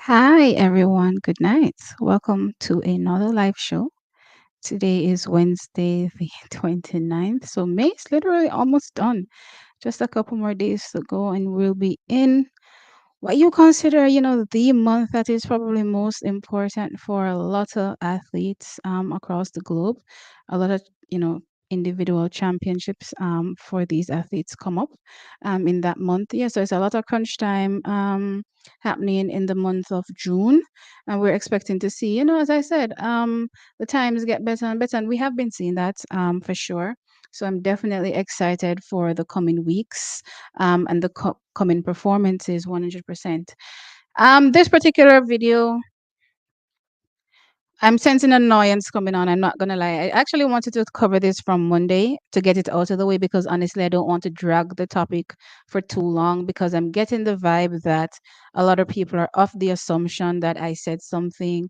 Hi, everyone. Good night. Welcome to another live show. Today is Wednesday, the 29th. So, May is literally almost done. Just a couple more days to go, and we'll be in what you consider, the month that is probably most important for a lot of athletes across the globe. A lot of, you know, individual championships for these athletes come up in that month. Yeah, so it's a lot of crunch time happening in the month of June. And we're expecting to see, as I said, the times get better and better. And we have been seeing that for sure. So I'm definitely excited for the coming weeks and the coming performances 100%. This particular video, I'm sensing annoyance coming on. I'm not gonna lie. I actually wanted to cover this from Monday to get it out of the way because honestly, I don't want to drag the topic for too long because I'm getting the vibe that a lot of people are of the assumption that I said something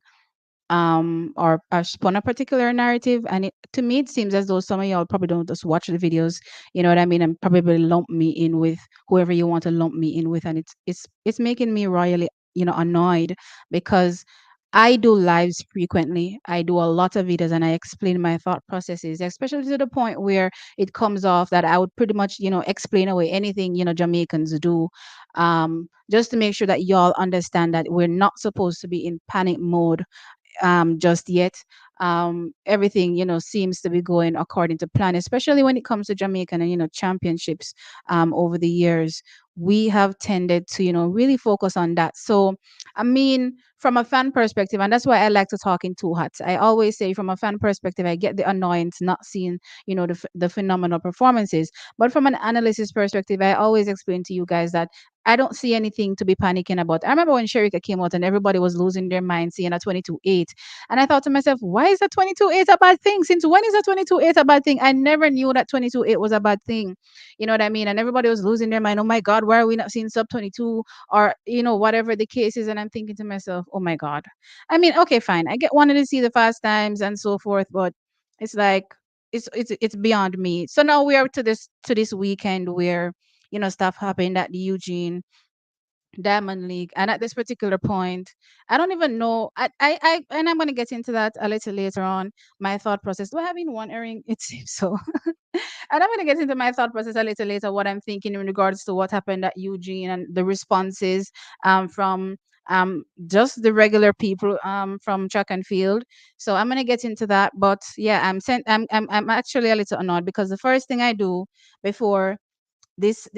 or spun a particular narrative, and to me it seems as though some of y'all probably don't just watch the videos, you know what I mean, and probably lump me in with whoever you want to lump me in with, and it's making me royally annoyed because I do lives frequently. I do a lot of videos and I explain my thought processes, especially to the point where it comes off that I would pretty much, explain away anything, Jamaicans do, just to make sure that y'all understand that we're not supposed to be in panic mode just yet. Everything seems to be going according to plan, especially when it comes to Jamaican and championships. Over the years, we have tended to really focus on that. So, I mean, from a fan perspective, and that's why I like to talk in two hats. I always say, from a fan perspective, I get the annoyance not seeing the phenomenal performances, but from an analysis perspective, I always explain to you guys that I don't see anything to be panicking about. I remember when Shericka came out and everybody was losing their mind seeing a 22-8. And I thought to myself, why is a 22-8 a bad thing? Since when is a 22-8 a bad thing? I never knew that 22-8 was a bad thing. You know what I mean? And everybody was losing their mind. Oh my God, why are we not seeing sub 22 or, whatever the case is? And I'm thinking to myself, oh my God. I mean, okay, fine. I get wanted to see the fast times and so forth, but it's like, it's beyond me. So now we are to this weekend where stuff happened at the Eugene Diamond League. And at this particular point, I don't even know. And I'm gonna get into that a little later on. My thought process. Do I have in one earring? It seems so. And I'm gonna get into my thought process a little later. What I'm thinking in regards to what happened at Eugene and the responses from just the regular people from track and field. So I'm gonna get into that. But yeah, I'm actually a little annoyed because the first thing I do before this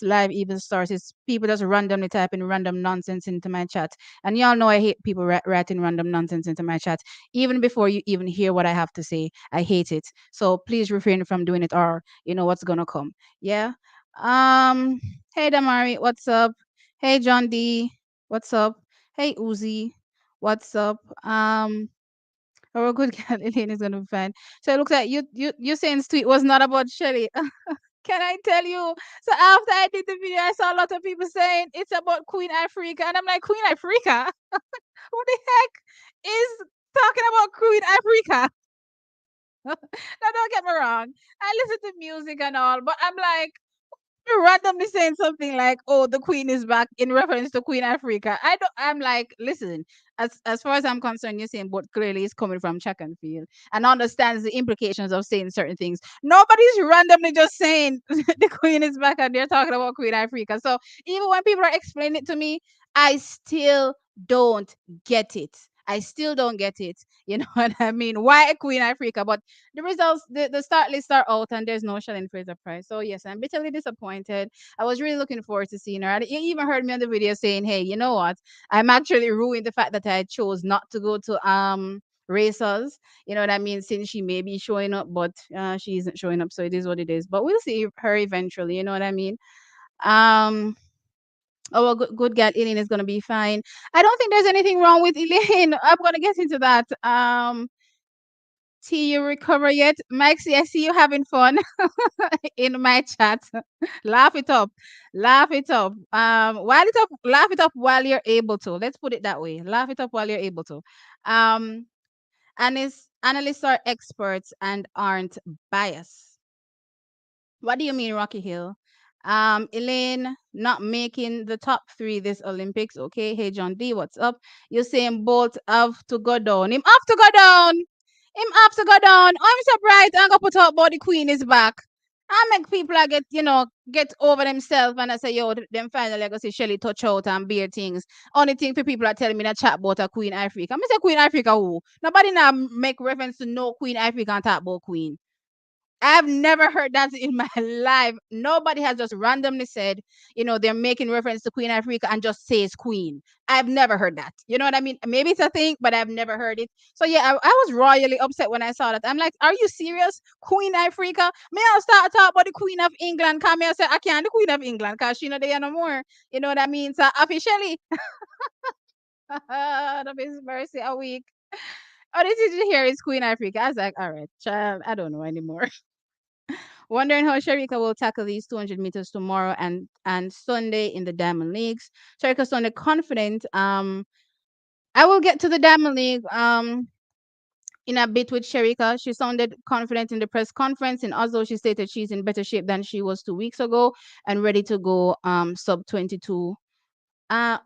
live even starts is people just randomly typing random nonsense into my chat, and y'all know I hate people writing random nonsense into my chat even before you even hear what I have to say. I hate it, so please refrain from doing it, or you know what's gonna come. Yeah. um hey Damari, what's up? Hey John D, what's up? Hey Uzi, what's up? Our good girl Elaine is gonna be fine. So it looks like you saying tweet was not about Shelly. Can I tell you? So after I did the video, I saw a lot of people saying it's about Queen Africa, and I'm like, Queen Africa? Who the heck is talking about Queen Africa? Now, don't get me wrong. I listen to music and all, but I'm like, you're randomly saying something like, "Oh, the Queen is back" in reference to Queen Africa. I don't. I'm like, listen. As far as I'm concerned, you're saying, but clearly it's coming from Field and understands the implications of saying certain things. Nobody's randomly just saying the Queen is back and they're talking about Queen Africa. So even when people are explaining it to me, I still don't get it. I still don't get it. You know what I mean? Why Queen Africa? But the results, the start lists are out and there's no Shannon Fraser prize. So yes, I'm bitterly disappointed. I was really looking forward to seeing her. And you even heard me on the video saying, "Hey, you know what? I'm actually ruined the fact that I chose not to go to racers. You know what I mean? Since she may be showing up, but she isn't showing up, so it is what it is. But we'll see her eventually. You know what I mean? Um." Oh, well, good girl, Elaine is gonna be fine. I don't think there's anything wrong with Elaine. I'm gonna get into that. T, you recover yet? Maxie, I see you having fun in my chat. Laugh it up. Laugh it up. While it up, laugh it up while you're able to. Let's put it that way. Laugh it up while you're able to. Um, analysts are experts and aren't biased. What do you mean, Rocky Hill? Elaine not making the top three this Olympics. Okay. Hey John D, what's up? You're saying Bolt have to go down. Him have to go down. Him have to go down. I'm surprised I'm gonna put out about the Queen is back. I make people get, get over themselves and I say, yo, them finally I go see Shelly touch out and beer things. Only thing for people are telling me that chat about a Queen Africa. I say Queen Africa who? Nobody now make reference to no Queen Africa and talk about Queen. I've never heard that in my life. Nobody has just randomly said, they're making reference to Queen Africa and just says Queen. I've never heard that. You know what I mean? Maybe it's a thing, but I've never heard it. So yeah, I was royally upset when I saw that. I'm like, are you serious? Queen Africa? May I start talk about the Queen of England? Come here, say I can't the Queen of England because she know there no more. You know what I mean? So officially, the best mercy a week. Oh, this is here is Queen Africa. I was like, all right, child, I don't know anymore. Wondering how Shericka will tackle these 200 meters tomorrow and Sunday in the Diamond Leagues. Shericka sounded confident. I will get to the Diamond League in a bit with Shericka. She sounded confident in the press conference in Oslo. She stated she's in better shape than she was 2 weeks ago and ready to go sub 22.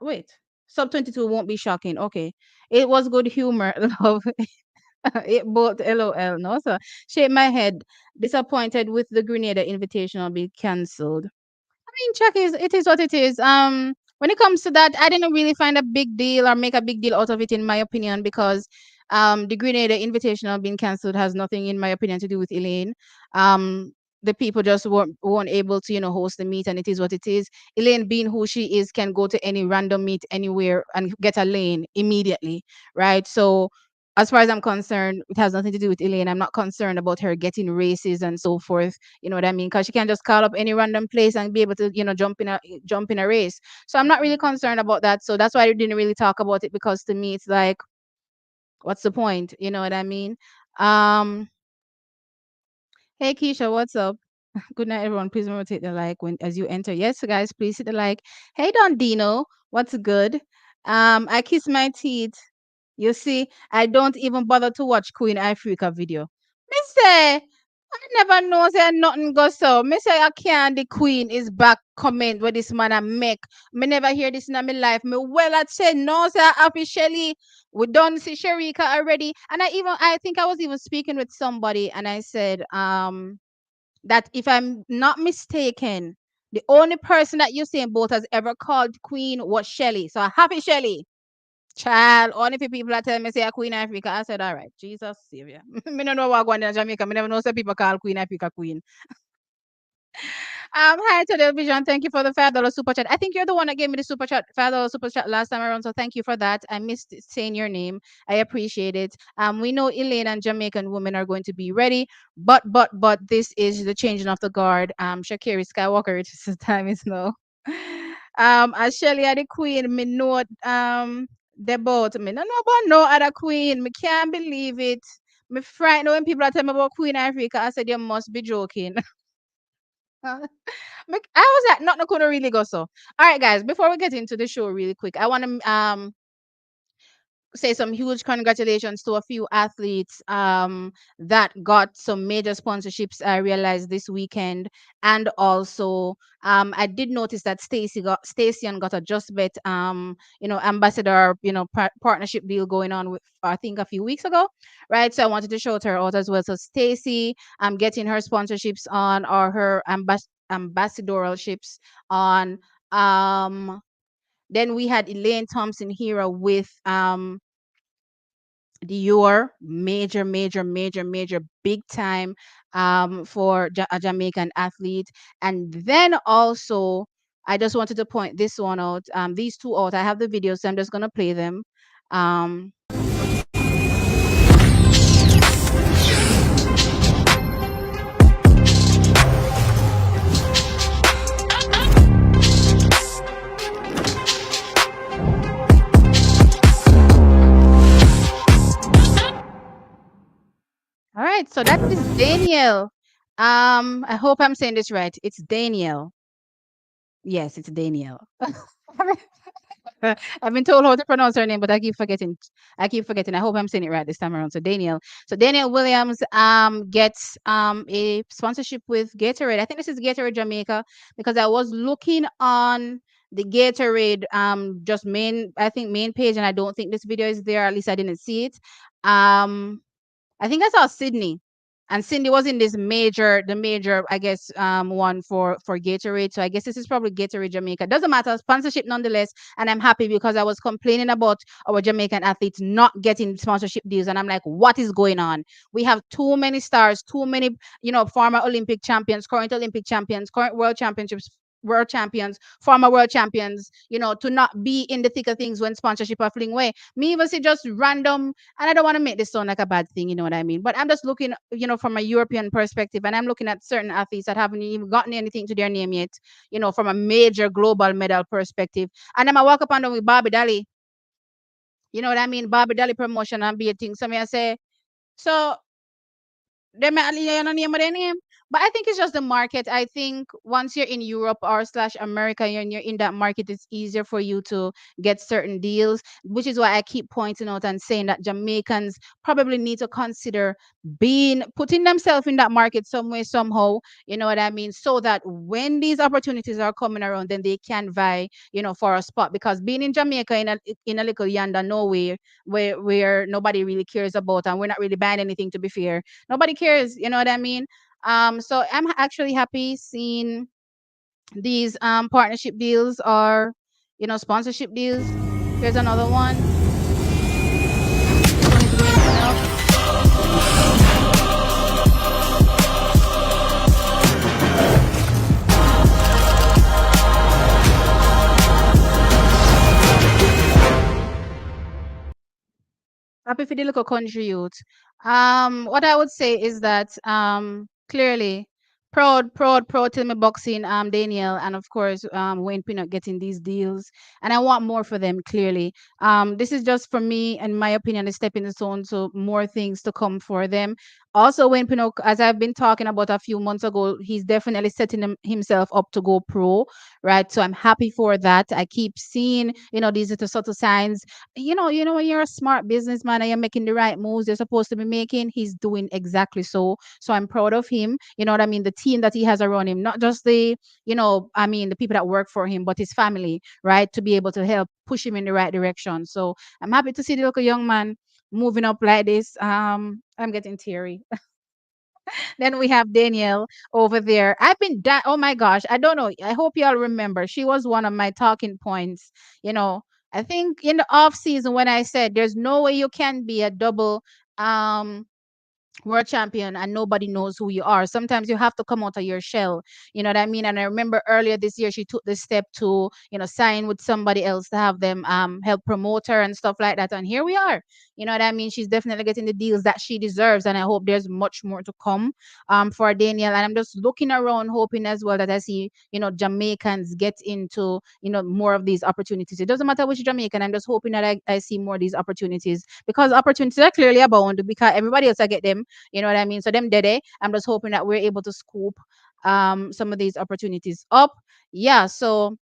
Wait. Sub 22 won't be shocking. Okay. It was good humor. Love. It both LOL. No, so shake my head. Disappointed with the Grenada Invitational being cancelled. Mean, Chuck is it is what it is. When it comes to that, I didn't really find a big deal or make a big deal out of it, in my opinion, because the Grenada Invitational being cancelled has nothing, in my opinion, to do with Elaine. The people just weren't able to, host the meet, and it is what it is. Elaine, being who she is, can go to any random meet anywhere and get a lane immediately, right? So as far as I'm concerned, it has nothing to do with Elaine. I'm not concerned about her getting races and so forth. You know what I mean? Because she can just call up any random place and be able to, jump in a race. So I'm not really concerned about that. So that's why I didn't really talk about it, because to me it's like, what's the point? You know what I mean? Um, hey Keisha, what's up? Good night, everyone. Please remember to hit the like when as you enter. Yes, guys, please hit the like. Hey Don Dino, what's good? I kiss my teeth. You see, I don't even bother to watch Queen Africa video. Me say, I never know say nothing go so. Me say I can't the Queen is back comment where this man I make. Me never hear this in my life. Me well I say no say officially we don't see Shericka already. And I think I was even speaking with somebody and I said, that if I'm not mistaken, the only person that Usain Bolt has ever called Queen was Shelly. So happy Shelly. Child, only for people that tell me say a Queen Africa. I said, all right, Jesus Savior. Me don't know what going on in Jamaica. Me never know say people call Queen Africa Queen. Hi to the vision. Thank you for the $5 super chat. I think you're the one that gave me the super chat, $5 super chat last time around. So thank you for that. I missed saying your name. I appreciate it. We know Elaine and Jamaican women are going to be ready, but this is the changing of the guard. Shakiri Skywalker, it is time is now. As Shelly are the queen, me know the boat. Me no know about no other queen. Me can't believe it. Me frightened when people are telling me about Queen Africa. I said you must be joking. I was like, not gonna really go so. All right, guys. Before we get into the show, really quick, I want to say some huge congratulations to a few athletes that got some major sponsorships I realized this weekend. And also I did notice that Stacey got a Just Bet ambassador partnership deal going on with, I think, a few weeks ago, right? So I wanted to shout her out as well. So Stacey getting her sponsorships on, or her ambassadoralships on. Then we had Elaine Thompson-Herah with your major big time for a Jamaican athlete. And then also I just wanted to point this one out, these two out. I have the videos, so I'm just gonna play them. um all right, so that is Daniel. I hope I'm saying this right. It's Daniel. Yes, it's Daniel. I've been told how to pronounce her name, but I keep forgetting. I keep forgetting. I hope I'm saying it right this time around. So Daniel. So Daniel Williams gets a sponsorship with Gatorade. I think this is Gatorade Jamaica because I was looking on the Gatorade just main page, and I don't think this video is there. At least I didn't see it. Um I think I saw Sydney. And Cindy was in this major, I guess, one for Gatorade. So I guess this is probably Gatorade Jamaica. Doesn't matter, sponsorship nonetheless. And I'm happy because I was complaining about our Jamaican athletes not getting sponsorship deals, and I'm like, what is going on? We have too many stars, too many, former Olympic champions, current Olympic champions, current world champions, former world champions, to not be in the thick of things when sponsorship are fling away. Me even see just random, and I don't want to make this sound like a bad thing, you know what I mean? But I'm just looking, from a European perspective, and I'm looking at certain athletes that haven't even gotten anything to their name yet, from a major global medal perspective. And then I walk up and down with Bobby Daly, you know what I mean? Bobby Daly promotion and be a thing. So me I say, so they may name of their name. But I think it's just the market. I think once you're in Europe or slash America and you're in that market, it's easier for you to get certain deals, which is why I keep pointing out and saying that Jamaicans probably need to consider putting themselves in that market some way, somehow, you know what I mean? So that when these opportunities are coming around, then they can vie, for a spot. Because being in Jamaica in a little yonder nowhere where nobody really cares about, and we're not really buying anything, to be fair, nobody cares, you know what I mean? So I'm actually happy seeing these partnership deals or sponsorship deals. Here's another one. This one is going up. Happy for the local country youth. What I would say is that clearly proud to me boxing, Daniel, and of course Wayne Pinnock getting these deals, and I want more for them. Clearly, this is just for me, in my opinion, a stepping stone to more things to come for them. Also, Wayne Pinnock, as I've been talking about a few months ago, he's definitely setting himself up to go pro, right? So I'm happy for that. I keep seeing, these little subtle signs. When you're a smart businessman and you're making the right moves you're supposed to be making, he's doing exactly so. So I'm proud of him. You know what I mean? The team that he has around him, not just the people that work for him, but his family, right? To be able to help push him in the right direction. So I'm happy to see the local young man moving up like this. I'm getting teary. Then we have Danielle over there. Oh my gosh, I don't know. I hope y'all remember. She was one of my talking points. You know, I think in the off season when I said there's no way you can be a double um world champion and nobody knows who you are. Sometimes you have to come out of your shell. You know what I mean? And I remember earlier this year she took the step to, sign with somebody else to have them help promote her and stuff like that. And here we are. You know what I mean? She's definitely getting the deals that she deserves. And I hope there's much more to come for Daniel. And I'm just looking around hoping as well that I see, Jamaicans get into, more of these opportunities. It doesn't matter which Jamaican. I'm just hoping that I see more of these opportunities because opportunities are clearly abound because everybody else I get them. You know what I mean? So them dede, I'm just hoping that we're able to scoop some of these opportunities up. Yeah, so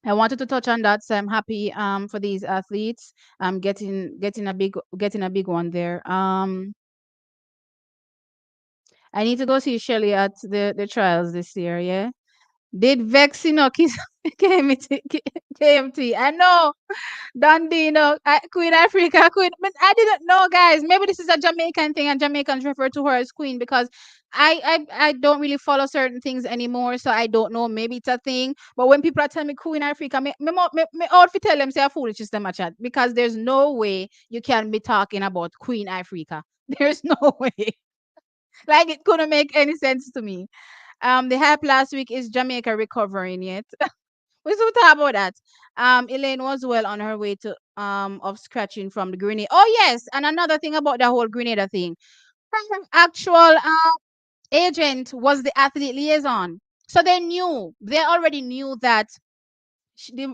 I wanted to touch on that. So I'm happy for these athletes getting a big one there. I need to go see Shelly at the trials this year, yeah. Did Vexino kiss KMT? KMT? I know. Dundee, Queen Africa, Queen. But I didn't know, guys. Maybe this is a Jamaican thing, and Jamaicans refer to her as Queen because I don't really follow certain things anymore, so I don't know. Maybe it's a thing. But when people are telling me Queen Africa, me outfit tell them say a foolish system a chat because there's no way you can be talking about Queen Africa. There's no way. Like it couldn't make any sense to me. The hype last week is Jamaica recovering yet. We should talk about that. Elaine was well on her way to of scratching from the grenade. Oh yes, and another thing about the whole Grenada thing. Her actual agent was the athlete liaison, so they already knew that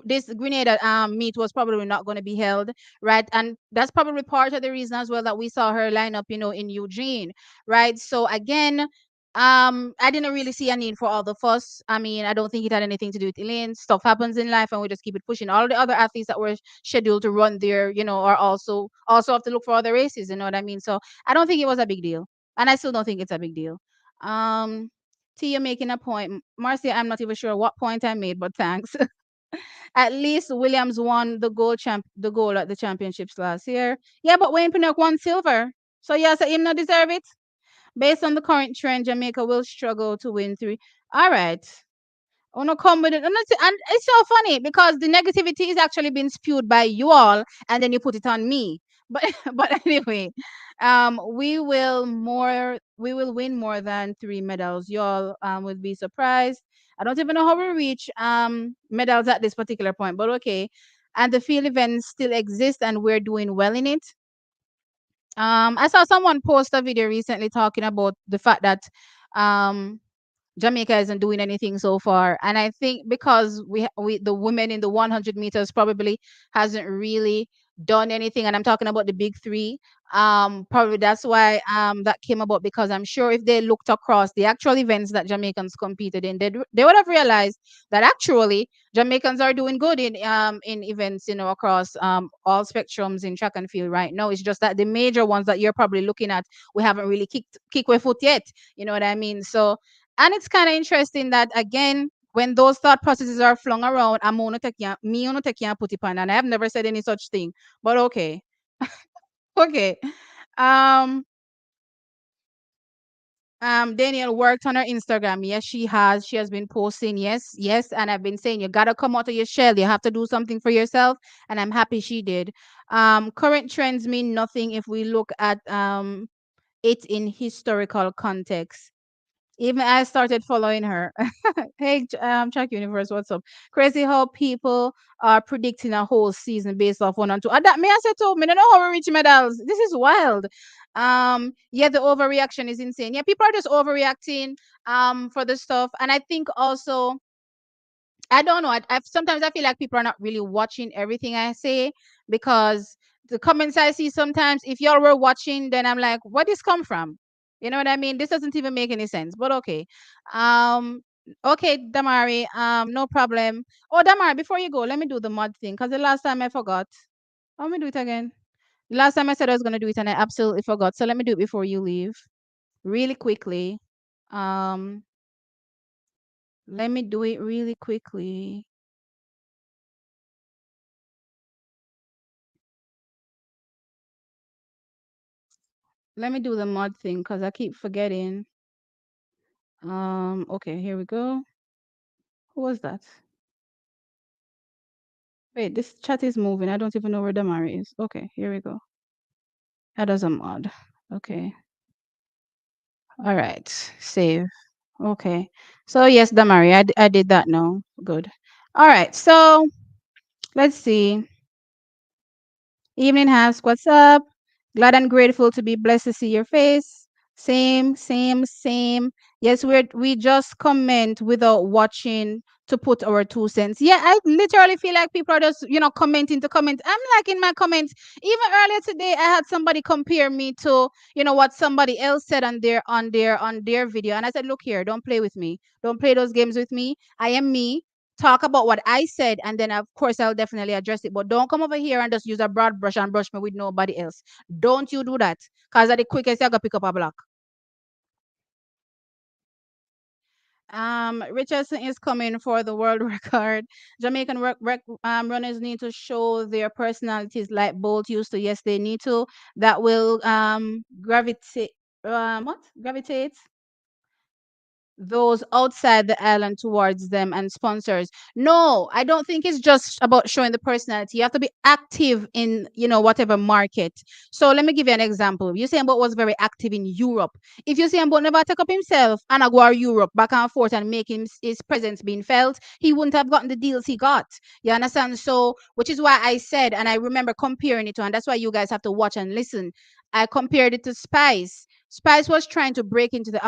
this Grenada meet was probably not going to be held, right? And that's probably part of the reason as well that we saw her line up, in Eugene, right? So again, I didn't really see a need for all the fuss. I mean, I don't think it had anything to do with Elaine. Stuff happens in life, and we just keep it pushing. All the other athletes that were scheduled to run there, are also have to look for other races. You know what I mean? So I don't think it was a big deal, and I still don't think it's a big deal. Um, T, you're making a point, Marcia. I'm not even sure what point I made, but thanks. At least Williams won the goal at the championships last year. Yeah, but Wayne Pinnock won silver. So yes, him not deserve it. Based on the current trend, Jamaica will struggle to win three. All right. I want to come with it. And it's so funny because the negativity is actually being spewed by you all, and then you put it on me. But but anyway, we will win more than three medals. You all would be surprised. I don't even know how we reach medals at this particular point, but okay. And the field events still exist, and we're doing well in it. I saw someone post a video recently talking about the fact that um Jamaica isn't doing anything so far, and I think because we the women in the 100 meters probably hasn't really done anything, and I'm talking about the big three. Probably that's why that came about, because I'm sure if they looked across the actual events that Jamaicans competed in, they would have realized that actually Jamaicans are doing good in events, across all spectrums in track and field right now. It's just that the major ones that you're probably looking at, we haven't really kick our foot yet. You know what I mean? So, and it's kind of interesting that again, when those thought processes are flung around, me on take put it on, and I have never said any such thing. But okay. Okay. Um Danielle worked on her Instagram. Yes, she has. She has been posting. Yes, yes. And I've been saying you gotta come out of your shell. You have to do something for yourself. And I'm happy she did. Current trends mean nothing if we look at it in historical context. Even I started following her. Hey, Track Universe, what's up? Crazy how people are predicting a whole season based off one and two. That me, I said to me, I don't know how we reach medals. This is wild. Yeah, the overreaction is insane. Yeah, people are just overreacting for the stuff, and I think also I don't know. Sometimes I feel like people are not really watching everything I say, because the comments I see sometimes, if y'all were watching, then I'm like, where this come from? You know what I mean? This doesn't even make any sense. But okay. Um, okay, Damari, no problem. Oh, Damari, before you go, let me do the mud thing, because the last time I forgot. Let me do it again. The last time I said I was gonna do it and I absolutely forgot. So let me do it before you leave. Really quickly. Um, Let me do it really quickly. Let me do the mod thing because I keep forgetting. Okay, here we go. Who was that? Wait, this chat is moving. I don't even know where Damari is. Okay, here we go. Add as a mod. Okay. All right. Save. Okay. So yes, Damari, I did that now. Good. All right. So let's see. Evening, Hask. What's up? Glad and grateful to be blessed to see your face. Same, same, same. Yes, we just comment without watching to put our 2 cents. Yeah, I literally feel like people are just, commenting to comment. I'm like in my comments. Even earlier today, I had somebody compare me to, what somebody else said on their video. And I said, look here, don't play with me. Don't play those games with me. I am me. Talk about what I said, and then of course I'll definitely address it. But don't come over here and just use a broad brush and brush me with nobody else. Don't you do that, because at the quickest you're gonna pick up a block. Richardson is coming for the world record. Jamaican runners need to show their personalities like Bolt used to. Yes, they need to. That will gravitate. Gravitate those outside the island towards them and sponsors. No, I don't think it's just about showing the personality. You have to be active in, whatever market. So let me give you an example. You say about was very active in Europe. If you say about never take up himself and go to Europe back and forth and make his presence being felt, he wouldn't have gotten the deals he got. You understand? So, which is why I said, and I remember comparing it to, and that's why you guys have to watch and listen. I compared it to Spice. Spice was trying to break into the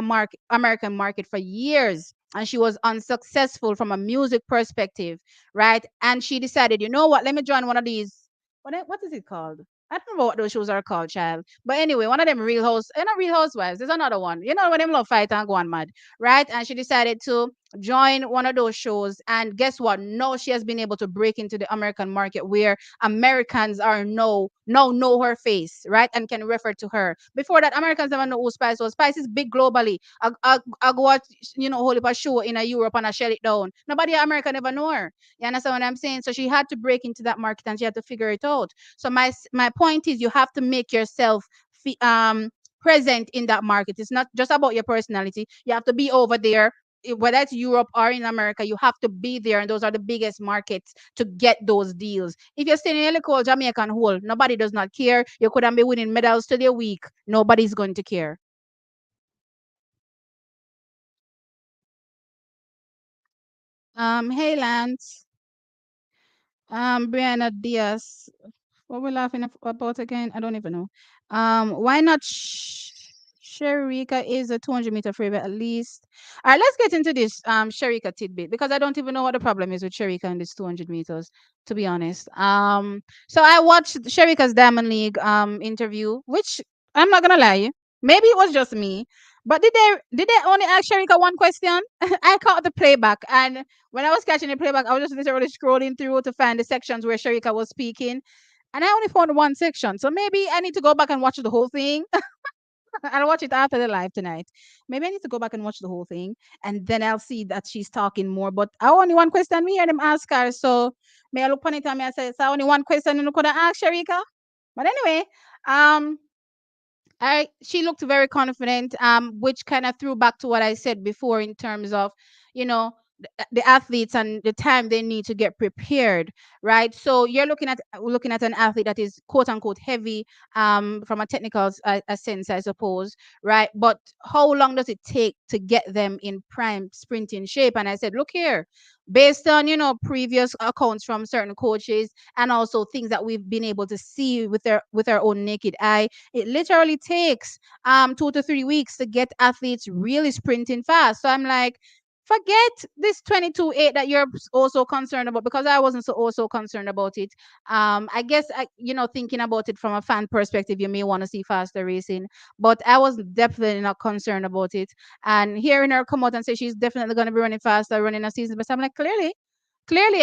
American market for years, and she was unsuccessful from a music perspective, right? And she decided, you know what? Let me join one of these. What is it called? I don't remember what those shows are called, child. But anyway, one of them Real House, not Real Housewives. There's another one. You know when them love fight and go on mad, right? And she decided to join one of those shows. And guess what? Now she has been able to break into the American market where Americans are now know her face, right? And can refer to her. Before that, Americans never know who Spice was. Spice is big globally. I go watch, hold up a show in a Europe and I shut it down. Nobody in America never know her. You understand what I'm saying? So she had to break into that market and she had to figure it out. So my point is, you have to make yourself present in that market. It's not just about your personality. You have to be over there, whether it's Europe or in America. You have to be there, and those are the biggest markets to get those deals. If you're staying in a little Jamaican hole, nobody does not care. You could be winning medals to the week. Nobody's going to care. Hey Lance, Brianna Diaz. What we're laughing about again? I don't even know. Why not Shericka is a 200-meter favorite at least. All right, let's get into this Shericka tidbit because I don't even know what the problem is with Shericka in this 200 meters, to be honest. So I watched Shericka's Diamond League interview, which I'm not gonna lie, maybe it was just me, but did they only ask Shericka one question? I caught the playback, and when I was catching the playback, I was just literally scrolling through to find the sections where Shericka was speaking, and I only found one section. So maybe I need to go back and watch the whole thing. I'll watch it after the live tonight. Maybe I need to go back and watch the whole thing, and then I'll see that she's talking more. But I only one question me hear them ask her. So may I look on it and may I say, so only one question you could ask Shericka. But anyway, um, I she looked very confident, which kind of threw back to what I said before in terms of, you know, the athletes and the time they need to get prepared, right? So you're looking at an athlete that is quote unquote heavy, from a technical a sense, I suppose, right? But how long does it take to get them in prime sprinting shape? And I said, look here, based on previous accounts from certain coaches and also things that we've been able to see with our own naked eye, it literally takes 2 to 3 weeks to get athletes really sprinting fast. So I'm like, forget this 22.8 that you're also concerned about, because I wasn't also concerned about it. I guess thinking about it from a fan perspective, you may want to see faster racing, but I was definitely not concerned about it. And hearing her come out and say she's definitely going to be running faster, running a season, but I'm like, clearly,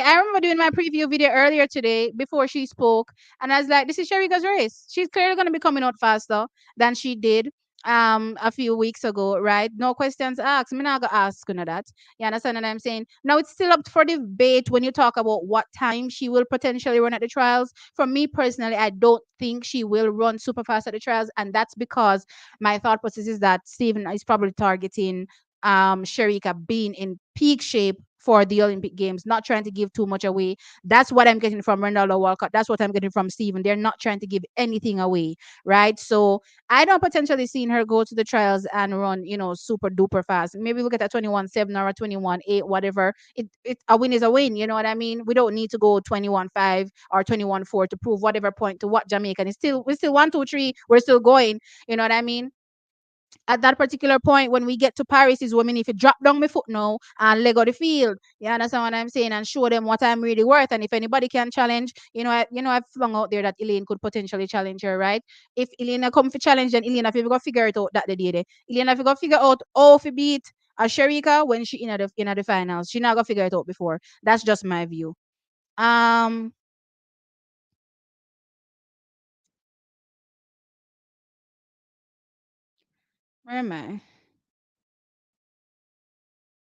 I remember doing my preview video earlier today before she spoke, and I was like, "This is Shericka's race. She's clearly going to be coming out faster than she did a few weeks ago, right? No questions asked. I'm not gonna ask none of that. You understand what I'm saying? Now it's still up for debate when you talk about what time she will potentially run at the trials. For me personally, I don't think she will run super fast at the trials, and that's because my thought process is that Steven is probably targeting Shericka being in peak shape for the Olympic Games, not trying to give too much away. That's what I'm getting from Ronaldo Walcott. That's what I'm getting from Steven. They're not trying to give anything away, right? So I don't potentially seeing her go to the trials and run, super duper fast. Maybe look at a 21.7 or a 21.8, whatever. A win is a win, you know what I mean? We don't need to go 21.5 or 21.4 to prove whatever point to what Jamaican is still. We're still 1, 2, 3. We're still going. You know what I mean? At that particular point, when we get to Paris, is when if you drop down my foot now and leg out the field, you understand what I'm saying, and show them what I'm really worth. And if anybody can challenge, I've flung out there that Elaine could potentially challenge her, right? If Elaine come for challenge, then Elaine have to go figure it out that the day there. Elaine have to go figure out how to beat a Shericka when she in the finals. She not gonna figure it out before. That's just my view. Um, where am I?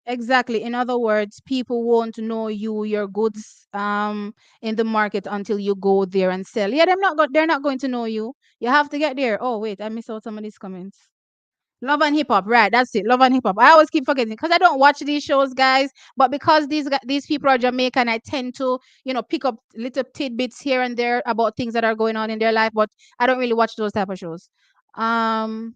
Exactly. In other words, people won't know your goods in the market until you go there and sell. Yeah, they're not going to know you. You have to get there. Oh wait, I missed out some of these comments. Love and hip hop, right? That's it. Love and hip hop. I always keep forgetting because I don't watch these shows, guys. But because these people are Jamaican, I tend to pick up little tidbits here and there about things that are going on in their life. But I don't really watch those type of shows. Um,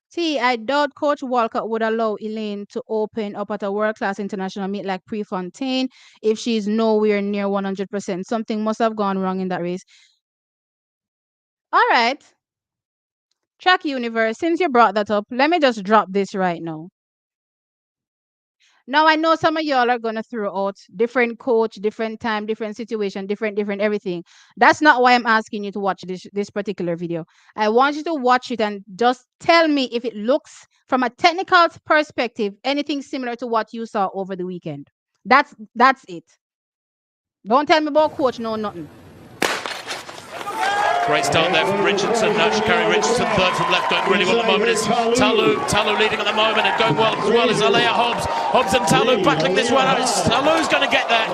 See, I doubt Coach Walcott would allow Elaine to open up at a world class international meet like Prefontaine if she's nowhere near 100%. Something must have gone wrong in that race. All right, Track Universe, since you brought that up, let me just drop this right now. Now I know some of y'all are gonna throw out different coach, different time, different situation, different everything. That's not why I'm asking you to watch this particular video. I want you to watch it and just tell me if it looks from a technical perspective anything similar to what you saw over the weekend. That's it. Don't tell me about coach, no nothing. Great start there from Richardson. Sha'Carri Richardson, third from left, going really well at the moment. It's Talu leading at the moment and going well as well as Alea Hobbs. Hobbs and Talu battling this one out. Talu's going to get there.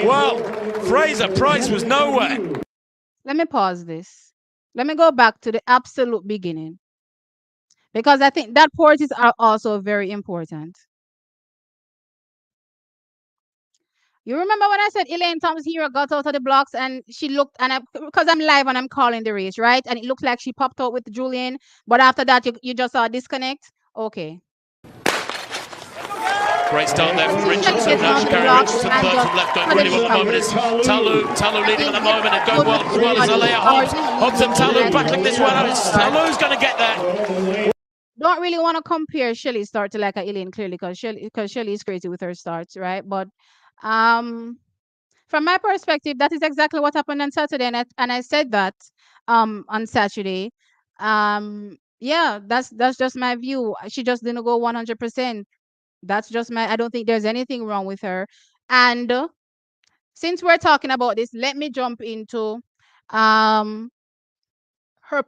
Well, Fraser Price was nowhere. Let me pause this. Let me go back to the absolute beginning, because I think that part is also very important. You remember when I said Elaine Thompson-Herah got out of the blocks and she looked, and because I'm live and I'm calling the race, right? And it looked like she popped out with Julian, but after that you just saw a disconnect. Okay. Great start there from Richardson. Sha'Carri Richardson, third from left, going really well at the moment. It's Talu leading at the moment and going well as well as Alea Hobbs. Hobbs and Talu battling this one out. Talu's going to get there. Don't really want to compare Shelly's start to like a Elaine, clearly, because Shelly is crazy with her starts, right? But from my perspective, that is exactly what happened on Saturday, and I said that on Saturday. Yeah, that's just my view. She just didn't go 100%. That's just my. I don't think there's anything wrong with her. And since we're talking about this, let me jump into her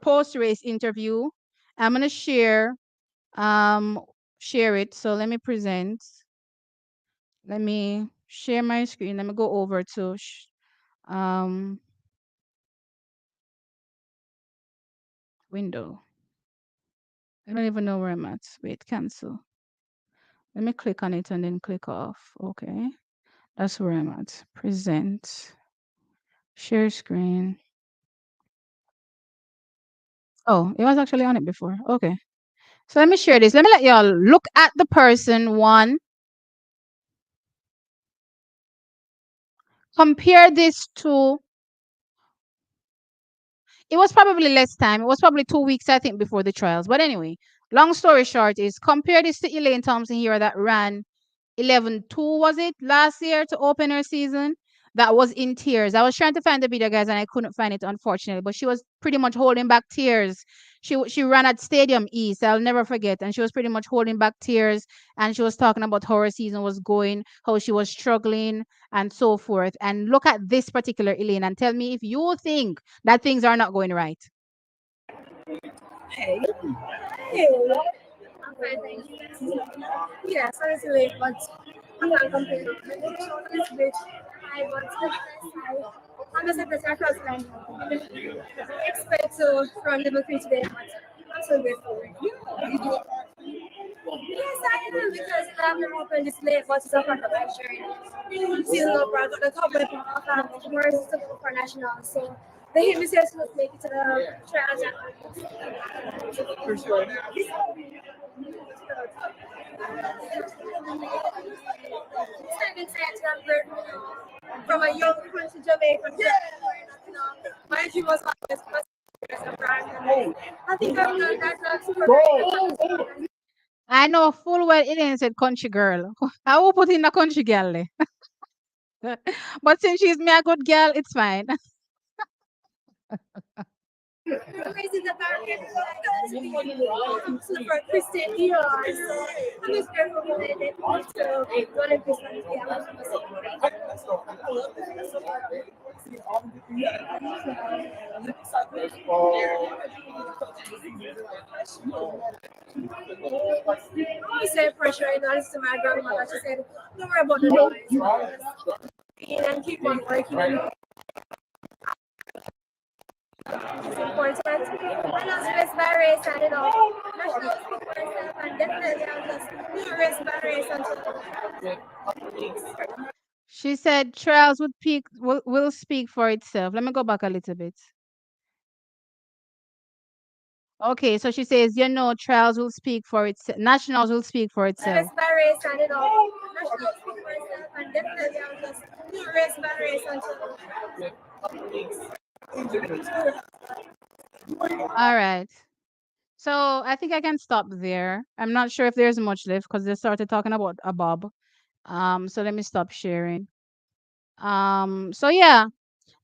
post race interview. I'm gonna share it. So let me present. Let me share my screen. Let me go over to window. I don't even know where I'm at. Wait, cancel. Let me click on it and then click off. Okay. That's where I'm at. Present. Share screen. Oh, it was actually on it before. Okay. So let me share this. Let me let y'all look at the person one. Compare this to, it was probably less time. It was probably 2 weeks, I think, before the trials. But anyway, long story short is compare this to Elaine Thompson-Herah that ran 11-2, was it, last year to open her season? That was in tears. I was trying to find the video, guys, and I couldn't find it, unfortunately. But she was pretty much holding back tears. She ran at Stadium East. I'll never forget. And she was pretty much holding back tears. And she was talking about how her season was going, how she was struggling, and so forth. And look at this particular Elaine and tell me if you think that things are not going right. Hey. Hey. I'm fine, thank you. Yeah, so it's late, but I'm not complaining. It's a bit high, but I'm just a bit across the line. Expect to run level 3 today, but I'm so grateful. Yes, I am, because I've been open this late, but it's a part of my journey. Season over, I got the top weapon of tomorrow is for nationals, so they hit me says let's make it to the trials. From a young country, Jamaica, my dream was always I think I've done that super great. I know full well Elaine said country girl. I will put in a country girl there. But since she's me a good girl, it's fine. Raising the barricade for Christian Dior. I'm just grateful for that. They want to go to Christmas. I said pressure, you know, to my grandmother. She said, don't worry about the noise. And keep on working. Important. I lost race by race, and you know, national speak for itself, and definitely I'll just do race by race until. She said trials will speak for itself. Let me go back a little bit. Okay, so she says, you know, trials will speak for itself. Nationals will speak for itself. Race by race, and you know, national speak for itself, and definitely I'll just do race by race until. All right. So I think I can stop there. I'm not sure if there's much left because they started talking about a Bob. So let me stop sharing. So yeah,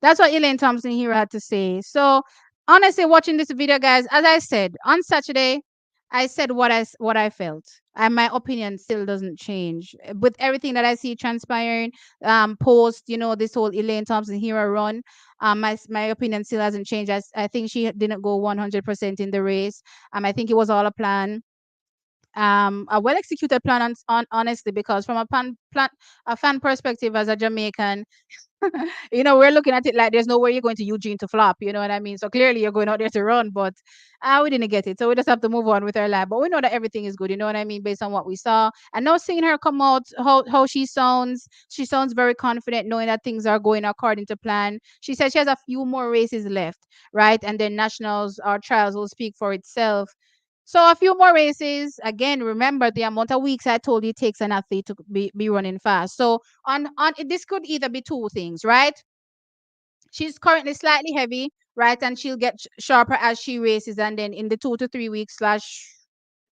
that's what Elaine Thompson-Herah had to say. So honestly, watching this video, guys, as I said on Saturday, I said what I felt, and my opinion still doesn't change with everything that I see transpiring. Post, this whole Elaine Thompson-Herah run. My opinion still hasn't changed. I think she didn't go 100% in the race. I think it was all a plan, a well executed plan, on honestly, because from a fan perspective, as a Jamaican, we're looking at it like there's nowhere you're going to Eugene to flop. You know what I mean? So clearly you're going out there to run, but we didn't get it. So we just have to move on with our life. But we know that everything is good. You know what I mean? Based on what we saw. And now seeing her come out, how she sounds very confident, knowing that things are going according to plan. She said she has a few more races left, right? And then nationals or trials will speak for itself. So a few more races. Again, remember the amount of weeks I told you it takes an athlete to be running fast. So on this could either be two things, right? She's currently slightly heavy, right? And she'll get sharper as she races. And then in the 2 to 3 weeks slash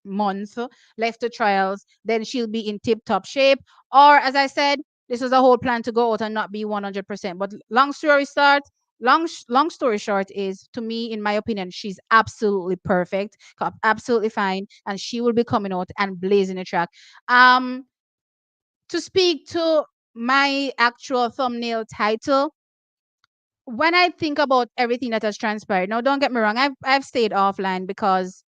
month left to trials, then she'll be in tip top shape. Or, as I said, this was a whole plan to go out and not be 100%. But long story short is, to me, in my opinion, she's absolutely perfect, absolutely fine. And she will be coming out and blazing the track. Um, to speak to my actual thumbnail title, when I think about everything that has transpired, now don't get me wrong, I've stayed offline because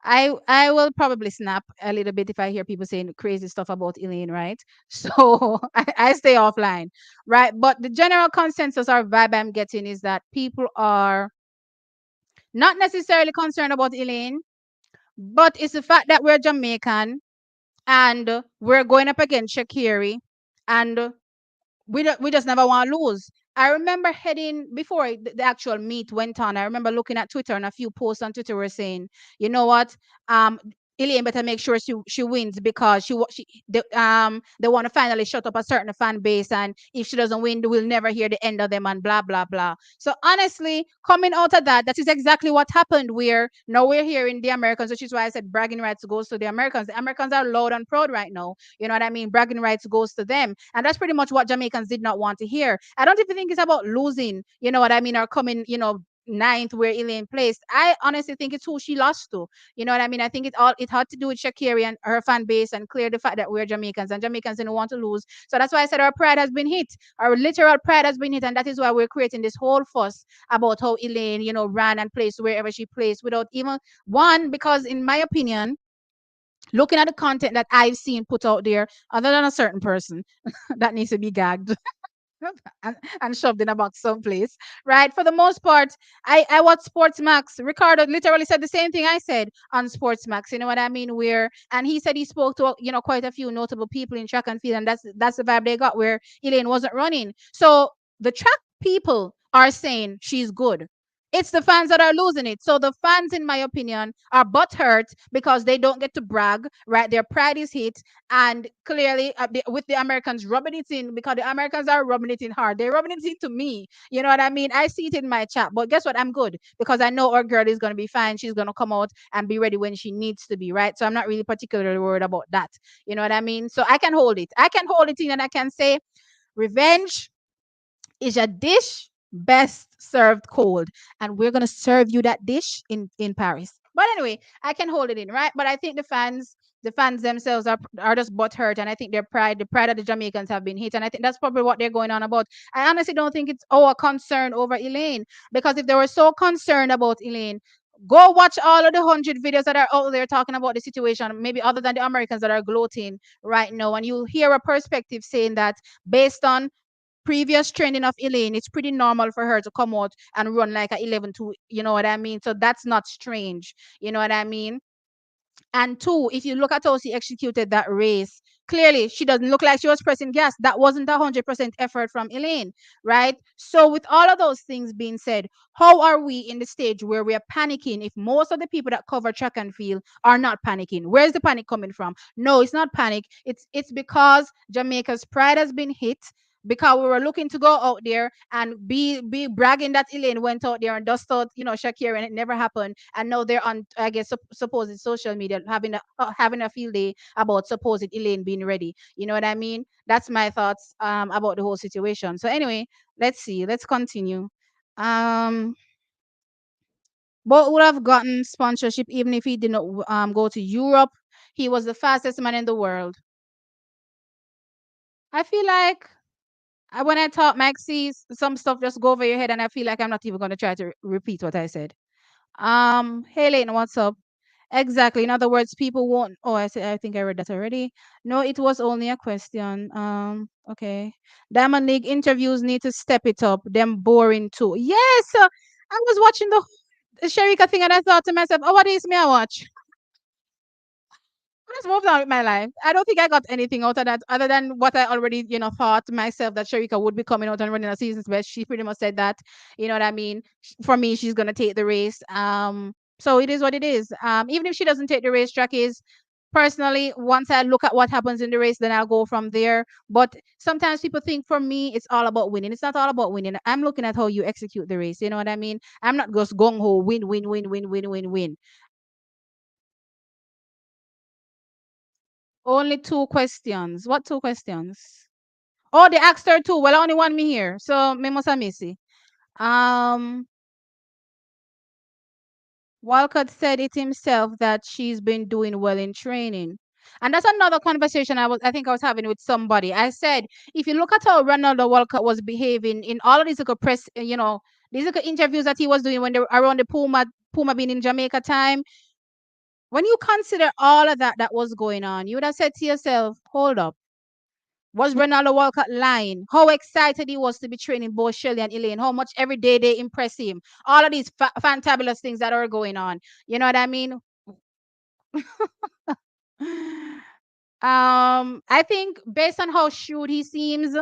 I will probably snap a little bit if I hear people saying crazy stuff about Elaine, right? So I stay offline, right? But the general consensus or vibe I'm getting is that people are not necessarily concerned about Elaine, but it's the fact that we're Jamaican and we're going up against Shakiri, and we just never want to lose. I remember heading before the actual meet went on. I remember looking at Twitter, and a few posts on Twitter were saying, you know what, Elaine better make sure she wins, because they want to finally shut up a certain fan base, and if she doesn't win, we'll never hear the end of them, and blah blah blah. So honestly, coming out of that, that is exactly what happened. Where now we're hearing the Americans, which is why I said bragging rights goes to the Americans. The Americans are loud and proud right now. You know what I mean? Bragging rights goes to them. And that's pretty much what Jamaicans did not want to hear. I don't even think it's about losing, you know what I mean, or coming, ninth where Elaine placed. I honestly think it's who she lost to. You know what I mean? I think it had to do with Shakira and her fan base, and clear the fact that we're Jamaicans, and Jamaicans didn't want to lose. So that's why I said our pride has been hit. Our literal pride has been hit, and that is why we're creating this whole fuss about how Elaine, ran and placed wherever she placed without even one, because in my opinion, looking at the content that I've seen put out there, other than a certain person that needs to be gagged and shoved in a box someplace, right? For the most part, I watch Sports Max. Ricardo literally said the same thing I said on Sports Max. You know what I mean? And he said he spoke to quite a few notable people in track and field, and that's the vibe they got, where Elaine wasn't running. So the track people are saying she's good. It's the fans that are losing it. So the fans, in my opinion, are butthurt because they don't get to brag, right? Their pride is hit, and clearly, with the Americans rubbing it in, because the Americans are rubbing it in hard. They're rubbing it into me. You know what I mean? I see it in my chat. But guess what? I'm good, because I know our girl is going to be fine. She's going to come out and be ready when she needs to be, right? So I'm not really particularly worried about that. You know what I mean? So I can hold it. I can hold it in, and I can say revenge is a dish best served cold, and we're gonna serve you that dish in Paris. But anyway, I can hold it in, right? But I think the fans themselves are just butthurt, and I think the pride of the Jamaicans have been hit, and I think that's probably what they're going on about. I honestly don't think it's our concern over Elaine, because if they were so concerned about Elaine, go watch all of the 100 videos that are out there talking about the situation, maybe other than the Americans that are gloating right now, and you'll hear a perspective saying that based on previous training of Elaine, it's pretty normal for her to come out and run like a 11-2. You know what I mean? So that's not strange. You know what I mean? And two, if you look at how she executed that race, clearly she doesn't look like she was pressing gas. That wasn't 100% effort from Elaine, right? So, with all of those things being said, how are we in the stage where we are panicking if most of the people that cover track and field are not panicking? Where's the panic coming from? No, it's not panic. It's because Jamaica's pride has been hit because we were looking to go out there and be bragging that Elaine went out there and dust out, Shakira, and it never happened. And now they're on, I guess, supposed social media having a field day about supposed Elaine being ready. You know what I mean? That's my thoughts about the whole situation. So anyway, let's see. Let's continue. Um, Bolt would have gotten sponsorship even if he did not go to Europe. He was the fastest man in the world. I feel like when I talk Maxi, some stuff just go over your head, and I feel like I'm not even going to try to repeat what I said. Hey Leighton, what's up? Exactly. In other words, people won't. Oh, I think I read that already. No, it was only a question. Okay. Diamond League interviews need to step it up. Them boring too. Yes. I was watching the Shericka thing, and I thought to myself, oh, what is me I watch? I just moved on with my life. I don't think I got anything out of that other than what I already, thought myself that Shericka would be coming out and running a season's best. She pretty much said that. You know what I mean? For me, she's gonna take the race. So it is what it is. Even if she doesn't take the racetrack, is personally, once I look at what happens in the race, then I'll go from there. But sometimes people think for me it's all about winning. It's not all about winning. I'm looking at how you execute the race. You know what I mean? I'm not just gung ho win, win, win, win, win, win, win. Only two questions. What two questions? Oh, they asked her too. Well, only one me here. So me must have missy. Um Walcott said it himself that she's been doing well in training. And that's another conversation I think I was having with somebody. I said, if you look at how Ronaldo Walcott was behaving in all of these little press, these little interviews that he was doing when they were around the Puma being in Jamaica time, when you consider all of that was going on, you would have said to yourself, hold up. Was Ronaldo Walcott lying? How excited he was to be training both Shirley and Elaine. How much every day they impress him. All of these fantabulous things that are going on. You know what I mean? I think based on how shrewd he seems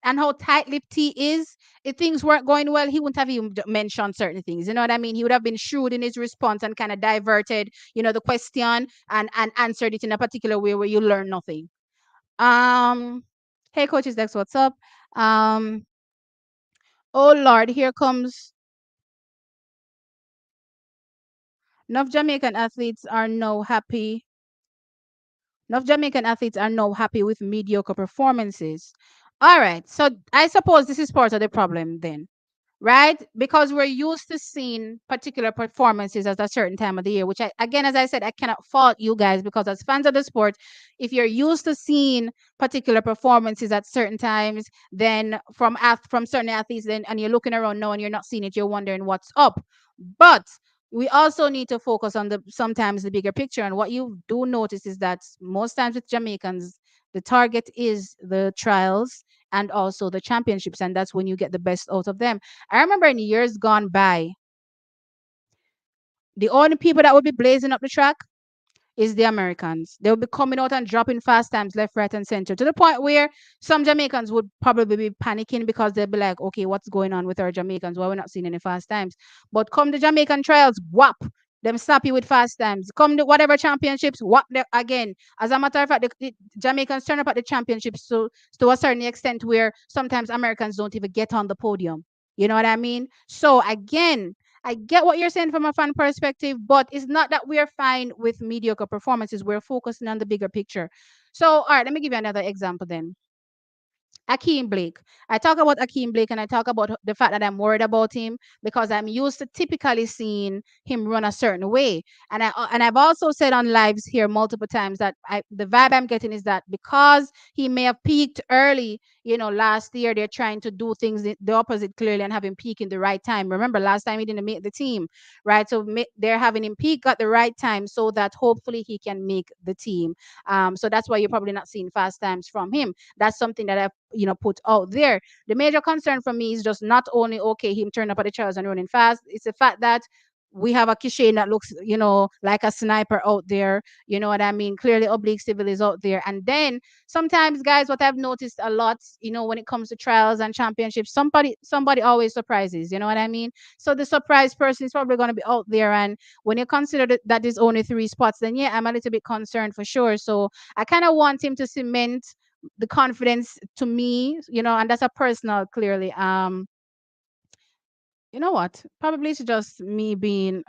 and how tight-lipped he is, if things weren't going well, he wouldn't have even mentioned certain things. You know what I mean? He would have been shrewd in his response and kind of diverted, the question and answered it in a particular way where you learn nothing. Um, hey, coaches, Dex, what's up? Um, oh Lord, here comes. Enough Jamaican athletes are now happy. Enough Jamaican athletes are now happy with mediocre performances. All right, so I suppose this is part of the problem then, right? Because we're used to seeing particular performances at a certain time of the year, which again, as I said, I cannot fault you guys because as fans of the sport, if you're used to seeing particular performances at certain times, then from certain athletes, then and you're looking around now and you're not seeing it, you're wondering what's up. But we also need to focus on sometimes the bigger picture. And what you do notice is that most times with Jamaicans, the target is the trials and also the championships, and that's when you get the best out of them. I remember in years gone by, the only people that would be blazing up the track is the Americans. They'll be coming out and dropping fast times left, right, and center to the point where some Jamaicans would probably be panicking because they'll be like, okay, what's going on with our Jamaicans? Why we're not seeing any fast times? But come the Jamaican trials, whap, them snappy with fast times. Come the whatever championships, whap them again. As a matter of fact, the Jamaicans turn up at the championships to a certain extent where sometimes Americans don't even get on the podium. You know what I mean? So again, I get what you're saying from a fan perspective, but it's not that we're fine with mediocre performances. We're focusing on the bigger picture. So, all right, let me give you another example then. Akeem Blake. I talk about Akeem Blake and I talk about the fact that I'm worried about him because I'm used to typically seeing him run a certain way. And I've also said on lives here multiple times that the vibe I'm getting is that because he may have peaked early, last year they're trying to do things the opposite clearly and have him peak in the right time. Remember, last time he didn't make the team, right? So they're having him peak at the right time so that hopefully he can make the team. So that's why you're probably not seeing fast times from him. That's something that I've put out there. The major concern for me is just not only okay him turning up at the trials and running fast. It's the fact that we have a Kishane that looks, like a sniper out there. You know what I mean? Clearly, Oblique Civil is out there. And then sometimes, guys, what I've noticed a lot, when it comes to trials and championships, somebody always surprises. You know what I mean? So the surprise person is probably going to be out there. And when you consider that there's only 3 spots, then yeah, I'm a little bit concerned for sure. So I kind of want him to cement the confidence to me, and that's a personal, clearly. You know what? Probably it's just me being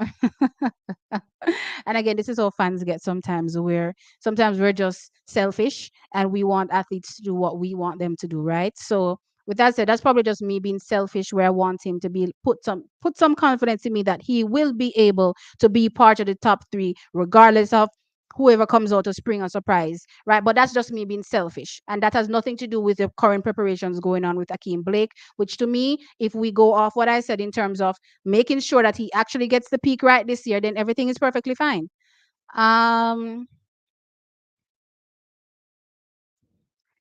and again, this is how fans get sometimes, where sometimes we're just selfish and we want athletes to do what we want them to do, right? So with that said, that's probably just me being selfish, where I want him to be put some confidence in me that he will be able to be part of the top three, regardless of whoever comes out to spring a surprise, right? But that's just me being selfish. And that has nothing to do with the current preparations going on with Akeem Blake, which to me, if we go off what I said in terms of making sure that he actually gets the peak right this year, then everything is perfectly fine. Um,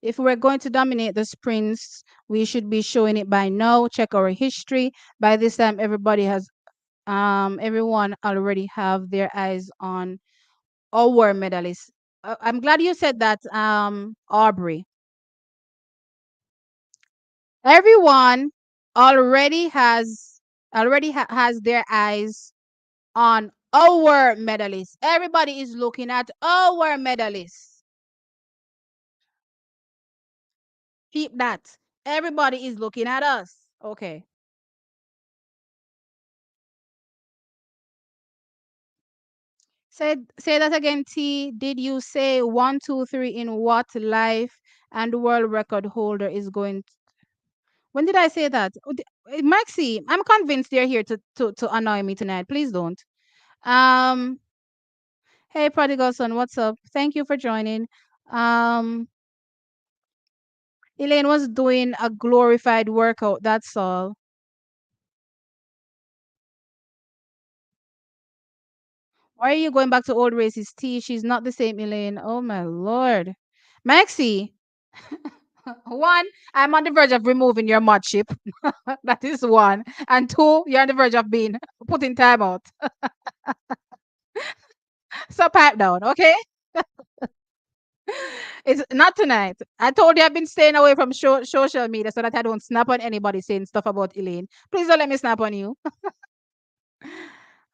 if we're going to dominate the sprints, we should be showing it by now. Check our history. By this time, everyone already have their eyes on our medalists. I'm glad you said that, Aubrey. Everyone already has their eyes on our medalists. Everybody is looking at our medalists. Keep that. Everybody is looking at us. Okay. Say that again, T. Did you say 1, 2, 3 in what life and the world record holder is going? When did I say that? Maxi, I'm convinced they're here to annoy me tonight. Please don't. Um, hey, prodigal son, what's up? Thank you for joining. Um, Elaine was doing a glorified workout. That's all. Why are you going back to old races, T? She's not the same Elaine. Oh my lord. Maxi, one, I'm on the verge of removing your mod chip. That is one. And two, you're on the verge of being put in timeout. So pipe down, okay? It's not tonight. I told you I've been staying away from social media so that I don't snap on anybody saying stuff about Elaine. Please don't let me snap on you.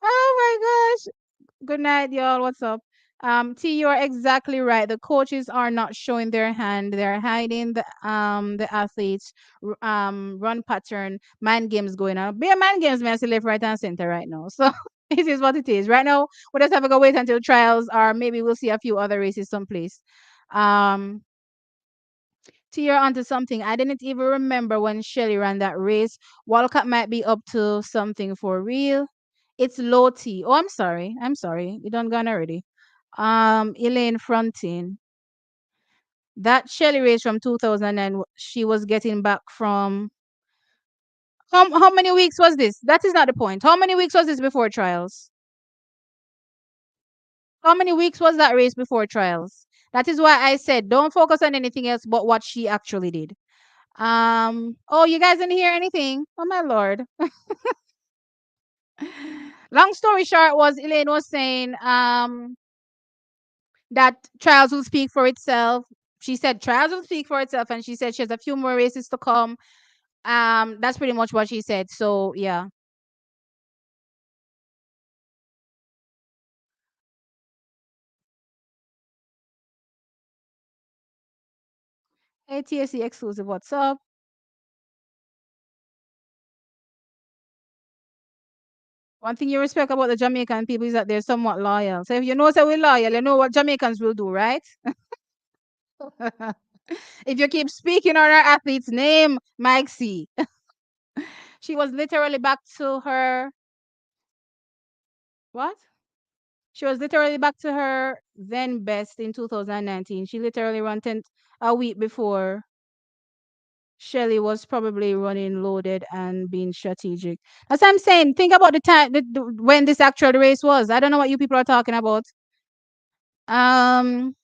Oh my gosh. Good night, y'all. What's up? T, you're exactly right. The coaches are not showing their hand. They're hiding the athletes run pattern, mind games going on. Be a mind games messy left, right, and center right now. So it is what it is. Right now, we're just having to wait until trials, or maybe we'll see a few other races someplace. Um T, you're onto something. I didn't even remember when Shelly ran that race. Walcott might be up to something for real. It's low T. Oh, I'm sorry. I'm sorry. You done gone already. Elaine Frontin. That Shelly race from 2009, she was getting back from how many weeks was this? That is not the point. How many weeks was this before trials? How many weeks was that race before trials? That is why I said don't focus on anything else but what she actually did. Oh, you guys didn't hear anything? Oh my lord. Long story short was Elaine was saying that trials will speak for itself. She said trials will speak for itself, and she said she has a few more races to come. That's pretty much what she said. So yeah. ATSC exclusive, what's up? One thing you respect about the Jamaican people is that they're somewhat loyal. So if you know so we're loyal, you know what Jamaicans will do, right? If you keep speaking on our athlete's name, Mike C. She was literally back to her what? She was literally back to her then best in 2019. She literally ran 10th a week before Shelly was probably running loaded and being strategic. As I'm saying, think about the time when this actual race was. I don't know what you people are talking about. Um,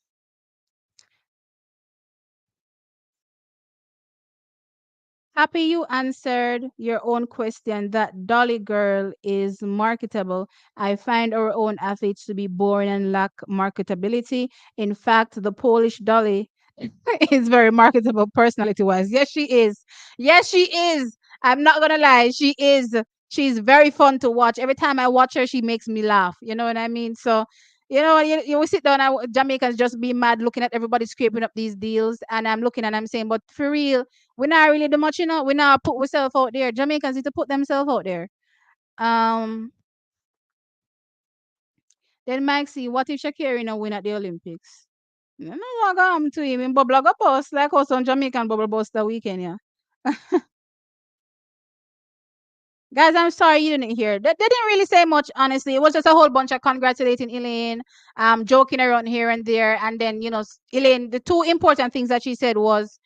Happy you answered your own question that Dolly Girl is marketable. I find our own athletes to be boring and lack marketability. In fact, the Polish Dolly is very marketable personality wise. Yes, she is. Yes, she is. I'm not gonna lie. She is. She's very fun to watch. Every time I watch her, she makes me laugh. You know what I mean? So You will sit down and Jamaicans just be mad looking at everybody scraping up these deals, and I'm looking and I'm saying, but for real, we're not really do much, we not put ourselves out there. Jamaicans need to put themselves out there. Um, then Maxie, what if Shakira win at the Olympics? No, no, what gonna to him? In bubble go post like us on Jamaican bubble bust the weekend, yeah. Guys, I'm sorry you didn't hear. They didn't really say much, honestly. It was just a whole bunch of congratulating Elaine, joking around here and there, and then Elaine. The two important things that she said was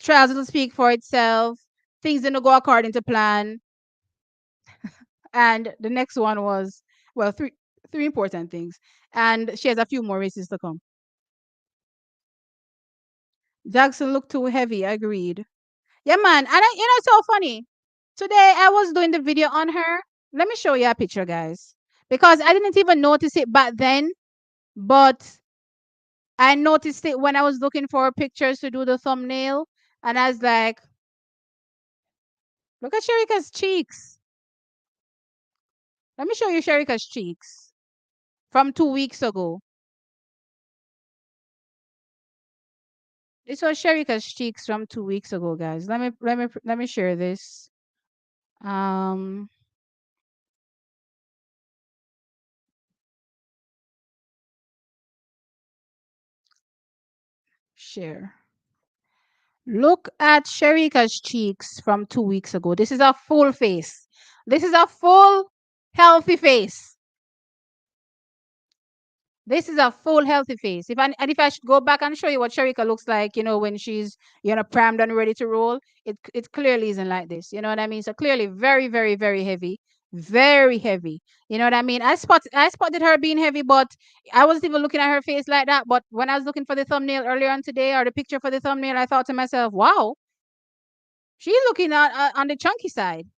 trials will speak for itself. Things didn't go according to plan, and the next one was well, three important things, and she has a few more races to come. Jackson looked too heavy. Agreed. Yeah, man. And it's so funny. Today I was doing the video on her. Let me show you a picture, guys, because I didn't even notice it back then, but I noticed it when I was looking for pictures to do the thumbnail, and I was like, look at Shericka's cheeks. Let me show you Shericka's cheeks from 2 weeks ago. This was Shericka's cheeks from 2 weeks ago, guys. Let me share this. Um, share. Look at Sherika's cheeks from 2 weeks ago. This is a full face. This is a full, healthy face. This is a full healthy face. If I should go back and show you what Shericka looks like, when she's primed and ready to roll, it clearly isn't like this. You know what I mean? So clearly very, very, very heavy. Very heavy. You know what I mean? I spotted her being heavy, but I wasn't even looking at her face like that. But when I was looking for the thumbnail earlier on today, or the picture for the thumbnail, I thought to myself, wow, she's looking on the chunky side.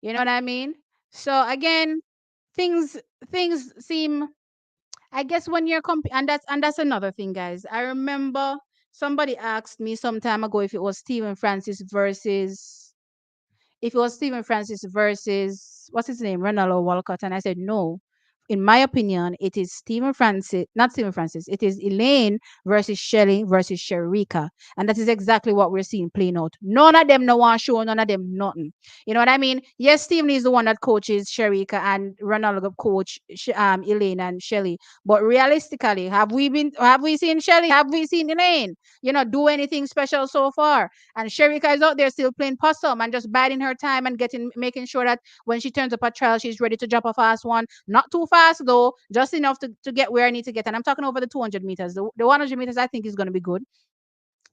You know what I mean? So again, things things seem. I guess when you're and that's another thing, guys. I remember somebody asked me some time ago if it was Stephen Francis versus what's his name, Ronaldo Walcott, and I said no. In my opinion, it is Stephen Francis, not Stephen Francis. It is Elaine versus Shelley versus Shericka, and that is exactly what we're seeing playing out. None of them no one show, none of them nothing. You know what I mean? Yes, Stephen is the one that coaches Shericka, and Ronaldo coach Elaine and Shelley. But realistically, have we seen Shelley? Have we seen Elaine? Do anything special so far? And Shericka is out there still playing possum and just biding her time and making sure that when she turns up at trial, she's ready to drop a fast one. Not too fast though, just enough to get where I need to get. And I'm talking over the 200 meters. The 100 meters I think is going to be good.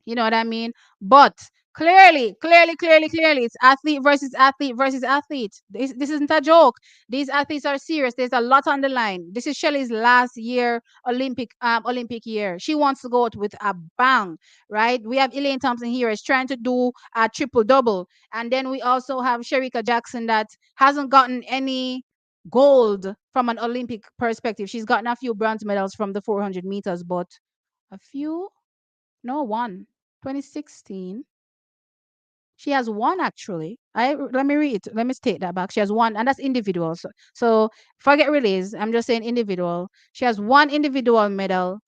You know what I mean? But clearly, it's athlete versus athlete versus athlete. This isn't a joke. These athletes are serious. There's a lot on the line. This is Shelley's last year Olympic year. She wants to go out with a bang, right? We have Elaine Thompson-Herah is trying to do a triple double, and then we also have Shericka Jackson that hasn't gotten any gold from an Olympic perspective. She's gotten a few bronze medals from the 400 meters, but a few, no one. 2016. She has one actually. I let me read. Let me take that back. She has one, and that's individual. So forget relays. I'm just saying individual. She has one individual medal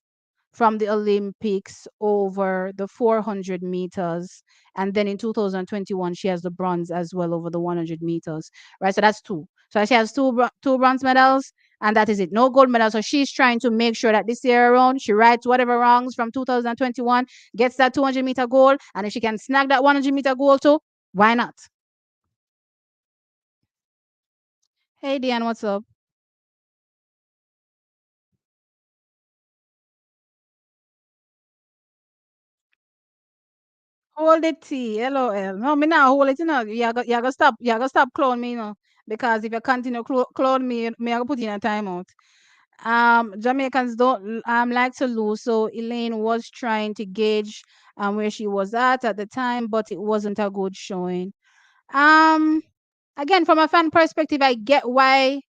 from the Olympics over the 400 meters. And then in 2021, she has the bronze as well over the 100 meters, right? So that's two. So she has two bronze medals, and that is it. No gold medal. So she's trying to make sure that this year around, she rights whatever wrongs from 2021, gets that 200-meter goal. And if she can snag that 100-meter goal too, why not? Hey, Diane, what's up? Hold it T, LOL. No, me now hold it, you gotta stop clone me, because if you continue clone me, me I go put you in a timeout. Jamaicans don't like to lose, so Elaine was trying to gauge where she was at the time, but it wasn't a good showing. Um, Again, from a fan perspective, I get why.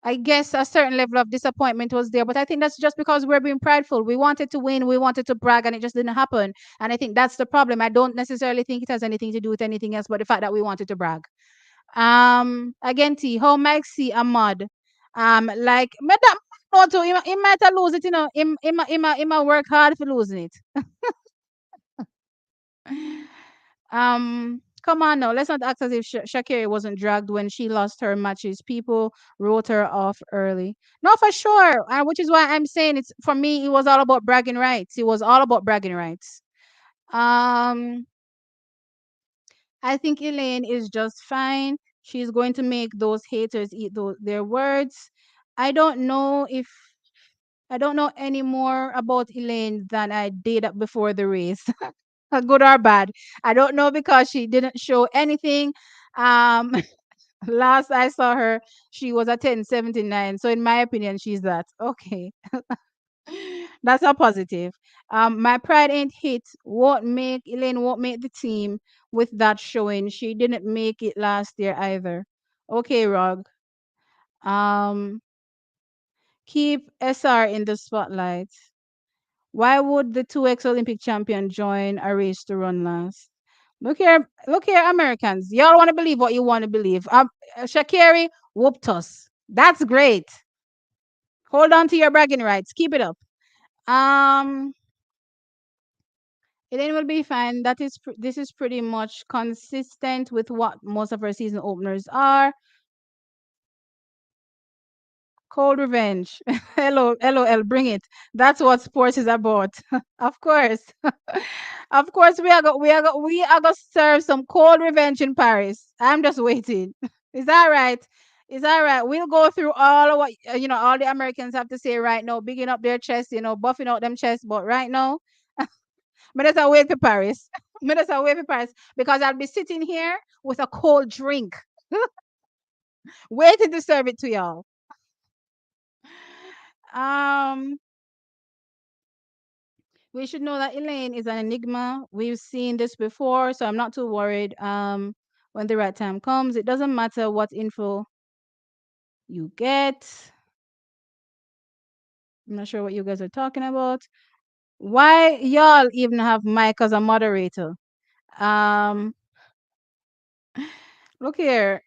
I guess a certain level of disappointment was there, but I think that's just because we're being prideful. We wanted to win, we wanted to brag, and it just didn't happen. And I think that's the problem. I don't necessarily think it has anything to do with anything else, but the fact that we wanted to brag. Again, T, how Maxi Ahmad, like, madam. No, too. He might have lose it, you know. He might work hard for losing it. Come on now. Let's not act as if Shakira wasn't dragged when she lost her matches. People wrote her off early. No, for sure. Which is why I'm saying it's for me. It was all about bragging rights. It was all about bragging rights. Um, I think Elaine is just fine. She's going to make those haters eat their words. I don't know if I don't know any more about Elaine than I did before the race, good or bad. I don't know because she didn't show anything. Um, last I saw her, she was at 10:79. So in my opinion, she's that. Okay. That's a positive. My pride ain't hit. Won't make Elaine won't make the team with that showing. She didn't make it last year either. Okay, Rog. Um, keep SR in the spotlight. Why would the two ex-Olympic champion join a race to run last? Look here, Americans. Y'all want to believe what you want to believe. Shakiri whooped us. That's great. Hold on to your bragging rights. Keep it up. Um, Elaine will be fine. This is pretty much consistent with what most of our season openers are. Cold revenge. Hello, LOL, bring it. That's what sports is about. Of course. Of course, we are going to serve some cold revenge in Paris. I'm just waiting. Is that right? Is that right? We'll go through all of what all the Americans have to say right now, bigging up their chest, buffing out them chests. But right now, but that's a wait for Paris. But that's a wait for Paris because I'll be sitting here with a cold drink, waiting to serve it to y'all. Um, we should know that Elaine is an enigma. We've seen this before, so I'm not too worried. When the right time comes, it doesn't matter what info you get. I'm not sure what you guys are talking about. Why y'all even have Mike as a moderator? Um, look here.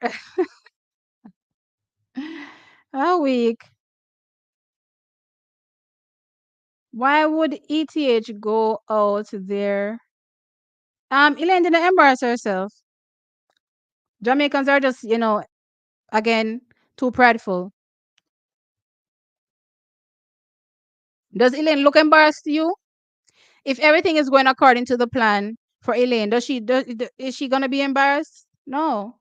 A week. Why would ETH go out there? Elaine didn't embarrass herself. Jamaicans are just, again, too prideful. Does Elaine look embarrassed to you? If everything is going according to the plan for Elaine, is she gonna be embarrassed? No.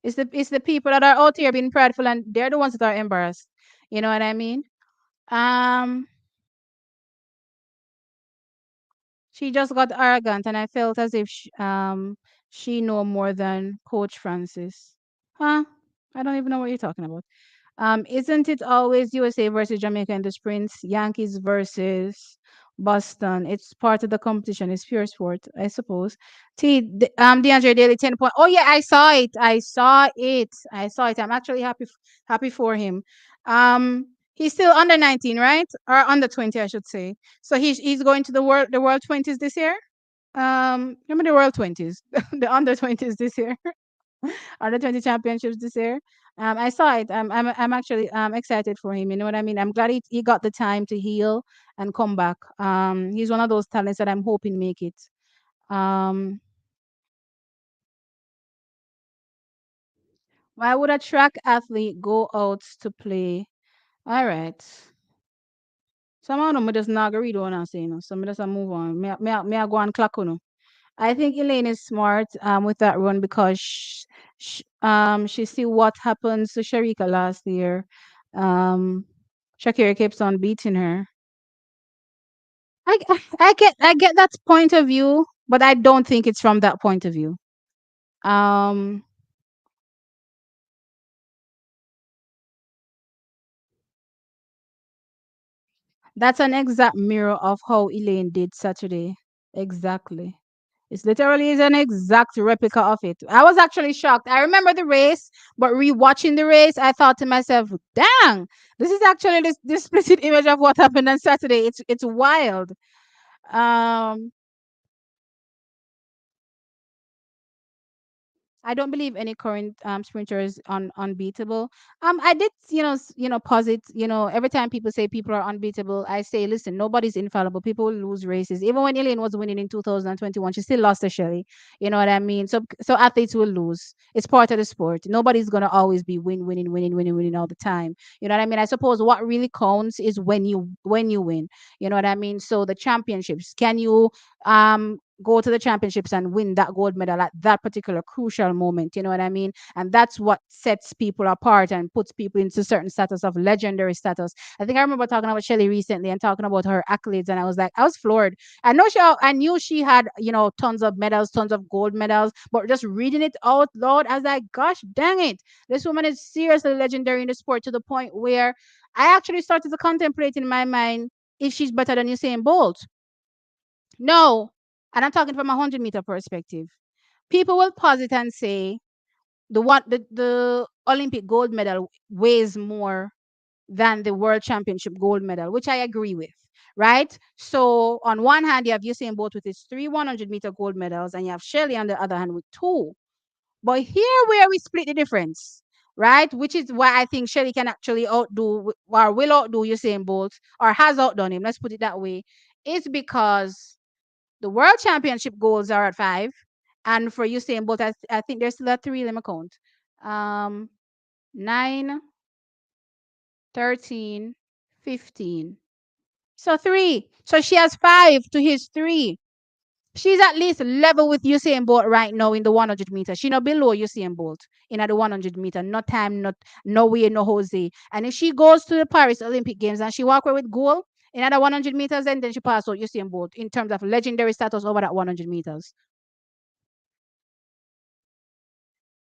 It's the people that are out here being prideful and they're the ones that are embarrassed. You know what I mean? Um, she just got arrogant and I felt as if she know more than Coach Francis. Huh? I don't even know what you're talking about. Isn't it always USA versus Jamaica in the sprints? Yankees versus Boston. It's part of the competition. It's pure sport, I suppose. DeAndre Daly 10 point. Oh yeah, I saw it. I saw it. I saw it. I'm actually happy for him. He's still under 19, right? Or under 20, I should say. So he's going to the world 20s this year. Remember the world 20s, the under 20s this year. Under 20 championships this year. I saw it. I'm actually excited for him. You know what I mean? I'm glad he got the time to heal and come back. He's one of those talents that I'm hoping make it. Um, why would a track athlete go out to play? All right. Somehow no, me just not read what I'm saying. So me just move on. Me I go and clock on. I think Elaine is smart with that run because she see what happens to Shericka last year. Um, Shakira keeps on beating her. I get that point of view, but I don't think it's from that point of view. Um, that's an exact mirror of how Elaine did Saturday. Exactly. It's literally is an exact replica of it. I was actually shocked. I remember the race, but rewatching the race, I thought to myself, "Dang, this is actually this split image of what happened on Saturday. It's wild." Um, I don't believe any current sprinter is unbeatable. I did, pause it. Every time people say people are unbeatable, I say, listen, nobody's infallible. People will lose races. Even when Elaine was winning in 2021, she still lost to Shelley. You know what I mean? So athletes will lose. It's part of the sport. Nobody's gonna always be winning all the time. You know what I mean? I suppose what really counts is when you win. You know what I mean? So the championships, can you go to the championships and win that gold medal at that particular crucial moment? You know what I mean? And that's what sets people apart and puts people into certain status of legendary status. I think I remember talking about Shelly recently and talking about her accolades, and I was like, I was floored. I knew she had, tons of medals, tons of gold medals, but just reading it out loud, I was like, gosh dang it, this woman is seriously legendary in the sport, to the point where I actually started to contemplate in my mind if she's better than Usain Bolt. No. And I'm talking from a 100-meter perspective. People will pause it and say the Olympic gold medal weighs more than the world championship gold medal, which I agree with. Right? So on one hand, you have Usain Bolt with his three 100-meter gold medals, and you have Shelley on the other hand with two. But here where we split the difference, right? Which is why I think Shelley can actually outdo or will outdo Usain Bolt, or has outdone him. Let's put it that way. It's because the world championship goals are at five. And for Usain Bolt, I think there's still at three. Let me count. 9, 13, 15. So three. So she has five to his three. She's at least level with Usain Bolt right now in the 100 meters. She not below Usain Bolt in the 100 meter. No time, not no way, no Jose. And if she goes to the Paris Olympic Games and she walk away with gold in the 100 meters, and then she pass out Usain Bolt in terms of legendary status over that 100 meters.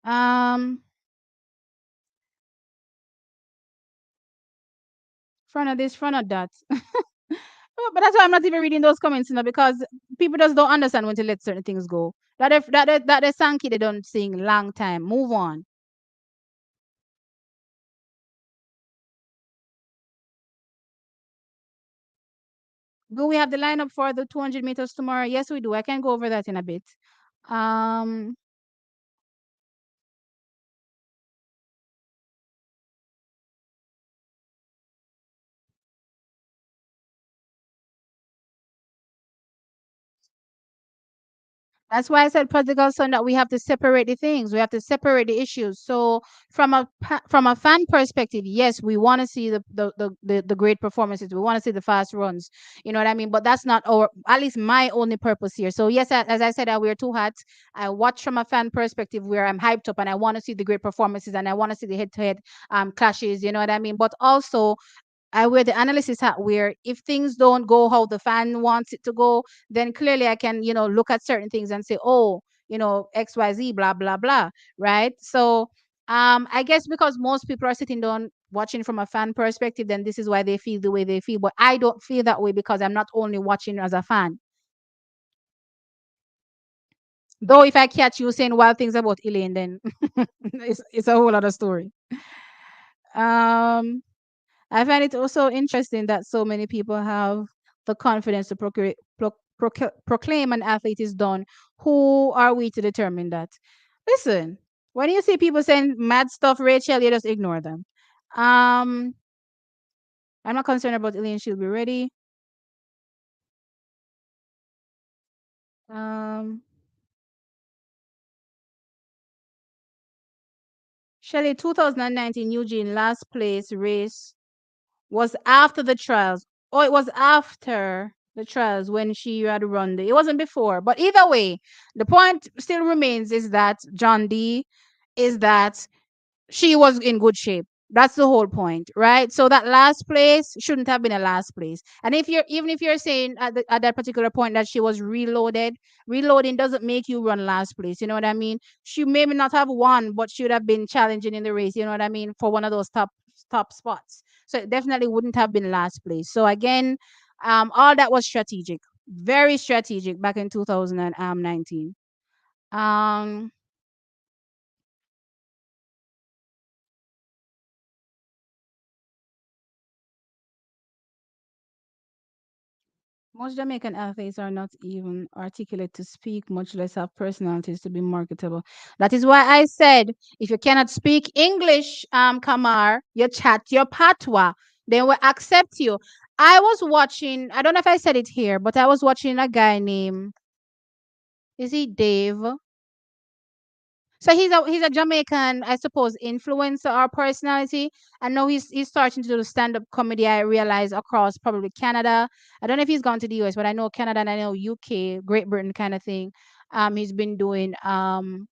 Um, front of this, front of that. Oh, but that's why I'm not even reading those comments now, because people just don't understand when to let certain things go. That the Sankey they don't sing long time. Move on. Do we have the lineup for the 200 meters tomorrow? Yes, we do. I can go over that in a bit. Um, That's why I said prodigal son, that we have to separate the things. We have to separate the issues. So from a fan perspective, yes, we want to see the great performances. We want to see the fast runs. You know what I mean? But that's not our, at least my only purpose here. So yes, as I said, I wear two hats. I watch from a fan perspective where I'm hyped up and I want to see the great performances and I want to see the head-to-head clashes. You know what I mean? But also I wear the analysis hat where if things don't go how the fan wants it to go, then clearly I can, look at certain things and say, oh, XYZ, blah, blah, blah. Right. So I guess because most people are sitting down watching from a fan perspective, then this is why they feel the way they feel. But I don't feel that way because I'm not only watching as a fan. Though if I catch you saying wild things about Elaine, then it's a whole other story. Um I find it also interesting that so many people have the confidence to proclaim an athlete is done. Who are we to determine that? Listen, when you see people saying mad stuff, Rachel, you just ignore them. Um, I'm not concerned about Elaine. She'll be ready. Um, Shelley, 2019 Eugene last place race was after the trials. Oh, it was after the trials when she had run it wasn't before. But either way, the point still remains is that John D is that she was in good shape. That's the whole point, right? So that last place shouldn't have been a last place. And if you're even if you're saying at that particular point that she was reloaded, reloading doesn't make you run last place. You know what I mean? She maybe not have won, but should have been challenging in the race. You know what I mean? For one of those top spots. So it definitely wouldn't have been last place. So again, all that was strategic, very strategic back in 2019. Um, Most Jamaican athletes are not even articulate to speak, much less have personalities to be marketable. That is why I said, if you cannot speak English, Kamar, you chat your patois, they will accept you. I was watching, I don't know if I said it here, but I was watching a guy named, is he Dave? So he's a Jamaican, I suppose, influencer or personality. And now he's starting to do stand up comedy. I realize across probably Canada. I don't know if he's gone to the US, but I know Canada and I know UK, Great Britain kind of thing. He's been doing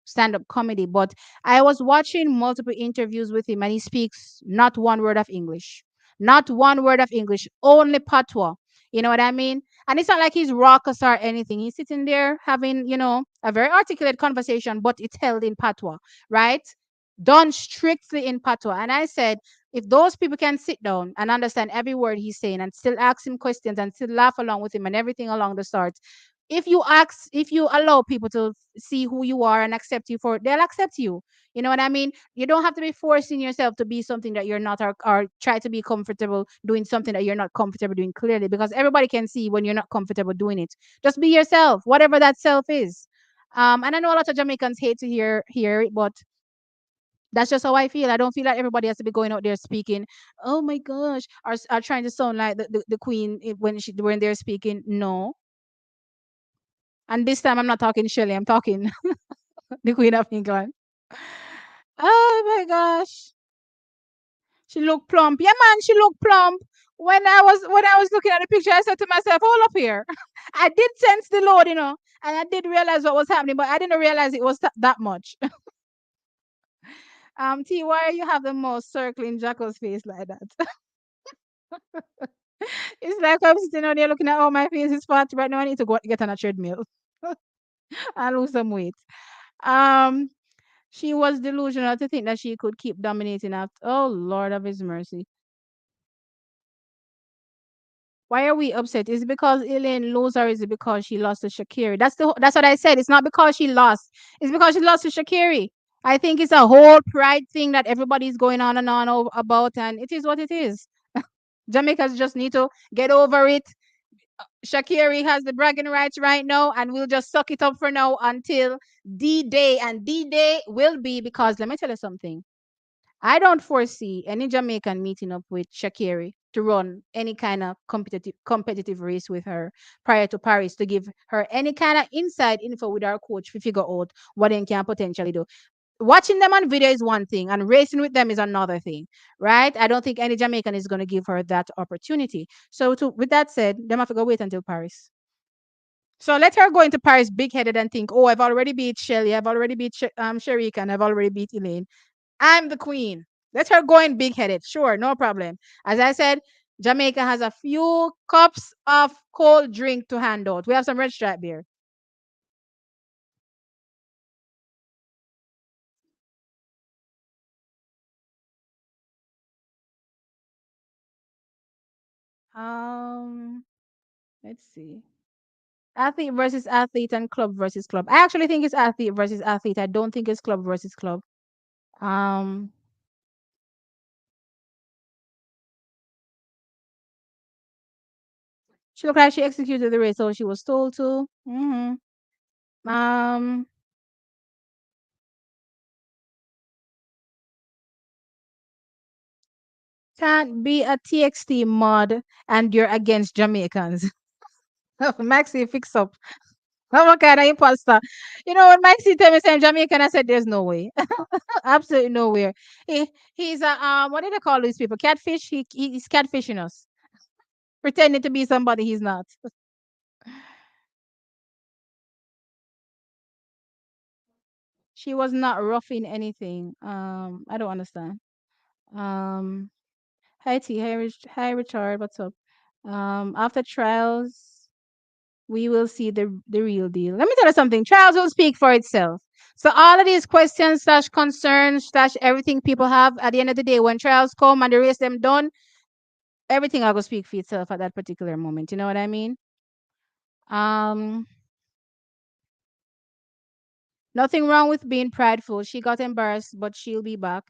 stand up comedy. But I was watching multiple interviews with him, and he speaks not one word of English, not one word of English, only patois. You know what I mean? And it's not like he's raucous or anything. He's sitting there having, a very articulate conversation, but it's held in patois, right? Done strictly in patois. And I said, if those people can sit down and understand every word he's saying and still ask him questions and still laugh along with him and everything along the sort, if you allow people to see who you are and accept you for it, they'll accept you. You know what I mean? You don't have to be forcing yourself to be something that you're not, or try to be comfortable doing something that you're not comfortable doing, clearly, because everybody can see when you're not comfortable doing it. Just be yourself, whatever that self is. And I know a lot of Jamaicans hate to hear it, but that's just how I feel. I don't feel like everybody has to be going out there speaking, oh my gosh, or trying to sound like the queen when they're speaking. No. And this time I'm not talking Shelley, I'm talking the Queen of England. Oh my gosh. She looked plump. Yeah, man, she looked plump. When I was looking at the picture, I said to myself, hold up here. I did sense the Lord, and I did realize what was happening, but I didn't realize it was that much. T, why you have the most circling jackal's face like that? It's like I'm sitting out there looking at all my face is fat right now. I need to go get on a treadmill and lose some weight. Um, she was delusional to think that she could keep dominating after. Oh Lord of His mercy. Why are we upset? Is it because Elaine lost, or is it because she lost to Shakiri? That's what I said. It's not because she lost. It's because she lost to Shakiri. I think it's a whole pride thing that everybody's going on and on about, and it is what it is. Jamaicans just need to get over it. Shakiri has the bragging rights right now, and we'll just suck it up for now until D Day. And D Day will be, because let me tell you something. I don't foresee any Jamaican meeting up with Shakiri to run any kind of competitive race with her prior to Paris, to give her any kind of inside info with our coach to figure out what they can potentially do. Watching them on video is one thing, and racing with them is another thing, right? I don't think any Jamaican is going to give her that opportunity. So, with that said, them have to go wait until Paris. So let her go into Paris big headed and think, oh, I've already beat Shelly, I've already beat Shericka, and I've already beat Elaine. I'm the queen. Let her go in big headed. Sure, no problem. As I said, Jamaica has a few cups of cold drink to hand out. We have some red stripe beer. Um, let's see. Athlete versus athlete and club versus club. I actually think it's athlete versus athlete. I don't think it's club versus club. Um, she looked like she executed the race, so she was told to. Um, can't be a TXT mod and you're against Jamaicans. Maxi, fix up. I'm a kind of imposter. When Maxi tell me I'm Jamaican, I said there's no way. Absolutely nowhere. He's a what do they call these people? Catfish. He's catfishing us, pretending to be somebody he's not. She was not roughing anything. I don't understand. Um, hi T, hi Richard, what's up? After trials, we will see the real deal. Let me tell you something. Trials will speak for itself. So all of these questions slash concerns slash everything people have at the end of the day, when trials come and the race them done, everything will go speak for itself at that particular moment. You know what I mean? Um, Nothing wrong with being prideful. She got embarrassed, but she'll be back.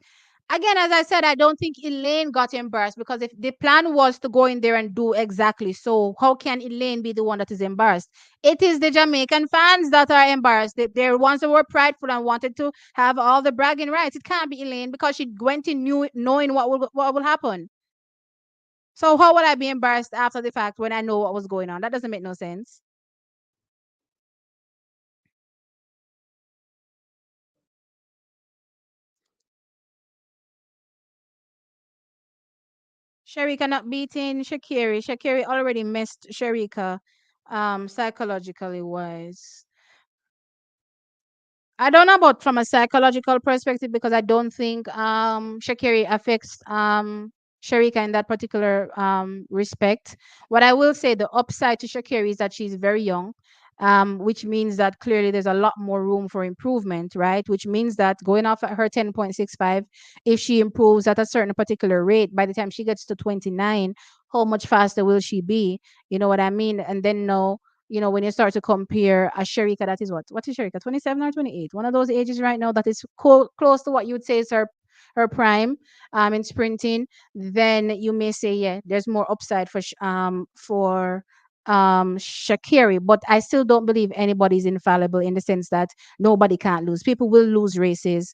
Again, as I said, I don't think Elaine got embarrassed because if the plan was to go in there and do exactly so, how can Elaine be the one that is embarrassed? It is the Jamaican fans that are embarrassed. They're the ones that were prideful and wanted to have all the bragging rights. It can't be Elaine because she went in knowing what will happen. So how would I be embarrassed after the fact when I know what was going on? That doesn't make no sense. Shericka not beating Shakiri. Shakiri already missed Shericka psychologically wise. I don't know about from a psychological perspective because I don't think Shakiri affects Shericka in that particular respect. What I will say, the upside to Shakiri is that she's very young, which means that clearly there's a lot more room for improvement, right? Which means that going off at her 10.65, if she improves at a certain particular rate, by the time she gets to 29, how much faster will she be? You know what I mean? And then no, when you start to compare a Shericka that is what is Shericka, 27 or 28? One of those ages right now that is close to what you would say is her prime in sprinting, then you may say, yeah, there's more upside for Shakiri, but I still don't believe anybody's infallible in the sense that nobody can't lose. People will lose races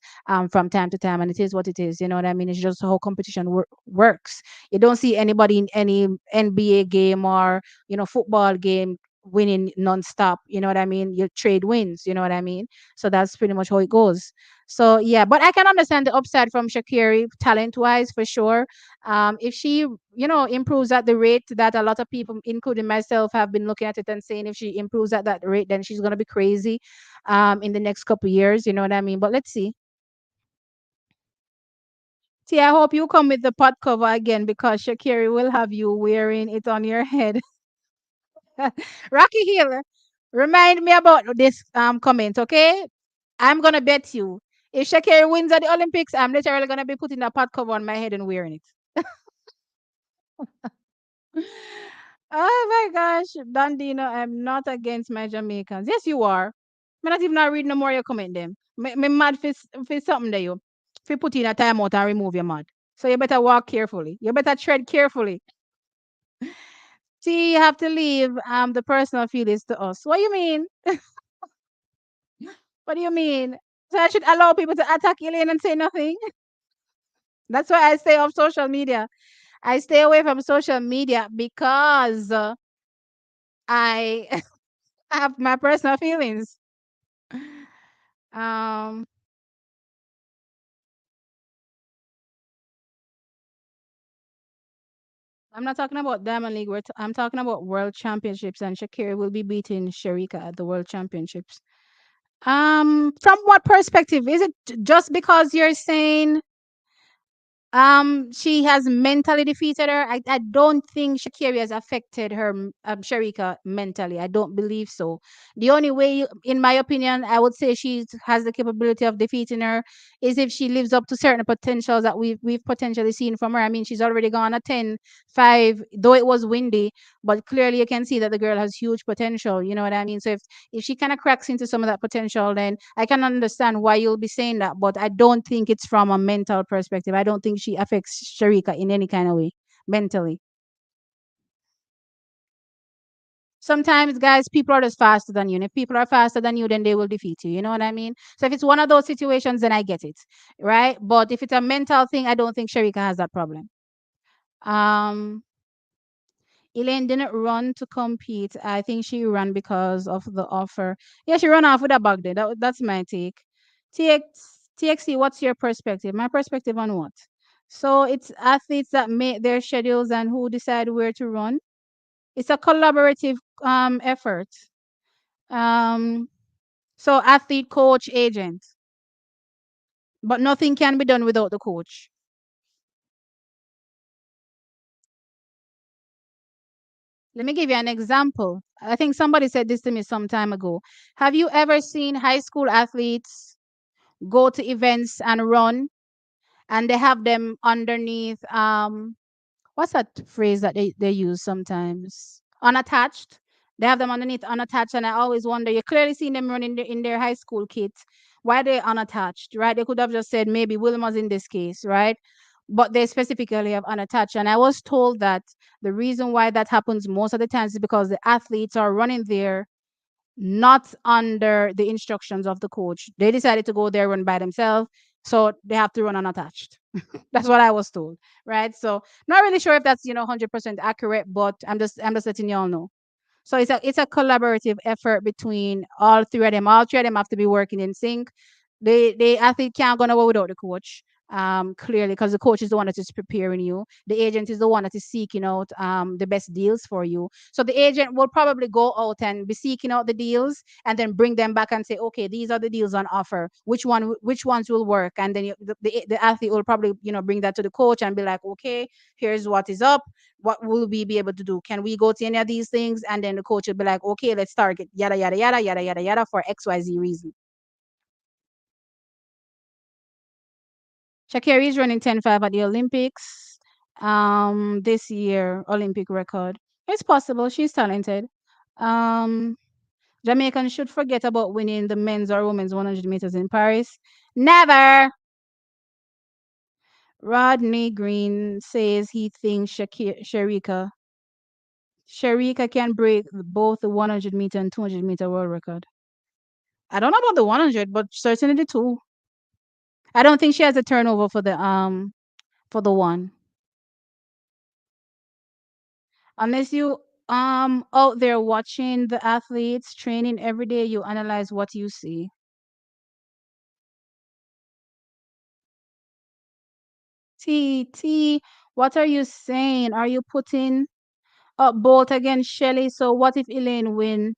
from time to time, and it is what it is. You know what I mean? It's just how competition works. You don't see anybody in any NBA game or football game winning nonstop. You know what I mean? You trade wins. You know what I mean? So that's pretty much how it goes. So yeah, but I can understand the upside from Shakiri talent wise for sure. If she improves at the rate that a lot of people, including myself, have been looking at it and saying if she improves at that rate, then she's gonna be crazy in the next couple of years. You know what I mean? But let's see. See, I hope you come with the pot cover again because Shakiri will have you wearing it on your head. Rocky Hill, remind me about this comment, okay? I'm gonna bet you if Shakira wins at the Olympics, I'm literally gonna be putting a pot cover on my head and wearing it. Oh my gosh, Dandino, I'm not against my Jamaicans. Yes, you are. I'm not even not reading no more your comment them. Me mad for something there you. If you put in a timeout and remove your mad. So you better walk carefully. You better tread carefully. See, you have to leave the personal feelings to us. What do you mean? What do you mean? So I should allow people to attack Elaine and say nothing? That's why I stay off social media. I stay away from social media because I have my personal feelings. Um, I'm not talking about Diamond League. I'm talking about World Championships, and Shakira will be beating Shericka at the World Championships. From what perspective? Is it just because you're saying she has mentally defeated her? I don't think Shakira has affected her Sharika mentally. I don't believe so. The only way, in my opinion, I would say she has the capability of defeating her is if she lives up to certain potentials that we've potentially seen from her. I mean, she's already gone a 10-5, though it was windy, but clearly you can see that the girl has huge potential. You know what I mean? So if she kind of cracks into some of that potential, then I can understand why you'll be saying that. But I don't think it's from a mental perspective. I don't think she affects Sharika in any kind of way mentally. Sometimes, guys, people are just faster than you. And if people are faster than you, then they will defeat you. You know what I mean? So if it's one of those situations, then I get it, right? But if it's a mental thing, I don't think Sharika has that problem. Um, Elaine didn't run to compete. I think she ran because of the offer. Yeah, she ran off with a bag there. That's my take. TXC, what's your perspective? My perspective on what? So it's athletes that make their schedules and who decide where to run. It's a collaborative effort. Um, so athlete, coach, agent, but nothing can be done without the coach. Let me give you an example. I think somebody said this to me some time ago. Have you ever seen high school athletes go to events and run and they have them underneath what's that phrase that they use sometimes? Unattached. They have them underneath unattached, and I always wonder. You clearly see them running in their high school kits, Why they unattached, right? They could have just said maybe Wilma's in this case, right? But they specifically have unattached. And I was told that the reason why that happens most of the times is because the athletes are running there not under the instructions of the coach. They decided to go there run by themselves, so they have to run unattached. That's what I was told, right? So not really sure if that's 100% accurate, but I'm just letting y'all know. So it's a collaborative effort between all three of them. All three of them have to be working in sync. The athlete can't go nowhere without the coach. Clearly, because the coach is the one that is preparing you. The agent is the one that is seeking out the best deals for you. So the agent will probably go out and be seeking out the deals and then bring them back and say, okay, these are the deals on offer. Which ones will work? And then the athlete will probably bring that to the coach and be like, okay, here's what is up, what will we be able to do? Can we go to any of these things? And then the coach will be like, okay, let's target yada yada yada yada yada yada for XYZ reason. Shakira is running 10.5 at the Olympics. This year Olympic record. It's possible. She's talented. Um, Jamaicans should forget about winning the men's or women's 100 meters in Paris. Never. Rodney Green says he thinks Shericka can break both the 100-meter and 200-meter world record. I don't know about the 100, but certainly the two. I don't think she has a turnover for the one. Unless you out there watching the athletes training every day, you analyze what you see. T, what are you saying? Are you putting up Bolt against Shelly? So what if Elaine win?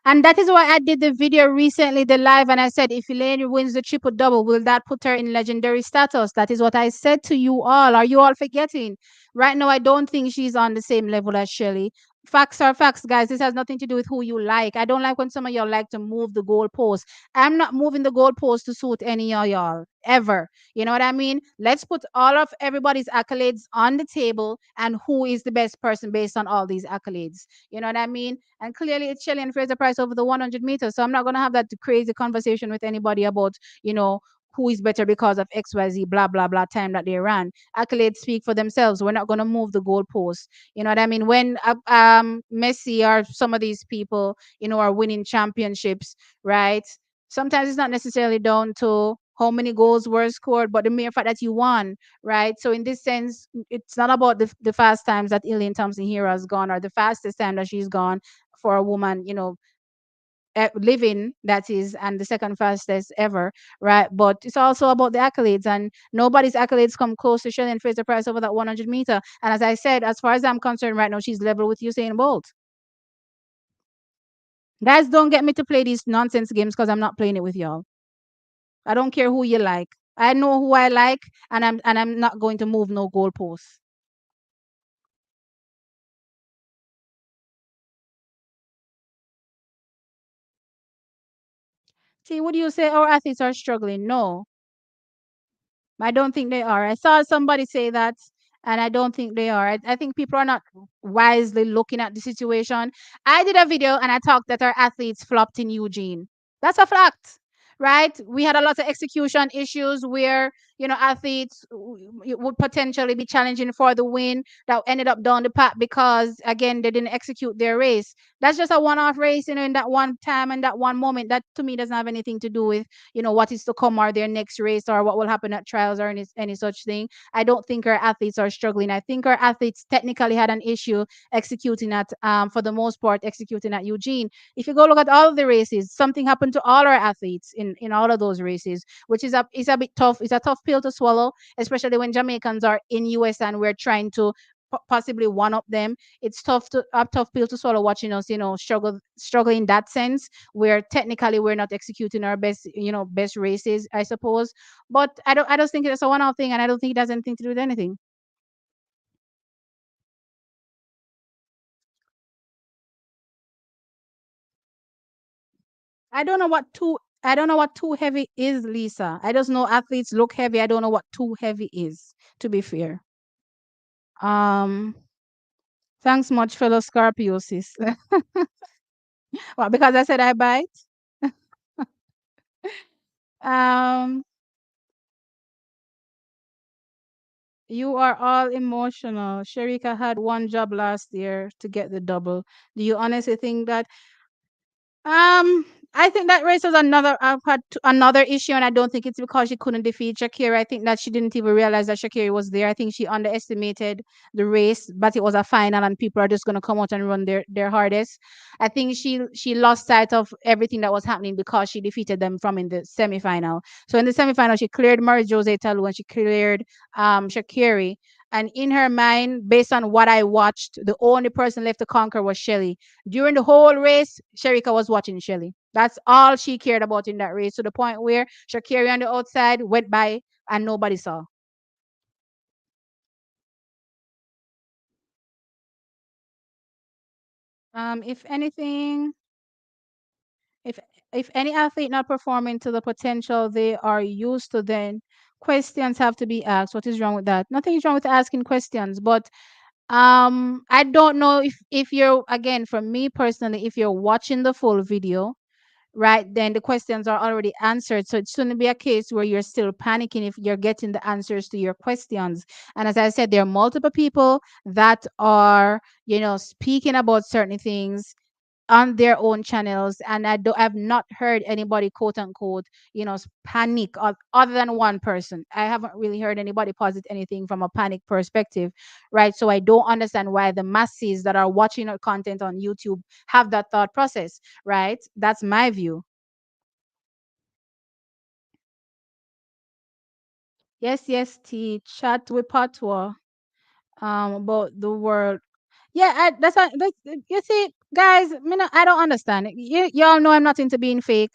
And that is why I did the video recently, the live, and I said, if Elaine wins the triple double, will that put her in legendary status? That is what I said to you all. Are you all forgetting? Right now, I don't think she's on the same level as Shelly. Facts are facts, guys. This has nothing to do with who you like. I don't like when some of y'all like to move the goalpost. I'm not moving the goalpost to suit any of y'all ever. You know what I mean? Let's put all of everybody's accolades on the table and who is the best person based on all these accolades. You know what I mean? And clearly, it's Shelley and Fraser Price over the 100 meters. So I'm not going to have that crazy conversation with anybody about, who is better because of XYZ, blah, blah, blah, time that they ran. Accolades speak for themselves. We're not going to move the goalposts. You know what I mean? When Messi or some of these people, are winning championships, right? Sometimes it's not necessarily down to how many goals were scored, but the mere fact that you won, right? So in this sense, it's not about the fast times that Elaine Thompson-Herah has gone or the fastest time that she's gone for a woman, living, that is, and the second fastest ever, right? But it's also about the accolades, and nobody's accolades come close to Shelly Fraser Price over that 100-meter. And as I said, as far as I'm concerned, right now she's level with Usain Bolt. Guys, don't get me to play these nonsense games because I'm not playing it with y'all. I don't care who you like. I know who I like, and I'm not going to move no goalposts. See, would you say our athletes are struggling? No, I don't think they are. I saw somebody say that, and I don't think they are. I think people are not wisely looking at the situation. I did a video and I talked that our athletes flopped in Eugene. That's a fact, right? We had a lot of execution issues where, athletes would potentially be challenging for the win that ended up down the path because, again, they didn't execute their race. That's just a one off race, in that one time and that one moment. That to me doesn't have anything to do with what is to come or their next race or what will happen at trials or any such thing. I don't think our athletes are struggling. I think our athletes technically had an issue executing at, for the most part, executing at Eugene. If you go look at all of the races, something happened to all our athletes in all of those races, which is a bit tough. It's a tough pill to swallow, especially when Jamaicans are in US and we're trying to possibly one up them. It's a tough pill to swallow watching us, struggle in that sense where technically we're not executing our best races, I suppose. But I just think it's a one-off thing, and I don't think it has anything to do with anything. I don't know what too heavy is, Lisa. I just know athletes look heavy. I don't know what too heavy is, to be fair. Um Thanks much, fellow Scorpio sis. Well, because I said I bite. Um, you are all emotional. Shericka had one job last year to get the double. Do you honestly think that Um, I think that raises another. I've had another issue, and I don't think it's because she couldn't defeat Shakira. I think that she didn't even realize that Shakira was there. I think she underestimated the race, but it was a final, and people are just gonna come out and run their hardest. I think she lost sight of everything that was happening because she defeated them from in the semifinal. So in the semifinal, she cleared Marie Jose Talu and she cleared Shakira. And in her mind, based on what I watched, the only person left to conquer was Shelly. During the whole race, Shericka was watching Shelly. That's all she cared about in that race, to the point where Shakira on the outside went by and nobody saw. If anything, if if any athlete not performing to the potential they are used to, then questions have to be asked. What is wrong with that? Nothing is wrong with asking questions, but I don't know if you're, again, for me personally, if you're watching the full video, right, then the questions are already answered. So it shouldn't be a case where you're still panicking if you're getting the answers to your questions. And as I said, there are multiple people that are, speaking about certain things on their own channels, and I've not heard anybody, quote unquote, panic, other than one person. I haven't really heard anybody posit anything from a panic perspective, right? So I don't understand why the masses that are watching our content on YouTube have that thought process, right? That's my view. Yes, yes, T. Chat with Patwa about the world. Yeah, that's you see, guys. I don't understand. Y'all know I'm not into being fake,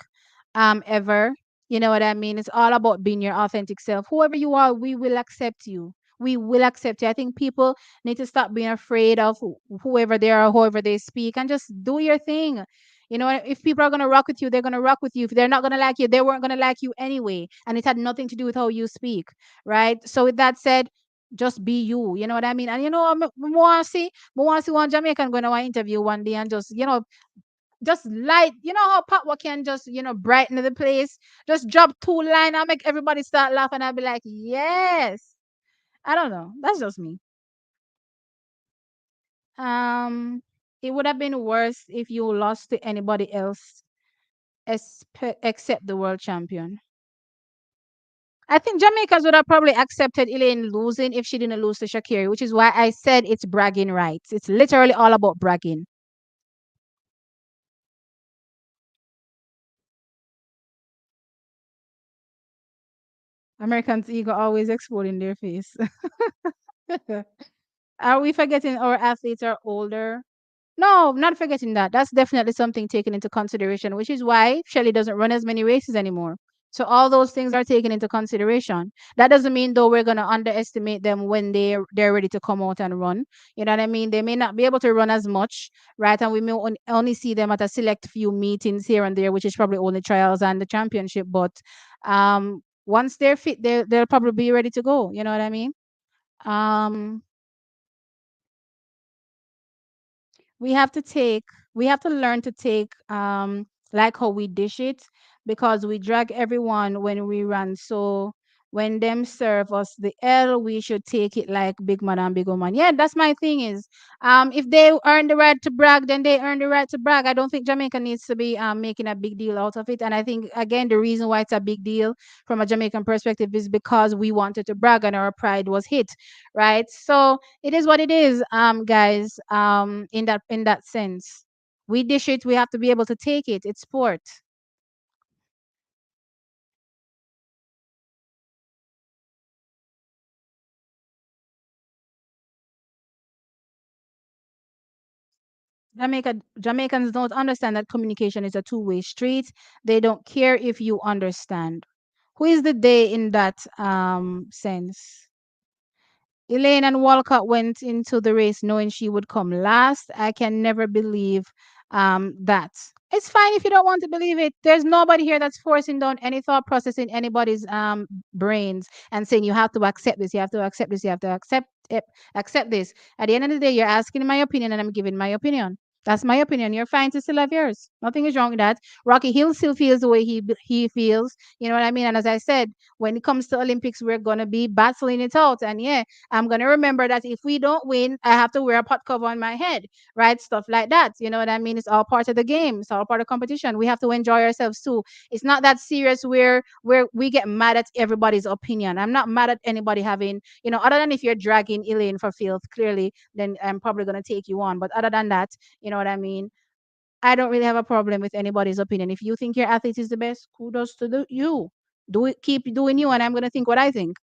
ever. You know what I mean? It's all about being your authentic self. Whoever you are, we will accept you. We will accept you. I think people need to stop being afraid of whoever they are, whoever they speak, and just do your thing. If people are gonna rock with you, they're gonna rock with you. If they're not gonna like you, they weren't gonna like you anyway, and it had nothing to do with how you speak, right? So with that said, just be you. You know what I mean? And I want to see one Jamaican going to an interview one day and just light. You know how Pop can just brighten the place. Just drop two line and make everybody start laughing. I'll be like, yes. I don't know. That's just me. Um, it would have been worse if you lost to anybody else, except the world champion. I think Jamaicans would have probably accepted Elaine losing if she didn't lose to Shakira, which is why I said it's bragging rights. It's literally all about bragging. Americans' ego always exploding their face. Are we forgetting our athletes are older? No, not forgetting that. That's definitely something taken into consideration, which is why Shelley doesn't run as many races anymore. So all those things are taken into consideration. That doesn't mean though we're gonna underestimate them when they're ready to come out and run. You know what I mean? They may not be able to run as much, right? And we may only see them at a select few meetings here and there, which is probably only trials and the championship. But once they're fit, they'll probably be ready to go. You know what I mean? Um, we have to take we have to learn to take, like how we dish it, because we drag everyone when we run. So when them serve us the L, we should take it like big man and big woman. Yeah, that's my thing is, if they earn the right to brag, then they earn the right to brag. I don't think Jamaica needs to be making a big deal out of it. And I think again the reason why it's a big deal from a Jamaican perspective is because we wanted to brag and our pride was hit, right? So it is what it is, guys. In that sense, we dish it, we have to be able to take it. It's sport. Jamaicans don't understand that communication is a two-way street. They don't care if you understand. Who is the they in that sense? Elaine and Walcott went into the race knowing she would come last. I can never believe that. It's fine if you don't want to believe it. There's nobody here that's forcing down any thought process in anybody's brains and saying you have to accept this, you have to accept this, you have to accept it, accept this. At the end of the day, you're asking my opinion and I'm giving my opinion. That's my opinion. You're fine to still have yours. Nothing is wrong with that. Rocky Hill still feels the way he feels. You know what I mean? And as I said, when it comes to Olympics, we're gonna be battling it out. And yeah, I'm gonna remember that if we don't win, I have to wear a pot cover on my head, right? Stuff like that. You know what I mean? It's all part of the game. It's all part of competition. We have to enjoy ourselves too. It's not that serious where we get mad at everybody's opinion. I'm not mad at anybody having, other than if you're dragging Elaine for filth, clearly, then I'm probably gonna take you on. But other than that, you know what I mean? I don't really have a problem with anybody's opinion. If you think your athlete is the best, kudos to you. Do it, keep doing you, and I'm gonna think what I think.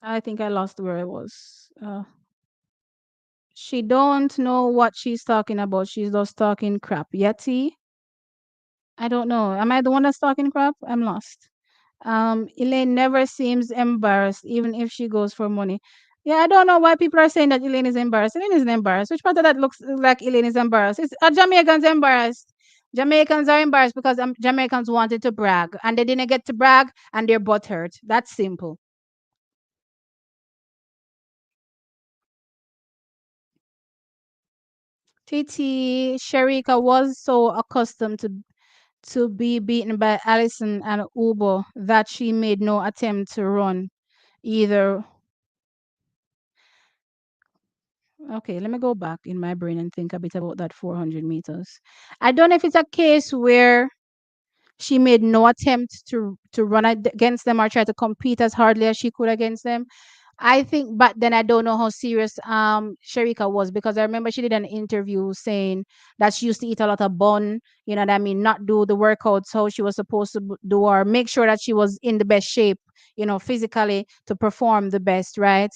I think I lost where I was. She don't know what she's talking about. She's just talking crap. Yeti, I don't know. Am I the one that's talking crap? I'm lost. Elaine never seems embarrassed, even if she goes for money. Yeah, I don't know why people are saying that Elaine is embarrassed. Elaine isn't embarrassed. Which part of that looks like Elaine is embarrassed? It's Jamaicans embarrassed. Jamaicans are embarrassed because Jamaicans wanted to brag and they didn't get to brag and their butt hurt. That's simple. Titi Shericka was so accustomed to be beaten by Allison and Ubo that she made no attempt to run either. Okay, let me go back in my brain and think a bit about that 400 meters. I don't know if it's a case where she made no attempt to run against them or try to compete as hardly as she could against them. I think, but then I don't know how serious Shericka was because I remember she did an interview saying that she used to eat a lot of bun, you know what I mean, not do the workouts how she was supposed to do or make sure that she was in the best shape, physically to perform the best, right?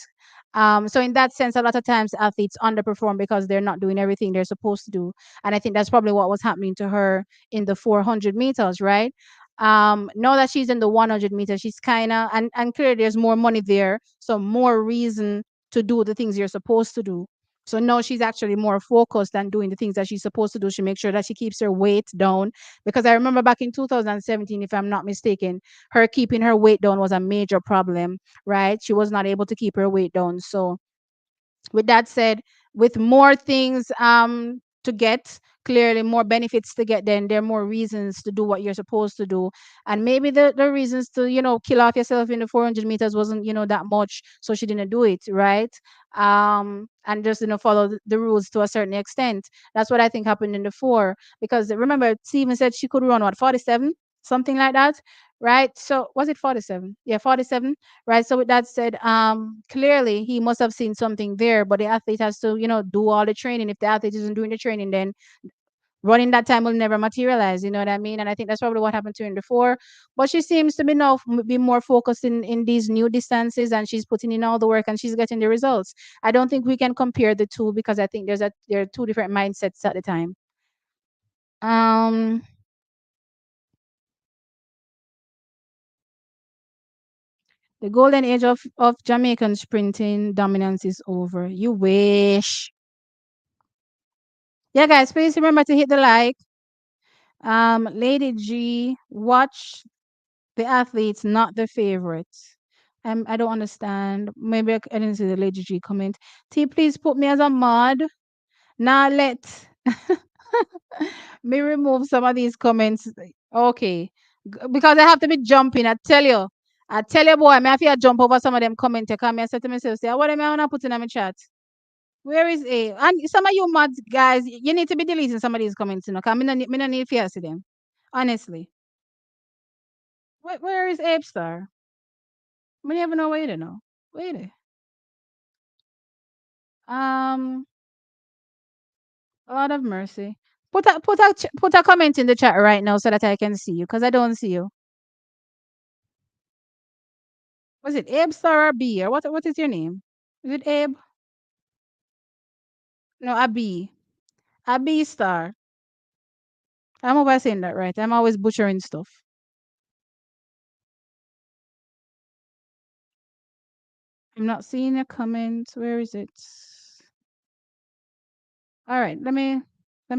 So in that sense, a lot of times athletes underperform because they're not doing everything they're supposed to do, and I think that's probably what was happening to her in the 400 meters, right? Now that she's in the 100 meters, she's kind of and clearly there's more money there, so more reason to do the things you're supposed to do. So now she's actually more focused and doing the things that she's supposed to do. She makes sure that she keeps her weight down. Because I remember back in 2017, if I'm not mistaken, her keeping her weight down was a major problem, right? She was not able to keep her weight down. So with that said, with more things to get, clearly more benefits to get, then there are more reasons to do what you're supposed to do. And maybe the reasons to kill off yourself in the 400 meters wasn't that much, so she didn't do it, right? And just follow the rules to a certain extent. That's what I think happened in the four, because remember Steven said she could run what, 47, something like that, right? So was it 47? Yeah, 47, right? So with that said, clearly he must have seen something there, but the athlete has to, do all the training. If the athlete isn't doing the training, then running that time will never materialize. You know what I mean? And I think that's probably what happened to her in the four. But she seems to be now be more focused in these new distances, and she's putting in all the work and she's getting the results. I don't think we can compare the two because I think there are two different mindsets at the time. Um, the golden age of Jamaican sprinting dominance is over. You wish. Yeah, guys, please remember to hit the like. Lady G, watch the athletes, not the favorites. I don't understand. Maybe I didn't see the Lady G comment. T, please put me as a mod. Now let me remove some of these comments. Okay. Because I have to be jumping. I tell you, boy, I have to jump over some of them comments. I said to myself, say, what am I want to put in my chat? Where is A? And some of you mad guys, you need to be deleting some of these comments, because me no need to see them. Honestly. Where is Abe Star? We never know where to know. Wait there. Um, Lord of mercy. Put a comment in the chat right now so that I can see you, because I don't see you. Was it Abe Star or B, or what is your name? Is it Abe? No, Abi. Abi Star. I'm always saying that right. I'm always butchering stuff. I'm not seeing a comment. Where is it? All right, let me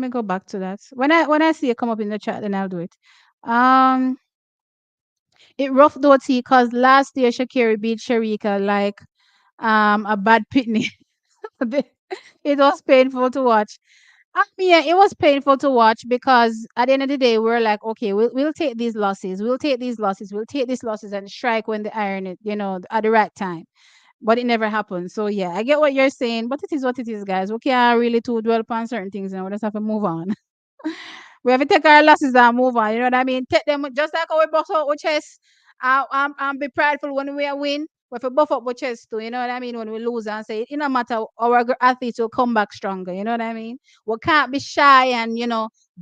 go back to that. When I see it come up in the chat, then I'll do it. Um, It rough though, T, because last year Shakira beat Shericka like a bad pitney. It was painful to watch. Yeah, it was painful to watch because at the end of the day, we're like, okay, we'll take these losses, we'll take these losses, we'll take these losses and strike when the iron it, at the right time. But it never happened. So yeah, I get what you're saying, but it is what it is, guys. We can't really too dwell upon certain things, and we just have to move on. We have to take our losses and move on. You know what I mean? Take them just like how we buff up our chest. And be prideful when we win. We have to buff up our chest too. You know what I mean? When we lose and say it no matter our athletes will come back stronger. You know what I mean? We can't be shy and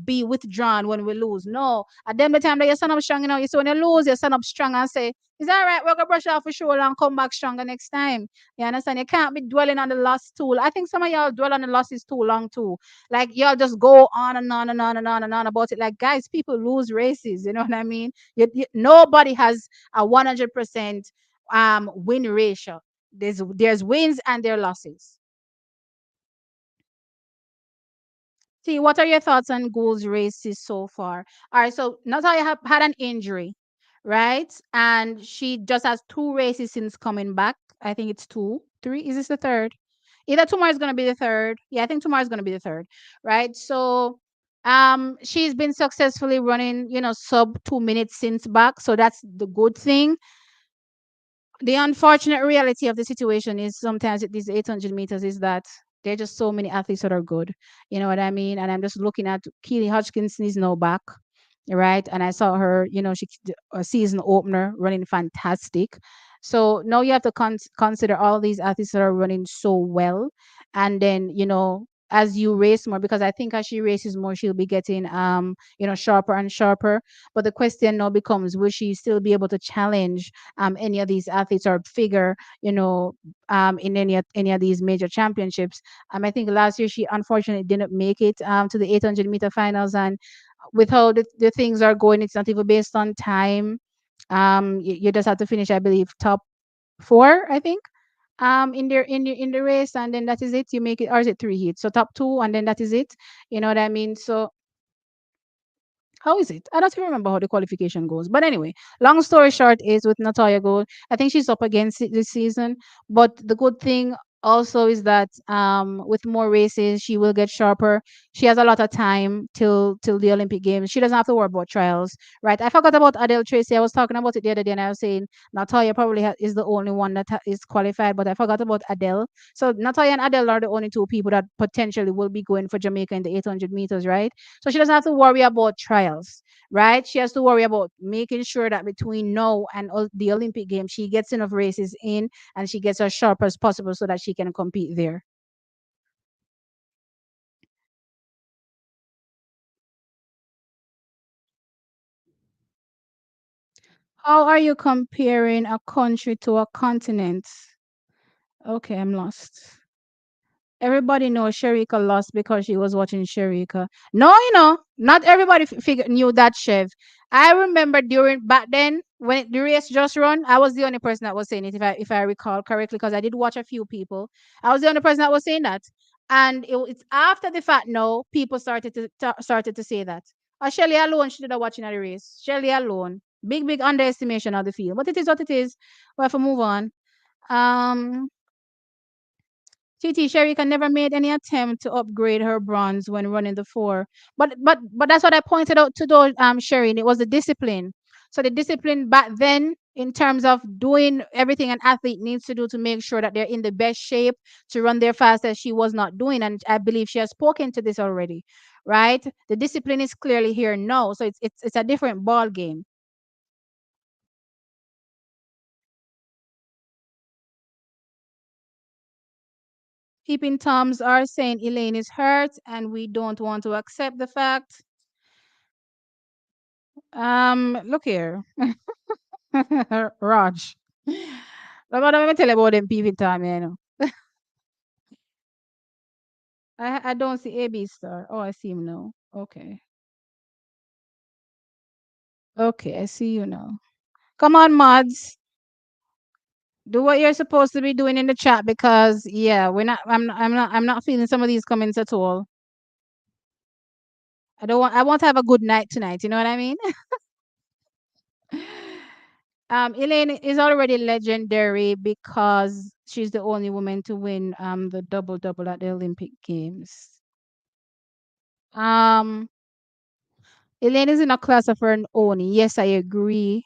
be withdrawn when we lose. No. At them the time that you stand up strong, you see when you lose, you stand up strong and say, "Is that right? We're gonna brush off for sure and come back stronger next time." You understand? You can't be dwelling on the loss too. I think some of y'all dwell on the losses too long too. Like y'all just go on and on and on and on and on about it. Like guys, people lose races. You know what I mean? Nobody has a 100% win ratio. There's wins and there are losses. See, what are your thoughts on goals races so far? All right, so Natalia had an injury, right? And she just has two races since coming back. I think it's two, three. Is this the third? Either tomorrow is gonna be the third. Yeah, I think tomorrow is gonna be the third, right? So, she's been successfully running, sub 2 minutes since back. So that's the good thing. The unfortunate reality of the situation is sometimes at these 800 meters is that there are just so many athletes that are good. You know what I mean? And I'm just looking at Keely Hodgkinson is now back, right? And I saw her, she a season opener running fantastic. So now you have to consider all these athletes that are running so well. And then, as you race more, because I think as she races more, she'll be getting, sharper and sharper. But the question now becomes, will she still be able to challenge any of these athletes or figure, in any of these major championships. I think last year she unfortunately didn't make it to the 800-meter finals, and with how the things are going, it's not even based on time. You just have to finish, I believe, top four, I think. In the race, and then that is it. You make it, or is it three heats? So top two, and then that is it. You know what I mean? So how is it? I don't even remember how the qualification goes. But anyway, long story short is with Natalia Gold, I think she's up against it this season. But the good thing also is that with more races, she will get sharper. She has a lot of time till the Olympic Games. She doesn't have to worry about trials, right? I forgot about Adele Tracy. I was talking about it the other day, and I was saying Natalia probably is the only one that is qualified, but I forgot about Adele. So Natalia and Adele are the only two people that potentially will be going for Jamaica in the 800 meters, right? So she doesn't have to worry about trials, right? She has to worry about making sure that between now and the Olympic Games, she gets enough races in and she gets as sharp as possible so that she can compete there. How are you comparing a country to a continent? Okay, I'm lost. Everybody knows Shericka lost because she was watching Shericka. No, not everybody knew that, chef. I remember during back then when the race just run, I was the only person that was saying it, if I recall correctly, because I did watch a few people. I was the only person that was saying that, and it's after the fact now people started to say that. Shelly alone should have watching the race. Shelly alone, big underestimation of the field, but it is what it is. We have to move on. Um, TT Shericka never made any attempt to upgrade her bronze when running the four. But that's what I pointed out to those Sherry. It was the discipline. So the discipline back then in terms of doing everything an athlete needs to do to make sure that they're in the best shape to run their fastest, she was not doing. And I believe she has spoken to this already. Right? The discipline is clearly here now. So it's a different ball game. Peeping Toms are saying Elaine is hurt and we don't want to accept the fact. Look here, Raj. Let me tell you about them people time, I don't see AB star. Oh, I see him now. Okay. Okay, I see you now. Come on, mods. Do what you're supposed to be doing in the chat because yeah, we're not I'm not feeling some of these comments at all. I want to have a good night tonight, you know what I mean? Elaine is already legendary because she's the only woman to win the double double at the Olympic Games. Um, Elaine is in a class of her own. Yes, I agree.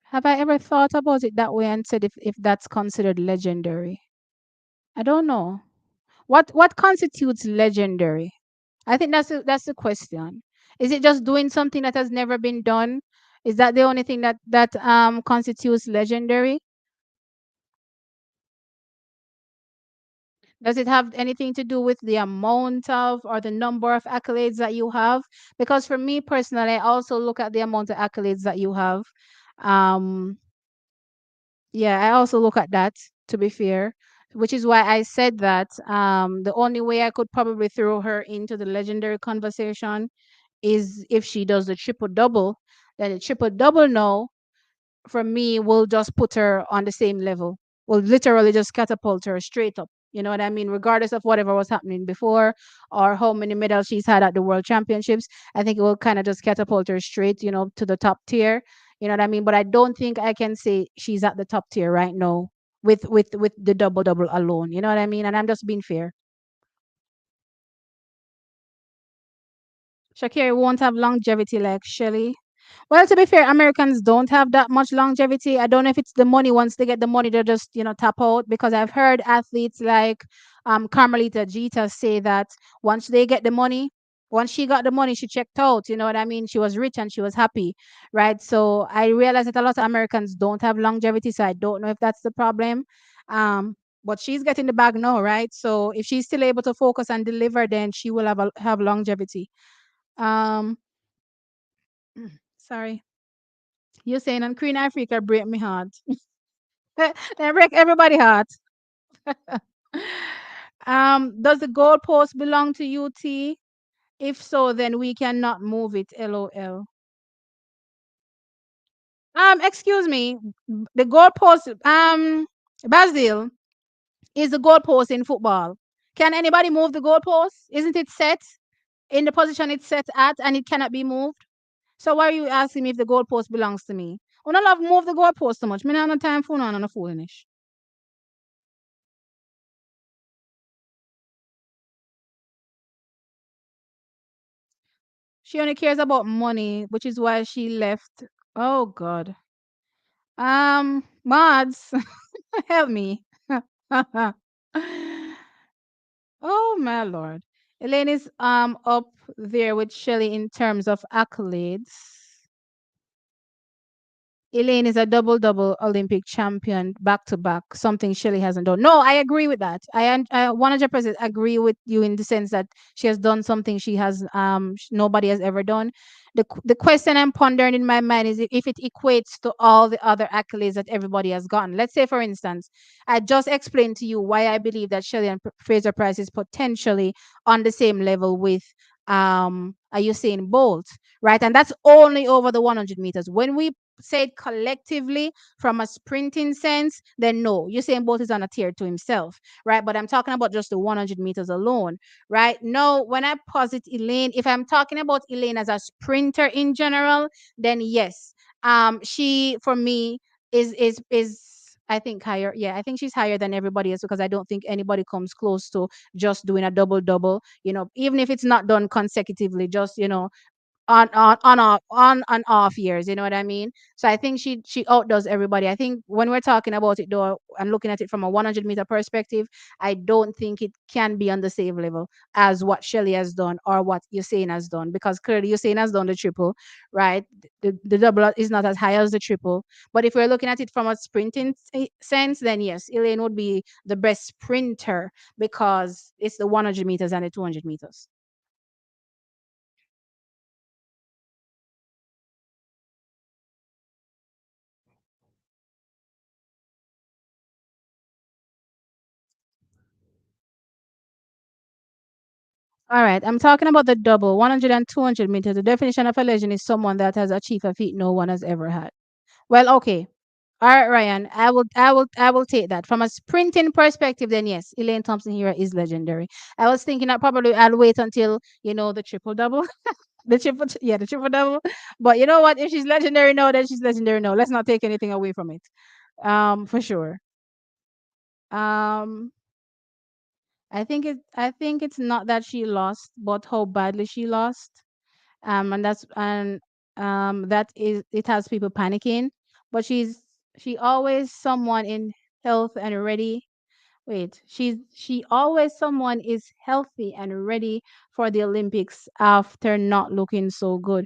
Have I ever thought about it that way and said if that's considered legendary? I don't know. What constitutes legendary? I think that's the question. Is it just doing something that has never been done? Is that the only thing that constitutes legendary? Does it have anything to do with the amount of or the number of accolades that you have? Because for me personally, I also look at the amount of accolades that you have. Um, yeah, I also look at that, to be fair, which is why I said that the only way I could probably throw her into the legendary conversation is if she does the triple double. Then the triple double now for me will just put her on the same level. Will literally just catapult her straight up. You know what I mean? Regardless of whatever was happening before or how many medals she's had at the world championships, I think it will kind of just catapult her straight, to the top tier. You know what I mean? But I don't think I can say she's at the top tier right now with the double double alone. You know what I mean? And I'm just being fair. Shakira won't have longevity like Shelly. Well, to be fair, Americans don't have that much longevity. I don't know if it's the money. Once they get the money, they just tap out. Because I've heard athletes like Carmelita Jeter say that once they get the money, once she got the money, she checked out. You know what I mean? She was rich and she was happy, right? So I realize that a lot of Americans don't have longevity. So I don't know if that's the problem. But she's getting the bag now, right? So if she's still able to focus and deliver, then she will have longevity. Um, sorry. You're saying on Queen Africa break me heart. They break everybody heart. Does the goalpost belong to UT? If so, then we cannot move it. LOL. Excuse me. The goalpost, Basil, is the goalpost in football. Can anybody move the goalpost? Isn't it set in the position it's set at and it cannot be moved? So why are you asking me if the goalpost belongs to me? I don't love move the goalpost so much. Me not have no time for no foolish. She only cares about money, which is why she left. Oh God. Mods, help me. Oh my Lord. Elaine is up there with Shelley in terms of accolades. Elaine is a double double Olympic champion back to back, something Shelley hasn't done. No, I agree with that. I 100% agree with you in the sense that she has done something she has nobody has ever done. The question I'm pondering in my mind is if it equates to all the other accolades that everybody has gotten. Let's say, for instance, I just explained to you why I believe that Shelley and Fraser Price is potentially on the same level with are you saying Bolt, right? And that's only over the 100 meters. When we said collectively from a sprinting sense, then no, Usain Bolt is on a tier to himself, right? But I'm talking about just the 100 meters alone, right? No, when I posit Elaine, if I'm talking about Elaine as a sprinter in general, then yes, she for me is I think higher. Yeah, I think she's higher than everybody else because I don't think anybody comes close to just doing a double double. Even if it's not done consecutively, just on and off years, you know what I mean? So I think she outdoes everybody. I think when we're talking about it though and looking at it from a 100-meter perspective, I don't think it can be on the same level as what Shelley has done or what Usain has done, because clearly Usain has done the triple, right? The double is not as high as the triple, but if we're looking at it from a sprinting sense, then yes, Elaine would be the best sprinter because it's the 100 meters and the 200 meters. All right, I'm talking about the double 100 and 200 meters. The definition of a legend is someone that has achieved a feat no one has ever had. Well, okay. All right, Ryan, I will take that. From a sprinting perspective, then yes, Elaine Thompson-Herah is legendary. I was thinking that probably I'll wait until the triple double. The triple double. But you know what? If she's legendary, no, then she's legendary. No, let's not take anything away from it. For sure. Um, I think it's not that she lost, but how badly she lost. And that is it has people panicking. But she always someone in health and ready. Wait, she always someone is healthy and ready for the Olympics after not looking so good.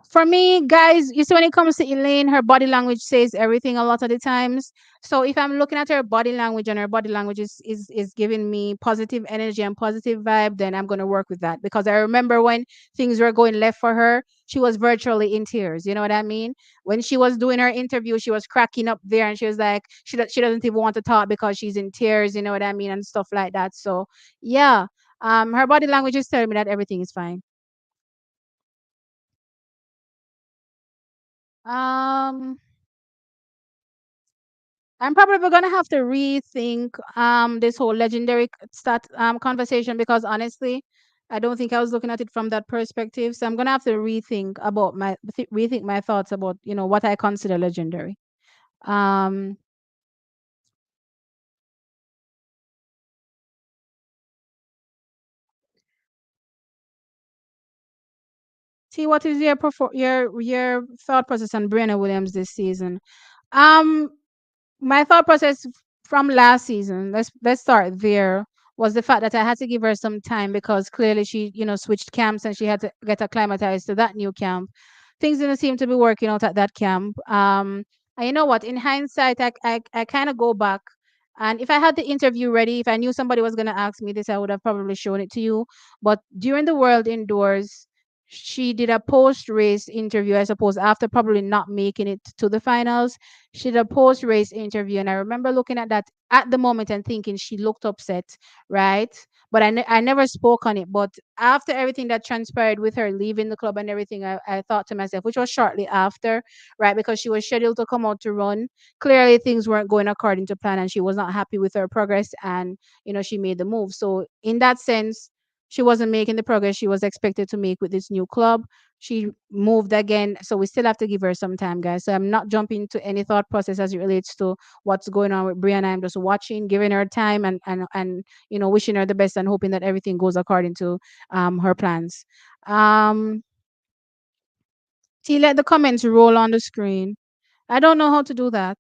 For me, guys, you see, when it comes to Elaine, her body language says everything a lot of the times. So if I'm looking at her body language and her body language is giving me positive energy and positive vibe, then I'm gonna work with that. Because I remember when things were going left for her, she was virtually in tears. You know what I mean? When she was doing her interview, she was cracking up there, and she was like, she doesn't even want to talk because she's in tears. You know what I mean, and stuff like that. So yeah, her body language is telling me that everything is fine. Um. I'm probably gonna have to rethink this whole legendary stat conversation because honestly, I don't think I was looking at it from that perspective. So I'm gonna have to rethink my thoughts about what I consider legendary. Um, see what is your thought process on Brianna Williams this season? Um, my thought process from last season, let's start there, was the fact that I had to give her some time because clearly she switched camps and she had to get acclimatized to that new camp. Things didn't seem to be working out at that camp. And you know what? In hindsight, I kind of go back, and if I had the interview ready, if I knew somebody was going to ask me this, I would have probably shown it to you. But during the World Indoors, she did a post race interview, I suppose, after probably not making it to the finals. She did a post race interview, and I remember looking at that at the moment and thinking she looked upset, right? But I never spoke on it. But after everything that transpired with her leaving the club and everything, I thought to myself, which was shortly after, right? Because she was scheduled to come out to run. Clearly, things weren't going according to plan, and she was not happy with her progress. And, she made the move. So, in that sense, she wasn't making the progress she was expected to make with this new club. She moved again, so we still have to give her some time, guys. So I'm not jumping to any thought process as it relates to what's going on with Brianna. I'm just watching, giving her time, and wishing her the best and hoping that everything goes according to her plans. Um, T, let the comments roll on the screen. I don't know how to do that.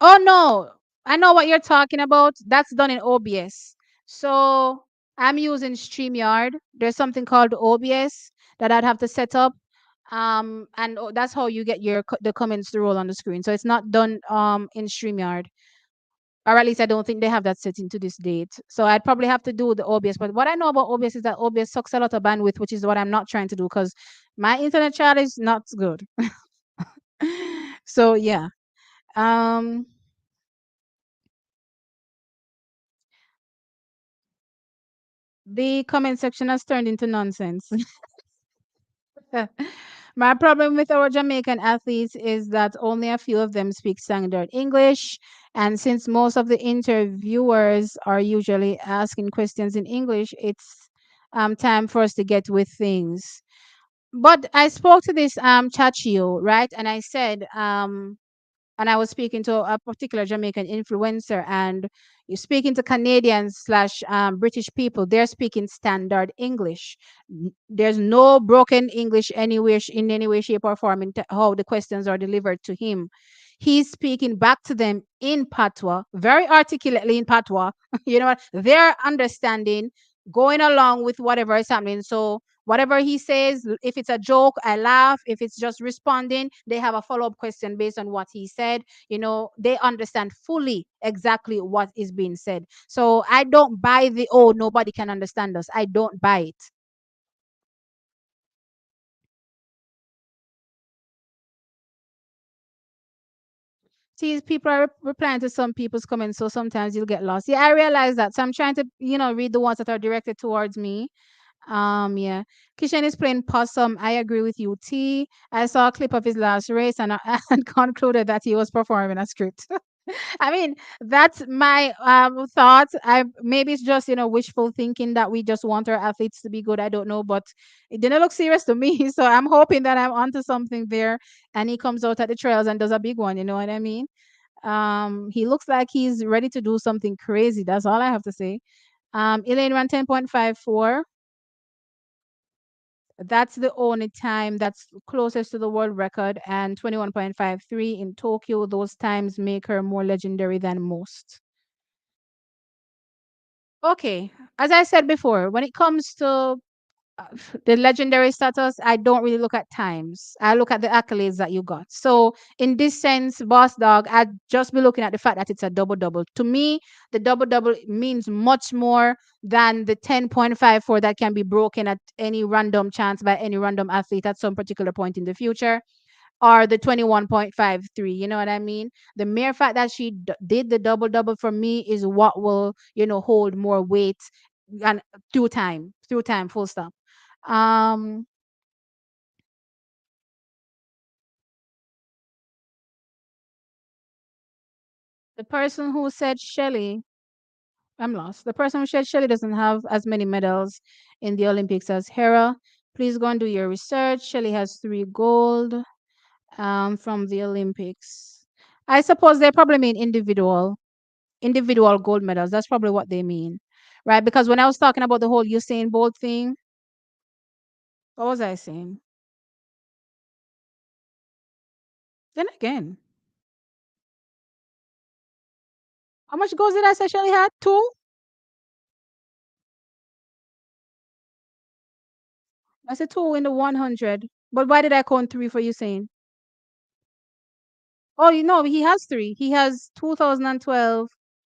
Oh no, I know what you're talking about. That's done in OBS. So I'm using StreamYard. There's something called OBS that I'd have to set up. And that's how you get the comments to roll on the screen. So it's not done in StreamYard. Or at least I don't think they have that setting to this date. So I'd probably have to do the OBS. But what I know about OBS is that OBS sucks a lot of bandwidth, which is what I'm not trying to do because my internet chat is not good. So yeah. Um the comment section has turned into nonsense. My problem with our Jamaican athletes is that only a few of them speak standard English. And since most of the interviewers are usually asking questions in English, it's time for us to get with things. But I spoke to this Chachio, right? And I said, and I was speaking to a particular Jamaican influencer, and you're speaking to Canadians slash British people, they're speaking standard English. There's no broken English anywhere in any way, shape, or form in how the questions are delivered to him. He's speaking back to them in patois, very articulately in patois. You know what? They're understanding, going along with whatever is happening. So whatever he says, if it's a joke, I laugh. If it's just responding, they have a follow up question based on what he said. They understand fully exactly what is being said. So I don't buy the, oh, nobody can understand us. I don't buy it. See, people are replying to some people's comments, so sometimes you'll get lost. Yeah, I realize that. So I'm trying to, read the ones that are directed towards me. Yeah. Kishan is playing possum. I agree with you. T. I saw a clip of his last race and, and concluded that he was performing a script. I mean, that's my thoughts. I maybe it's just wishful thinking that we just want our athletes to be good. I don't know, but it didn't look serious to me. So I'm hoping that I'm onto something there, and he comes out at the trails and does a big one. You know what I mean? He looks like he's ready to do something crazy. That's all I have to say. Elaine ran 10.54. That's the only time that's closest to the world record, and 21.53 in Tokyo. Those times make her more legendary than most. Okay, as I said before, when it comes to uh, the legendary status, I don't really look at times. I look at the accolades that you got. So, in this sense, Boss Dog, I'd just be looking at the fact that it's a double double. To me, the double double means much more than the 10.54 that can be broken at any random chance by any random athlete at some particular point in the future, or the 21.53. You know what I mean? The mere fact that she did the double double for me is what will, hold more weight and through time, full stop. Um, the person who said Shelley, I'm lost. The person who said Shelley doesn't have as many medals in the Olympics as Hera. Please go and do your research. Shelley has 3 gold from the Olympics. I suppose they probably mean individual gold medals. That's probably what they mean, right? Because when I was talking about the whole Usain Bolt thing, what was I saying? Then again, how much goals did I say Shelley had? Two? I said two in the 100. But why did I count three for Usain? Oh, he has three. He has 2012.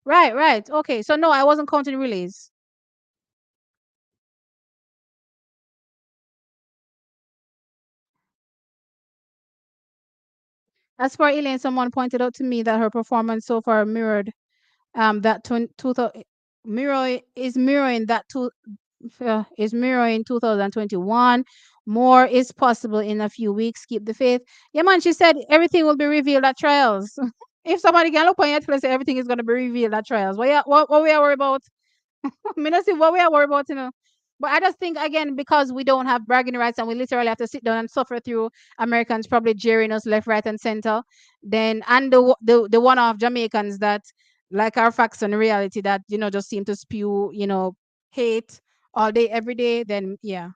Right, right. Okay. So no, I wasn't counting relays. As for Elaine, someone pointed out to me that her performance so far mirrored that mirroring that two is mirroring 2021. More is possible in a few weeks. Keep the faith. Yeah, man. She said everything will be revealed at trials. If somebody can look on your and say everything is going to be revealed at trials, what we are worried about? I mean, that's what we are worried about. But I just think again because we don't have bragging rights and we literally have to sit down and suffer through Americans probably jeering us left, right, and center. Then and the one-off Jamaicans that like our facts and reality that just seem to spew hate all day every day. Then yeah,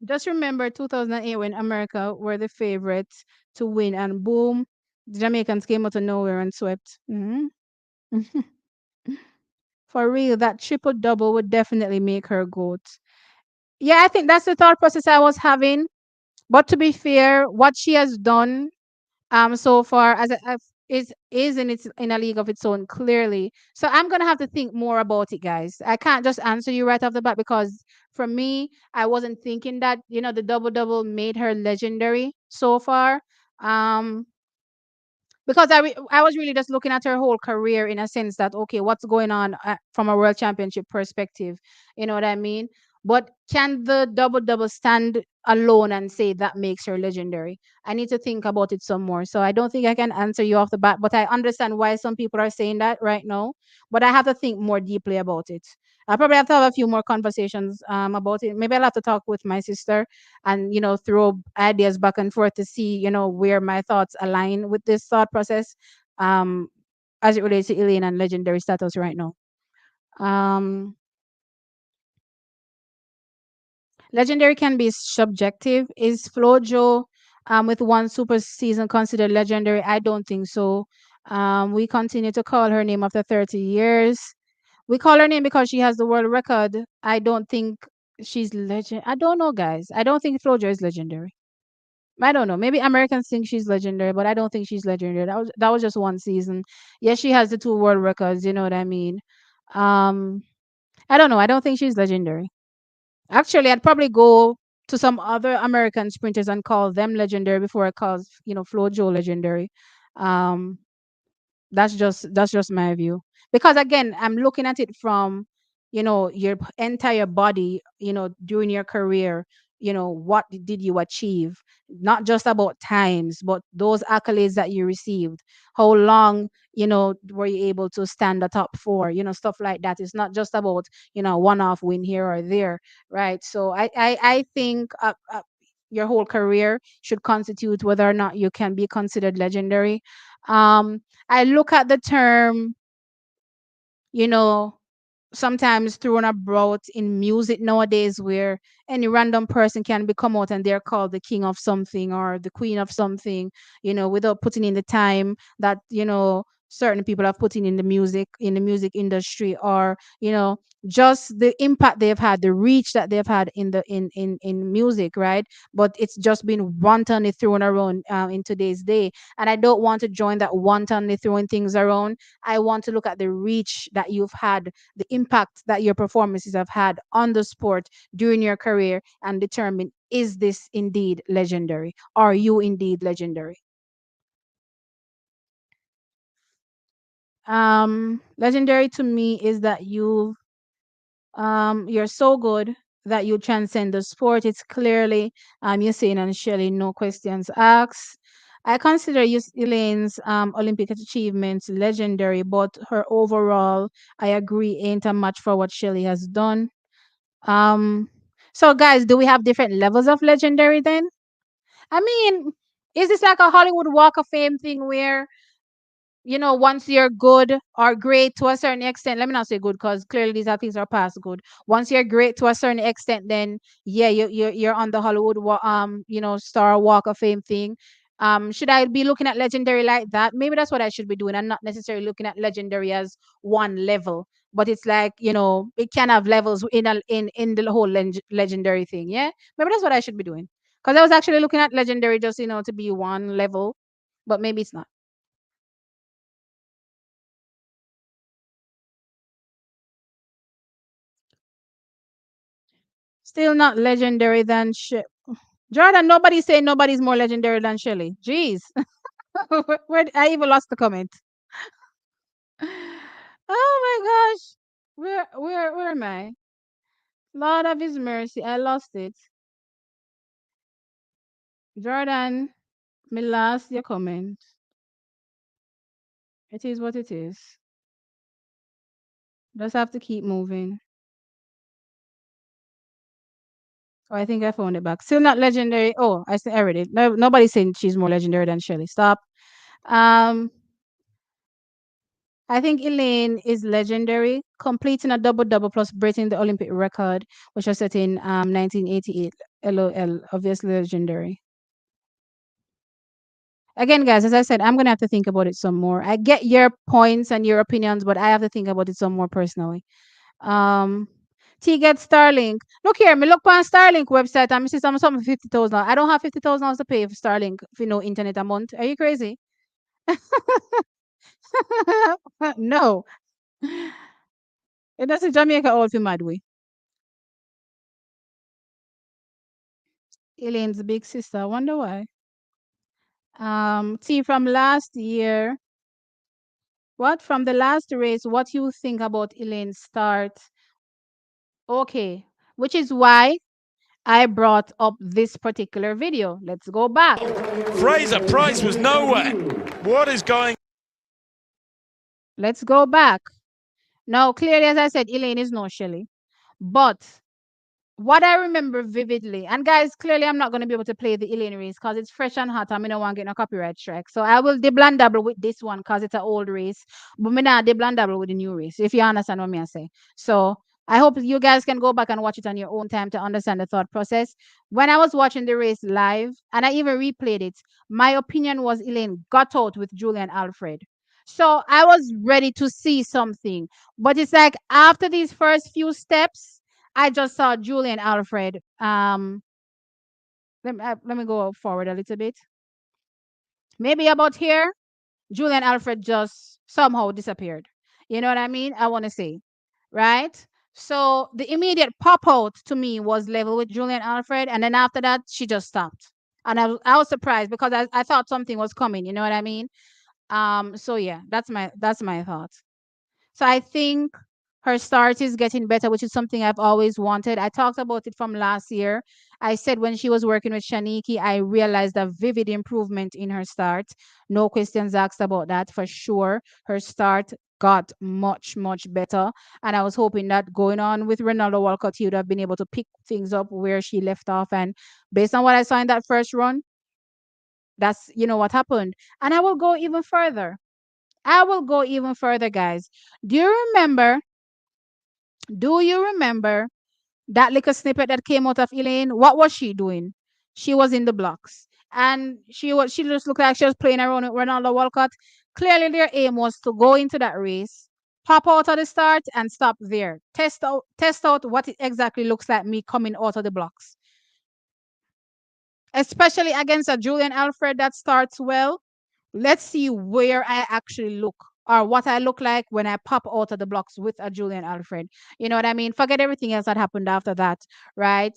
just remember 2008 when America were the favorites to win and boom, the Jamaicans came out of nowhere and swept. For real, that triple double would definitely make her GOAT. Yeah, I think that's the thought process I was having. But to be fair, what she has done so far is in a league of its own, clearly. So I'm gonna have to think more about it, guys. I can't just answer you right off the bat because for me, I wasn't thinking that the double double made her legendary so far. Um, because I was really just looking at her whole career in a sense that okay, what's going on from a world championship perspective, you know what I mean? But can the double double stand alone and say that makes her legendary? I need to think about it some more. So I don't think I can answer you off the bat, but I understand why some people are saying that right now. But I have to think more deeply about it. I probably have to have a few more conversations about it. Maybe I'll have to talk with my sister and throw ideas back and forth to see where my thoughts align with this thought process um as it relates to Elaine and legendary status right now. um Legendary can be subjective. Is Flojo with one super season considered legendary? I don't think so. We continue to call her name after 30 years. We call her name because she has the world record. I don't think she's legend. I don't know, guys. I don't think Flojo is legendary. I don't know. Maybe Americans think she's legendary, but I don't think she's legendary. That was just one season. Yes, she has the 2 world records. You know what I mean? Um, I don't know. I don't think she's legendary. Actually, I'd probably go to some other American sprinters and call them legendary before I call Flo Joe legendary. Um, that's just my view. Because again, I'm looking at it from your entire body, during your career what did you achieve, not just about times, but those accolades that you received, how long, were you able to stand the top for, stuff like that. It's not just about, one-off win here or there, right? So I think your whole career should constitute whether or not you can be considered legendary. I look at the term, you know, sometimes thrown about in music nowadays, where any random person can become out and they're called the king of something or the queen of something, without putting in the time that, certain people have put in the music industry, or, just the impact they've had, the reach that they've had in music, right? But it's just been wantonly thrown around in today's day. And I don't want to join that wantonly throwing things around. I want to look at the reach that you've had, the impact that your performances have had on the sport during your career, and determine, is this indeed legendary? Are you indeed legendary? Legendary to me is that you're so good that you transcend the sport. It's clearly, you're saying, and Shelley, no questions asked. I consider Elaine's Olympic achievements legendary, but her overall, I agree, ain't a match for what Shelley has done. Um, so guys, do we have different levels of legendary then? I mean, is this like a Hollywood Walk of Fame thing where, once you're good or great to a certain extent, let me not say good because clearly these are things are past good. Once you're great to a certain extent, then yeah, you're on the Hollywood star Walk of Fame thing. Should I be looking at legendary like that? Maybe that's what I should be doing, and not necessarily looking at legendary as one level. But it's like, it can have levels in the whole legendary thing. Yeah, maybe that's what I should be doing. Because I was actually looking at legendary just to be one level, but maybe it's not. Still not legendary than Jordan. Nobody's saying nobody's more legendary than Shelly. Jeez. Where I even lost the comment. Oh my gosh. Where am I? Lord of his mercy. I lost it. Jordan, me lost your comment. It is what it is. Just have to keep moving. Oh, I think I found it back. Still not legendary. Oh, I read it. No, nobody's saying she's more legendary than Shelly. Stop. Um, I think Elaine is legendary, completing a double double plus breaking the Olympic record, which was set in 1988. LOL, obviously legendary. Again, guys, as I said, I'm gonna have to think about it some more. I get your points and your opinions, but I have to think about it some more personally. Um, T get Starlink. Look here, me look on Starlink website and me see some 50,000. I don't have 50,000 for pay for Starlink for no internet a month. Are you crazy? No. It doesn't Jamaica all for mad way. Elaine's big sister. I wonder why. T from last year. What from the last race? What you think about Elaine's start? Okay, which is why I brought up this particular video. Let's go back. Fraser Price was nowhere. What is going? Let's go back. Now, clearly, as I said, Elaine is no Shelley, but what I remember vividly, and guys, clearly I'm not going to be able to play the Elaine race because it's fresh and hot. I mean, I want to get no copyright strike. So I will dibble and double with this one because it's an old race, but me not dibble and double with the new race, if you understand what me I say. So I hope you guys can go back and watch it on your own time to understand the thought process. When I was watching the race live, and I even replayed it, my opinion was Elaine got out with Julian Alfred. So I was ready to see something. But it's like after these first few steps, I just saw Julian Alfred. Let me go forward a little bit. Maybe about here, Julian Alfred just somehow disappeared. You know what I mean? I want to say, right? So the immediate pop out to me was level with Julian Alfred, and then after that, she just stopped. And I was surprised because I thought something was coming. You know what I mean? So yeah, that's my thought. So I think Her start is getting better, which is something I've always wanted. I talked about it from last year. I said when she was working with Shaniki, I realized a vivid improvement in her start. No questions asked about that for sure. Her start got much, much better. And I was hoping that going on with Ronaldo Walcott, he would have been able to pick things up where she left off. And based on what I saw in that first run, that's what happened. And I will go even further. I will go even further, guys. Do you remember? Do you remember that little snippet that came out of Elaine? What was she doing? She was in the blocks. And she just looked like she was playing around with Ronaldo Walcott. Clearly their aim was to go into that race, pop out of the start and stop there. Test out what it exactly looks like me coming out of the blocks. Especially against a Julian Alfred that starts well. Let's see where I actually look or what I look like when I pop out of the blocks with a Julian Alfred. You know what I mean? Forget everything else that happened after that, right?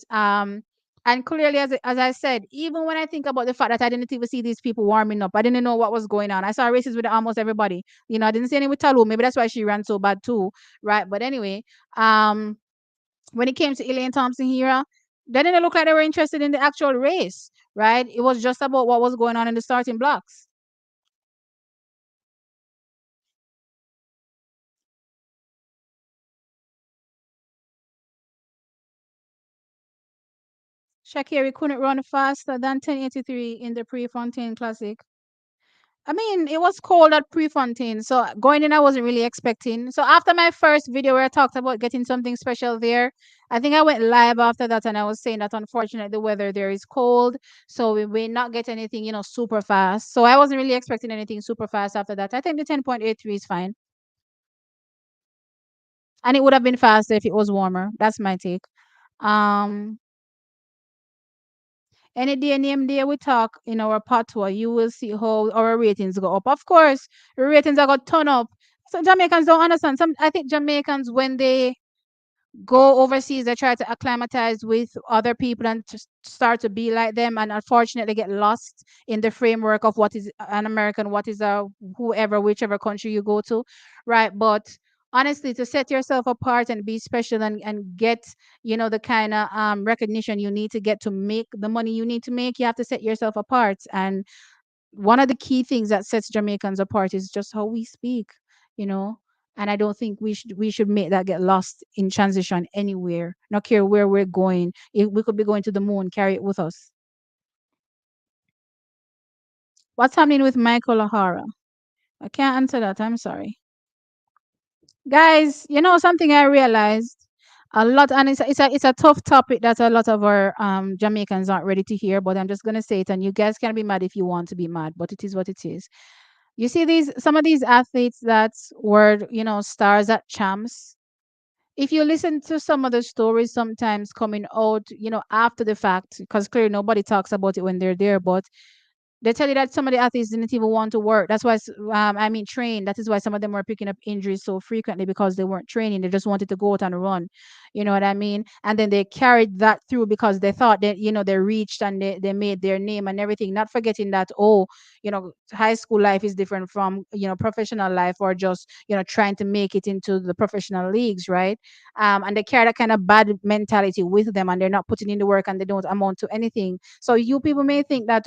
And clearly, as I said, even when I think about the fact that I didn't even see these people warming up, I didn't know what was going on. I saw races with almost everybody. I didn't see any with Talu. Maybe that's why she ran so bad too, right? But anyway, when it came to Elaine Thompson-Herah, they didn't look like they were interested in the actual race, right? It was just about what was going on in the starting blocks. Shakiri couldn't run faster than 1083 in the Prefontaine Classic. I mean, it was cold at Prefontaine, so going in, I wasn't really expecting. So after my first video where I talked about getting something special there, I think I went live after that, and I was saying that unfortunately the weather there is cold, so we may not get anything, super fast. So I wasn't really expecting anything super fast after that. I think the 10.83 is fine, and it would have been faster if it was warmer. That's my take. Um, Any day, name day we talk in our patois, you will see how our ratings go up. Of course, the ratings are going to turn up. So Jamaicans don't understand. I think Jamaicans, when they go overseas, they try to acclimatize with other people and to start to be like them, and unfortunately get lost in the framework of what is an American, what is a whoever, whichever country you go to, right? But honestly, to set yourself apart and be special and get the kind of recognition you need to get to make the money you need to make, you have to set yourself apart. And one of the key things that sets Jamaicans apart is just how we speak, you know. And I don't think we should make that get lost in transition anywhere. Not care where we're going. If we could be going to the moon, carry it with us. What's happening with Michael O'Hara? I can't answer that. I'm sorry. Guys, something I realized a lot, and it's a tough topic that a lot of our Jamaicans aren't ready to hear, but I'm just gonna say it, and you guys can be mad if you want to be mad, but it is what it is. You see some of these athletes that were, stars at champs. If you listen to some of the stories sometimes coming out, after the fact, because clearly nobody talks about it when they're there, but they tell you that some of the athletes didn't even want to work. That's why, train. That is why some of them were picking up injuries so frequently, because they weren't training. They just wanted to go out and run. You know what I mean? And then they carried that through because they thought that, they reached and they made their name and everything, not forgetting that, high school life is different from, professional life, or just, trying to make it into the professional leagues, right? And they carry that kind of bad mentality with them, and they're not putting in the work, and they don't amount to anything. So you people may think that,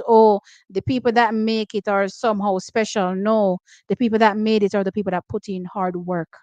the people that make it are somehow special. No, the people that made it are the people that put in hard work.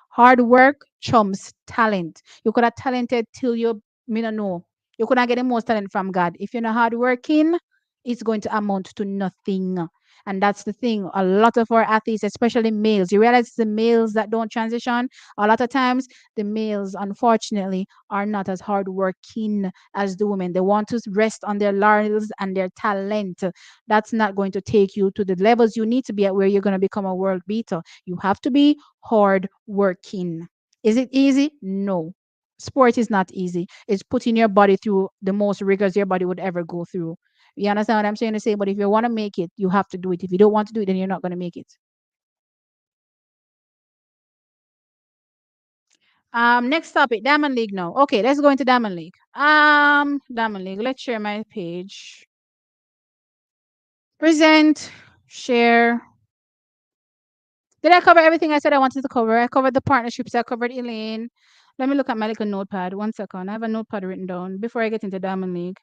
Hard work trumps talent. You could have talented till you, me no know. You could not get the most talent from God. If you're not hard working, it's going to amount to nothing. And that's the thing. A lot of our athletes, especially males, you realize it's the males that don't transition. A lot of times, the males, unfortunately, are not as hardworking as the women. They want to rest on their laurels and their talent. That's not going to take you to the levels you need to be at where you're going to become a world beater. You have to be hard working. Is it easy? No. Sport is not easy. It's putting your body through the most rigors your body would ever go through. You understand what I'm saying to say? But if you want to make it, you have to do it. If you don't want to do it, then you're not going to make it. Next topic, Diamond League now. Okay, let's go into Diamond League. Diamond League. Let's share my page. Present, share, Did I cover everything I said I wanted to cover? I covered the partnerships. I covered Elaine. Let me look at my little notepad. One second. I have a notepad written down before I get into Diamond League.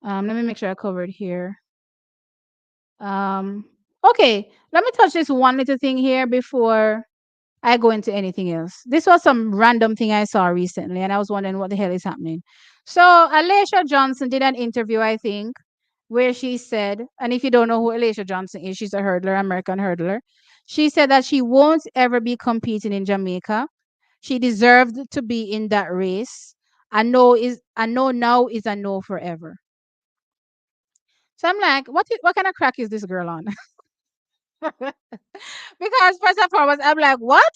Let me make sure I covered here. Um, okay. Let me touch this one little thing here before I go into anything else. This was some random thing I saw recently, and I was wondering what the hell is happening. So, Alicia Johnson did an interview, I think, where she said, and if you don't know who Alicia Johnson is, she's a hurdler, American hurdler. She said that she won't ever be competing in Jamaica. She deserved to be in that race. A no now is a no forever. So I'm like, what kind of crack is this girl on? Because first and foremost, I'm like, what?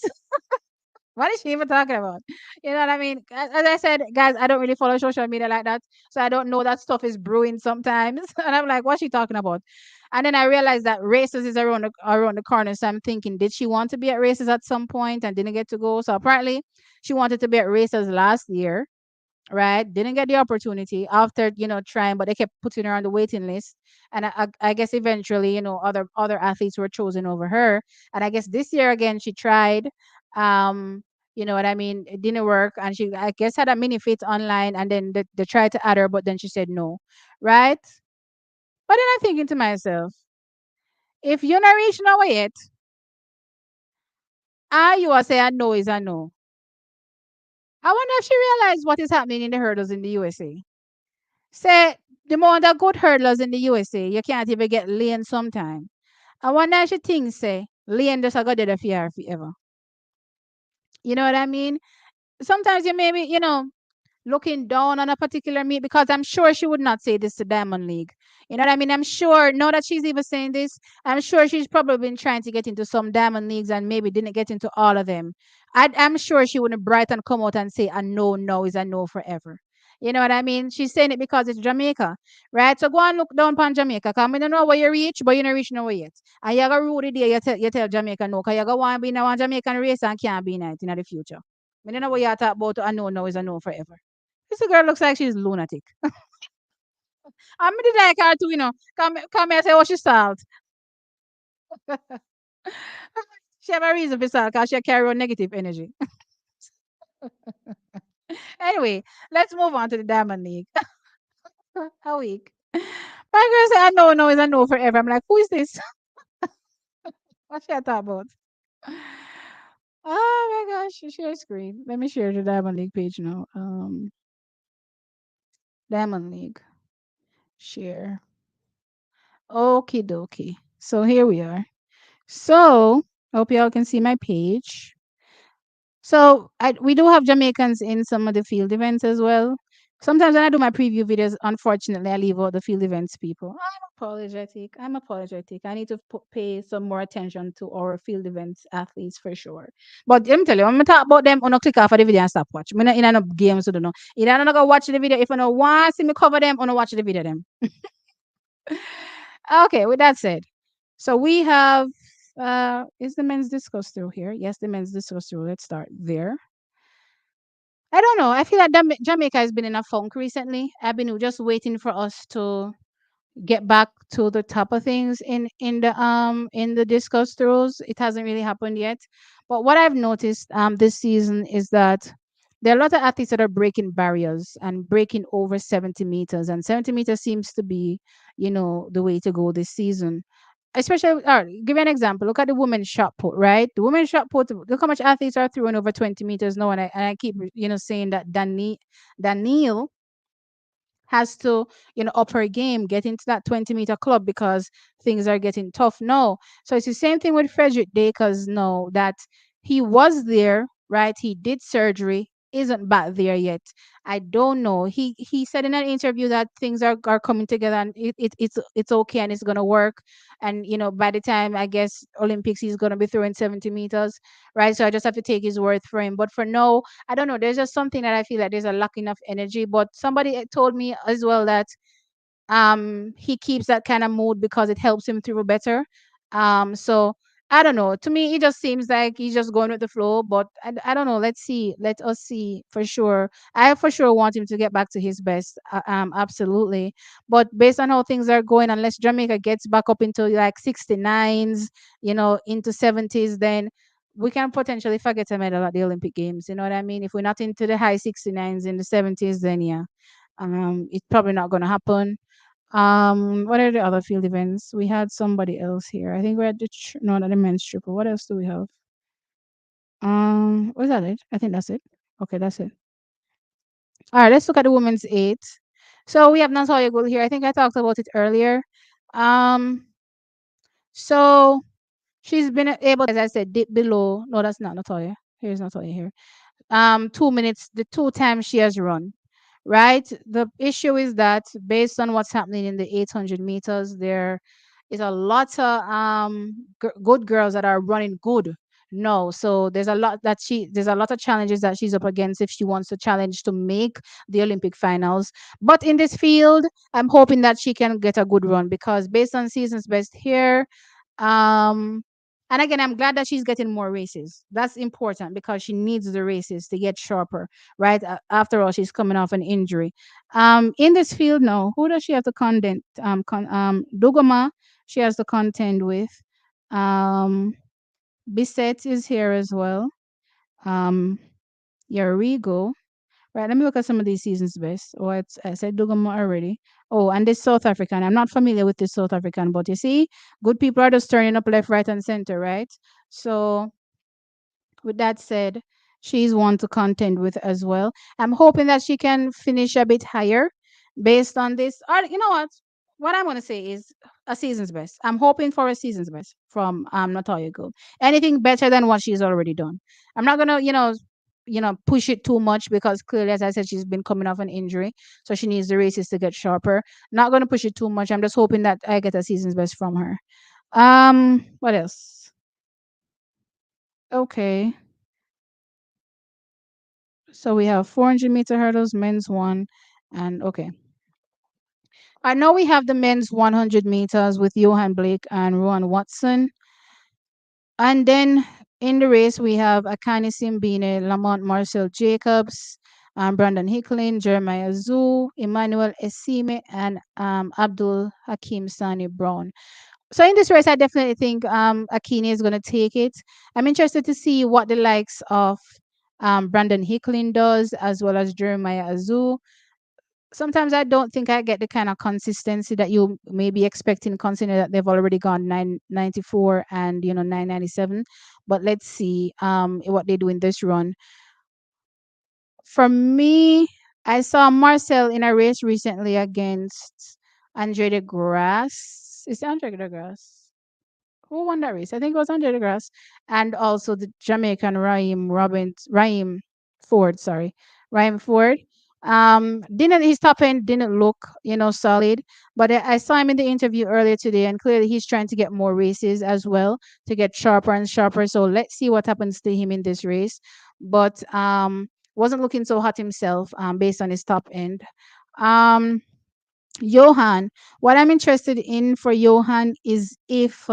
What is she even talking about? You know what I mean? As I said, guys, I don't really follow social media like that. So I don't know that stuff is brewing sometimes. And I'm like, what's she talking about? And then I realized that races is around the corner. So I'm thinking, did she want to be at races at some point and didn't get to go? So apparently she wanted to be at races last year, right? Didn't get the opportunity after, trying, but they kept putting her on the waiting list. And I guess eventually, other athletes were chosen over her. And I guess this year again, she tried. Um, you know what I mean? It didn't work. And she, I guess, had a mini fit online and then they tried to add her, but then she said no. Right? But then I'm thinking to myself, if you're not reaching our yet, you are saying no is a no. I wonder if she realized what is happening in the hurdles in the USA. Say the amount of good hurdlers in the USA, you can't even get lane sometime. I wonder if she thinks say lane just a go there for her forever. You know what I mean? Sometimes you maybe, looking down on a particular meet because I'm sure she would not say this to Diamond League. You know what I mean? I'm sure, now that she's even saying this, I'm sure she's probably been trying to get into some Diamond Leagues and maybe didn't get into all of them. I'm sure she wouldn't bright and come out and say a no, no is a no forever. You know what I mean? She's saying it because it's Jamaica, right? So go and look down upon Jamaica. Because I don't know where you reach, but you don't reach nowhere yet. And you got Rudy there, you tell Jamaica no, because you got one be in one Jamaican race and can't be in it in the future. I don't know what you talk about a no, no is a no forever. This girl looks like she's lunatic. I am did like her too, come here and say, oh, she's salt. She have a reason for salt because she carry on negative energy. Anyway, let's move on to the Diamond League. A week. My girl said, I know, no is a no forever. I'm like, who is this? What's she talking about? Oh my gosh, share screen. Let me share the Diamond League page now. Diamond League. Share. Okie dokie. So here we are. So, hope y'all can see my page. So we do have Jamaicans in some of the field events as well. Sometimes when I do my preview videos, unfortunately, I leave out the field events people. I'm apologetic. I'm apologetic. I need to pay some more attention to our field events athletes for sure. But let me tell you, when I talk about them, I'm not click off of the video and stop watch. I'm not in no games, so don't know. Either I'm not gonna watch the video. If I don't want to see me cover them, I'm not watch the video them. Okay, with that said, so we have is the men's discuss through here? Yes, the men's discuss through. Let's start there. I don't know. I feel like Jamaica has been in a funk recently. I've been just waiting for us to get back to the top of things in the discuss throws. It hasn't really happened yet. But what I've noticed this season is that there are a lot of athletes that are breaking barriers and breaking over 70 meters, and 70 meters seems to be, the way to go this season. Especially, give you an example. Look at the women's shot put, right? The women's shot put. Look how much athletes are throwing over 20 meters now, and I keep saying that Daniel has to, up her game, get into that 20-meter club because things are getting tough now. So it's the same thing with Frederick Dakers now that he was there, right? He did surgery, isn't back there yet. I don't know. He said in an interview that things are coming together and it's okay and it's gonna work. And by the time I guess Olympics he's gonna be throwing 70 meters, right? So I just have to take his word for him. But for now, I don't know. There's just something that I feel like there's a lacking of energy. But somebody told me as well that he keeps that kind of mood because it helps him through better. So I don't know. To me, it just seems like he's just going with the flow. But I don't know. Let's see. Let us see for sure. I for sure want him to get back to his best. Absolutely. But based on how things are going, unless Jamaica gets back up into like 69s, into 70s, then we can potentially forget a medal at the Olympic Games. You know what I mean? If we're not into the high 69s in the 70s, then yeah, it's probably not going to happen. What are the other field events? We had somebody else here. I think we're at the no, not the men's triple. What else do we have? Was that it? I think that's it. Okay, that's it. All right, let's look at the women's eight. So we have Natalia Gould here. I think I talked about it earlier. Um, so she's been able, as I said, dip below. No, that's not Natalia. Here's Natalia here. 2 minutes, the two times she has run, right? The issue is that based on what's happening in the 800 meters, there is a lot of good girls that are running good. No, so there's a lot of challenges that she's up against if she wants to challenge to make the Olympic finals. But in this field, I'm hoping that she can get a good run because based on season's best here, um, and again, I'm glad that she's getting more races. That's important because she needs the races to get sharper, right? After all, she's coming off an injury. In this field now, who does she have to contend? Dugoma, she has to contend with. Um, Bissett is here as well. Um, Yarigo. Right, let me look at some of these seasons best. Oh, I said Dugama already. Oh, and this South African. I'm not familiar with this South African, but you see, good people are just turning up left, right, and center, right? So with that said, she's one to contend with as well. I'm hoping that she can finish a bit higher based on this. Or you know what? What I'm gonna say is a season's best. I'm hoping for a season's best from Natalia Gould. Anything better than what she's already done. I'm not gonna, push it too much because clearly, as I said, she's been coming off an injury, so she needs the races to get sharper. Not gonna push it too much. I'm just hoping that I get a season's best from her. What else? Okay. So we have 400-meter hurdles, men's one, and okay. I know we have the men's 100 meters with Johan Blake and Rowan Watson. And then in the race, we have Akani Simbine, Lamont Marcel Jacobs, Brandon Hicklin, Jeremiah Zhu, Emmanuel Esime, and Abdul Hakim Sani Brown. So in this race, I definitely think Akini is going to take it. I'm interested to see what the likes of Brandon Hicklin does, as well as Jeremiah Azu. Sometimes I don't think I get the kind of consistency that you may be expecting, considering that they've already gone 994 and 997. But let's see what they do in this run. For me, I saw Marcel in a race recently against Andre de Grasse. Is it Andre de Grasse? Who won that race? I think it was Andre de Grasse, and also the Jamaican Raheem Ford. Sorry, Raheem Ford. Didn't his top end didn't look solid, but I saw him in the interview earlier today, and clearly he's trying to get more races as well to get sharper and sharper. So let's see what happens to him in this race. But wasn't looking so hot himself based on his top end. Um, Johan, what I'm interested in for Johan is if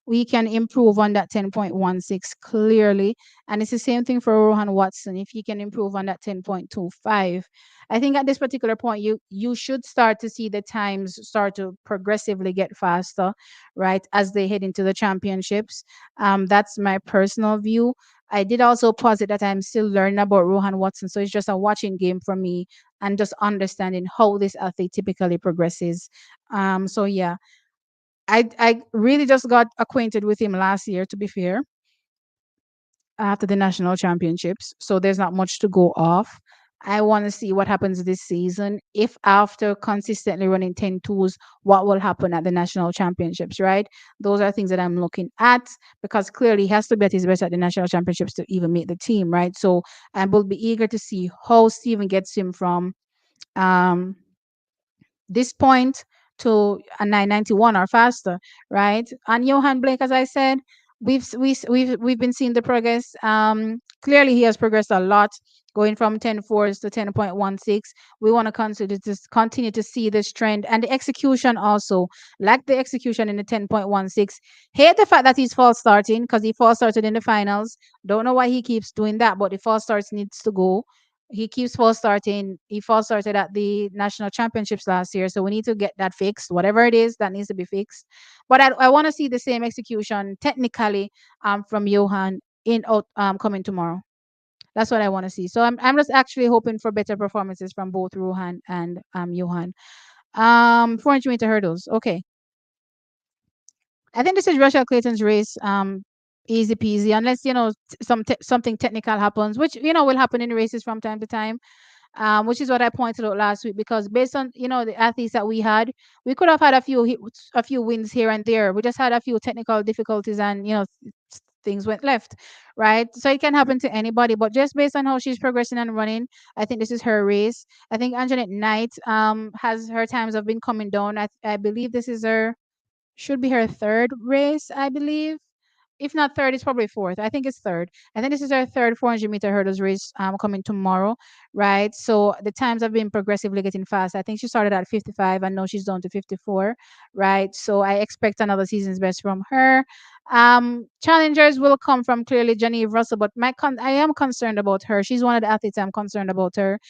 we can improve on that 10.16 clearly. And it's the same thing for Rohan Watson. If he can improve on that 10.25, I think at this particular point, you should start to see the times start to progressively get faster, right, as they head into the championships. That's my personal view. I did also posit that I'm still learning about Rohan Watson. So it's just a watching game for me and just understanding how this athlete typically progresses. So yeah, I really just got acquainted with him last year, to be fair, after the national championships. So there's not much to go off. I want to see what happens this season. If after consistently running 10 twos, what will happen at the national championships, right? Those are things that I'm looking at because clearly he has to be at his best at the national championships to even make the team, right? So I will be eager to see how Stephen gets him from um, this point to a 991 or faster, right? And Johan Blake, as I said, we've been seeing the progress. Clearly, he has progressed a lot going from 10.4s to 10.16. We want to continue to see this trend and the execution also, like the execution in the 10.16. Hate the fact that he's false starting because he false started in the finals. Don't know why he keeps doing that, but the false starts needs to go. He keeps false starting. He false started at the national championships last year, so we need to get that fixed. Whatever it is that needs to be fixed, but I want to see the same execution technically from Johan in coming tomorrow. That's what I want to see. So I'm just actually hoping for better performances from both Rohan and Johan. 400-meter hurdles. Okay, I think this is Russia Clayton's race. Easy peasy, unless something technical happens, which will happen in races from time to time. Which is what I pointed out last week because based on the athletes that we had, we could have had a few wins here and there. We just had a few technical difficulties and things went left, right? So it can happen to anybody, but just based on how she's progressing and running, I think this is her race. I think Anjanette Knight has her times have been coming down. I believe this is her should be her third race, I believe. If not third, it's probably fourth. I think it's third. I think this is her third 400-meter hurdles race coming tomorrow, right? So the times have been progressively getting fast. I think she started at 55 and now she's down to 54, right? So I expect another season's best from her. Challengers will come from clearly Jenny Russell, but I am concerned about her. She's one of the athletes I'm concerned about her.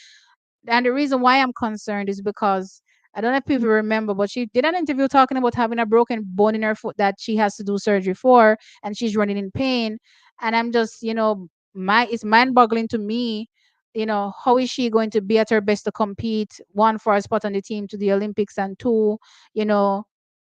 And the reason why I'm concerned is because I don't know if people remember, but she did an interview talking about having a broken bone in her foot that she has to do surgery for, and she's running in pain. And I'm just, it's mind boggling to me. How is she going to be at her best to compete? One, for a spot on the team to the Olympics, and two, you know,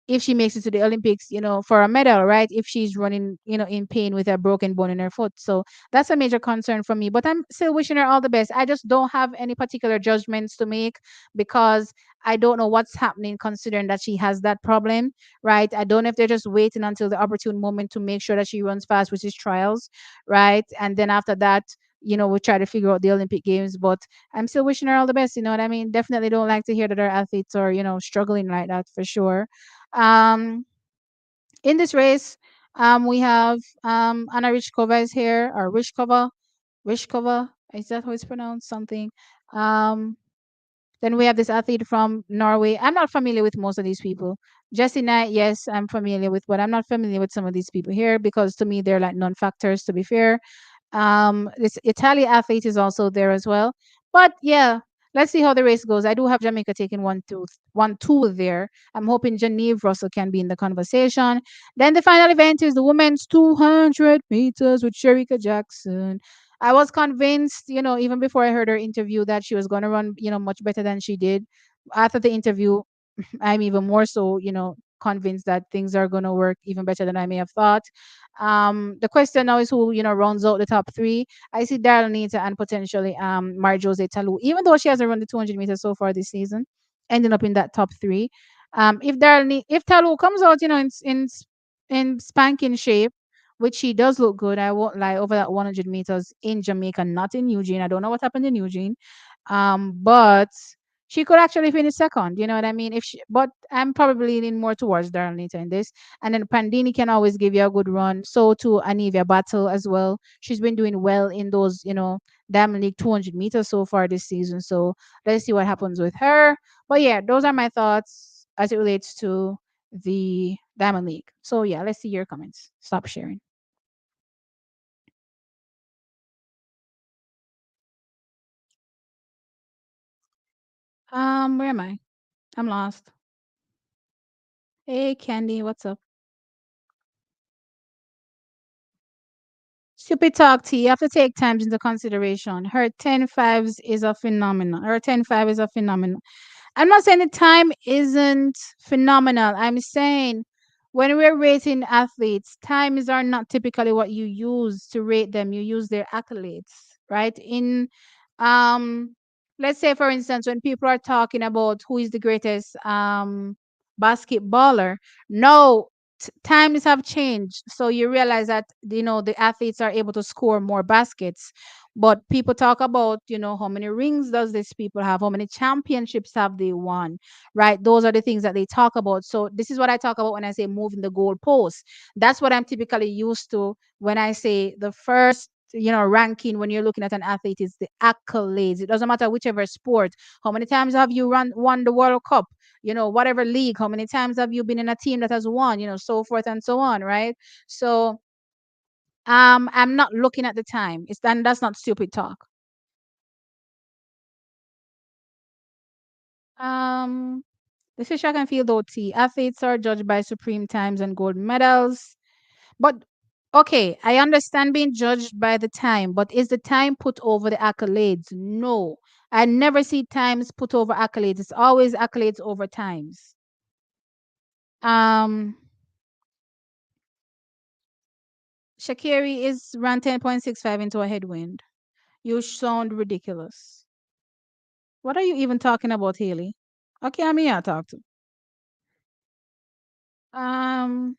if she makes it to the Olympics, for a medal, right? If she's running, in pain with a broken bone in her foot. So that's a major concern for me. But I'm still wishing her all the best. I just don't have any particular judgments to make because I don't know what's happening considering that she has that problem, right? I don't know if they're just waiting until the opportune moment to make sure that she runs fast, which is trials, right? And then after that, we try to figure out the Olympic Games. But I'm still wishing her all the best. You know what I mean? Definitely don't like to hear that our athletes are, struggling like that for sure. Um, in this race, we have Anna Rychkova is here, or Rychkova. Is that how it's pronounced? Something. Um, then we have this athlete from Norway. I'm not familiar with most of these people. Jessie Knight, yes, I'm familiar with, but I'm not familiar with some of these people here because to me they're like non-factors. To be fair, this Italian athlete is also there as well. But yeah, let's see how the race goes. I do have Jamaica taking 1-2 there. I'm hoping Geneve Russell can be in the conversation. Then the final event is the women's 200 meters with Shericka Jackson. I was convinced, even before I heard her interview, that she was going to run, much better than she did. After the interview, I'm even more so, convinced that things are going to work even better than I may have thought. The question now is who, rounds out the top three. I see Daryl Nita and potentially Mary Jose Talu, even though she hasn't run the 200 meters so far this season, ending up in that top three. If Talu comes out, in spanking shape, which she does look good, I won't lie, over that 100 meters in Jamaica, not in Eugene. I don't know what happened in Eugene. But she could actually finish second. You know what I mean? But I'm probably leaning more towards Daryl Nita in this. And then Pandini can always give you a good run. So too Anivia Battle as well. She's been doing well in those, Diamond League 200 meters so far this season. So let's see what happens with her. But yeah, those are my thoughts as it relates to the Diamond League. So yeah, let's see your comments. Stop sharing. Where am I? I'm lost. Hey, Candy, what's up? Stupid talk T. You have to take times into consideration. Her 10.5s is a phenomenon. Her 10.5 is a phenomenon. I'm not saying the time isn't phenomenal. I'm saying when we're rating athletes, times are not typically what you use to rate them. You use their accolades, right? Um, let's say for instance, when people are talking about who is the greatest basketballer, no, times have changed. So you realize that the athletes are able to score more baskets. But people talk about, how many rings does this people have? How many championships have they won? Right? Those are the things that they talk about. So this is what I talk about when I say moving the goalpost. That's what I'm typically used to when I say the first ranking when you're looking at an athlete is the accolades. It doesn't matter whichever sport. How many times have you won the World Cup? Whatever league. How many times have you been in a team that has won? So forth and so on, right? So I'm not looking at the time. And that's not stupid talk. Um, this is track and field OT. Athletes are judged by supreme times and gold medals. But okay, I understand being judged by the time, but is the time put over the accolades? No. I never see times put over accolades. It's always accolades over times. Um Shakiri is run 10.65 into a headwind. You sound ridiculous. What are you even talking about, Haley? Okay, I'm here to talk to. Um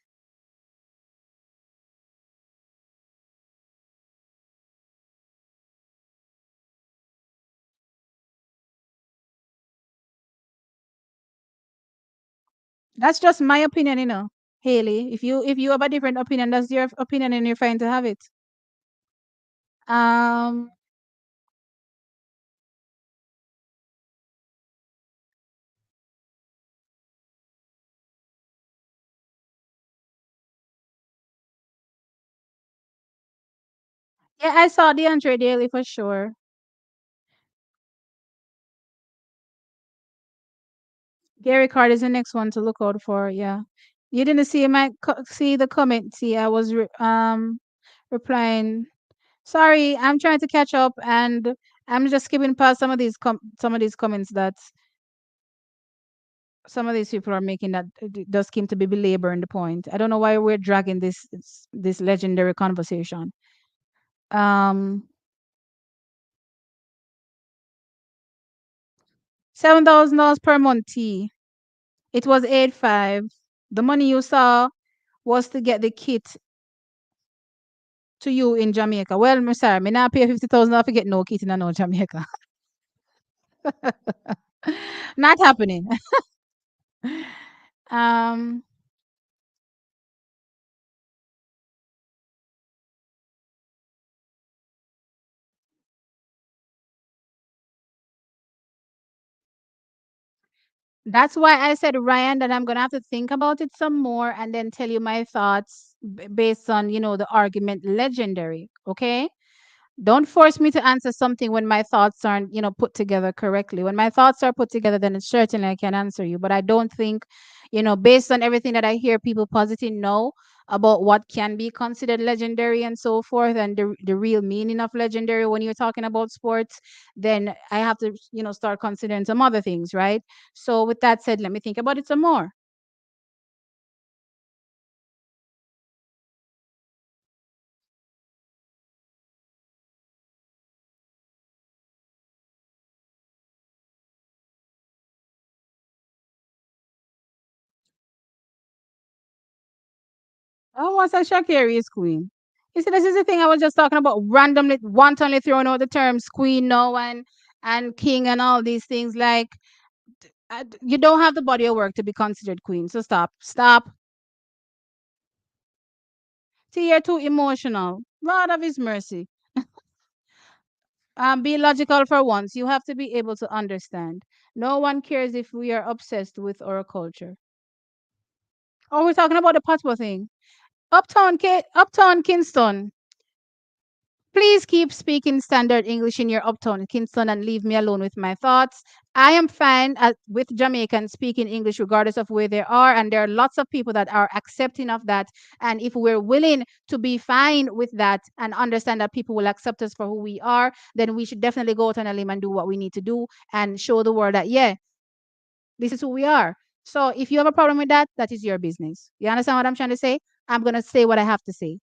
that's just my opinion. Haley. If you have a different opinion, that's your opinion and you're fine to have it. Um yeah, I saw the Andre Daily for sure. Gary Card is the next one to look out for. Yeah, you didn't see the comment. See, I was replying. Sorry, I'm trying to catch up, and I'm just skipping past some of these comments that some of these people are making that does seem to be belaboring the point. I don't know why we're dragging this legendary conversation. Um, $7,000 per month. T. It was 8.5. The money you saw was to get the kit to you in Jamaica. Well, me sorry, me not pay 50,000 to get no kit in no Jamaica. Not happening. um, that's why I said, Ryan, that I'm gonna have to think about it some more and then tell you my thoughts based on the argument legendary. Okay. Don't force me to answer something when my thoughts aren't, put together correctly. When my thoughts are put together, then certainly I can answer you. But I don't think, based on everything that I hear people positing know about what can be considered legendary and so forth, and the real meaning of legendary when you're talking about sports, then I have to, start considering some other things, right? So with that said, let me think about it some more. Oh, what's a Shakiri is queen? You see, this is the thing I was just talking about. Randomly, wantonly throwing out the terms queen now and king and all these things. Like you don't have the body of work to be considered queen. So stop. See, you're too emotional. Lord of His mercy. Be logical for once. You have to be able to understand. No one cares if we are obsessed with our culture. Oh, we're talking about the patwa thing. Uptown Kingston. Please keep speaking standard English in your uptown Kingston and leave me alone with my thoughts. I am fine with Jamaicans speaking English regardless of where they are, and there are lots of people that are accepting of that. And if we're willing to be fine with that and understand that people will accept us for who we are, then we should definitely go out on a limb and do what we need to do and show the world that, yeah, this is who we are. So if you have a problem with that, that is your business. You understand what I'm trying to say? I'm going to say what I have to say.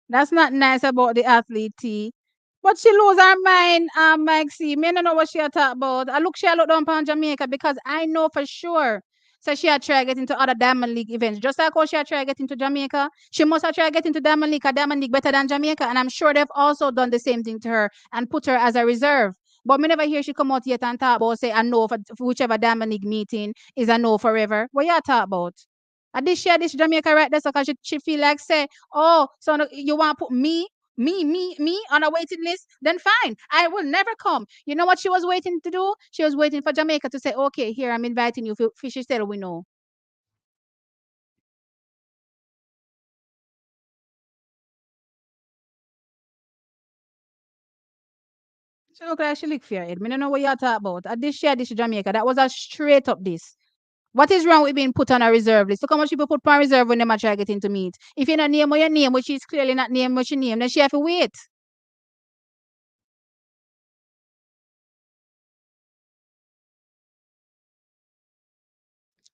That's not nice about the athlete T. But she lose her mind, Maxie. Me no know what she a talk about. I look she a look down upon Jamaica because I know for sure So she had tried get into other Diamond League events. Just like how she had tried get into Jamaica, she must have tried get into Diamond League, 'cause Diamond League better than Jamaica. And I'm sure they've also done the same thing to her and put her as a reserve. But me never hear she come out yet and talk about say a no for whichever Diamond League meeting is a no forever. What you talk about? I did share this Jamaica right there, so cause she feel like say, oh, so you want to put me on a waiting list? Then fine, I will never come. You know what she was waiting to do? She was waiting for Jamaica to say, okay, here I'm inviting you. Fishy said we know. She look like she look fair. I don't know what you're talking about. I did share this Jamaica. That was a straight up this. What is wrong with being put on a reserve list? Look how much people put on reserve when they might try getting to meet. If you're not name what your name, which is clearly not name what your name, then she have to wait.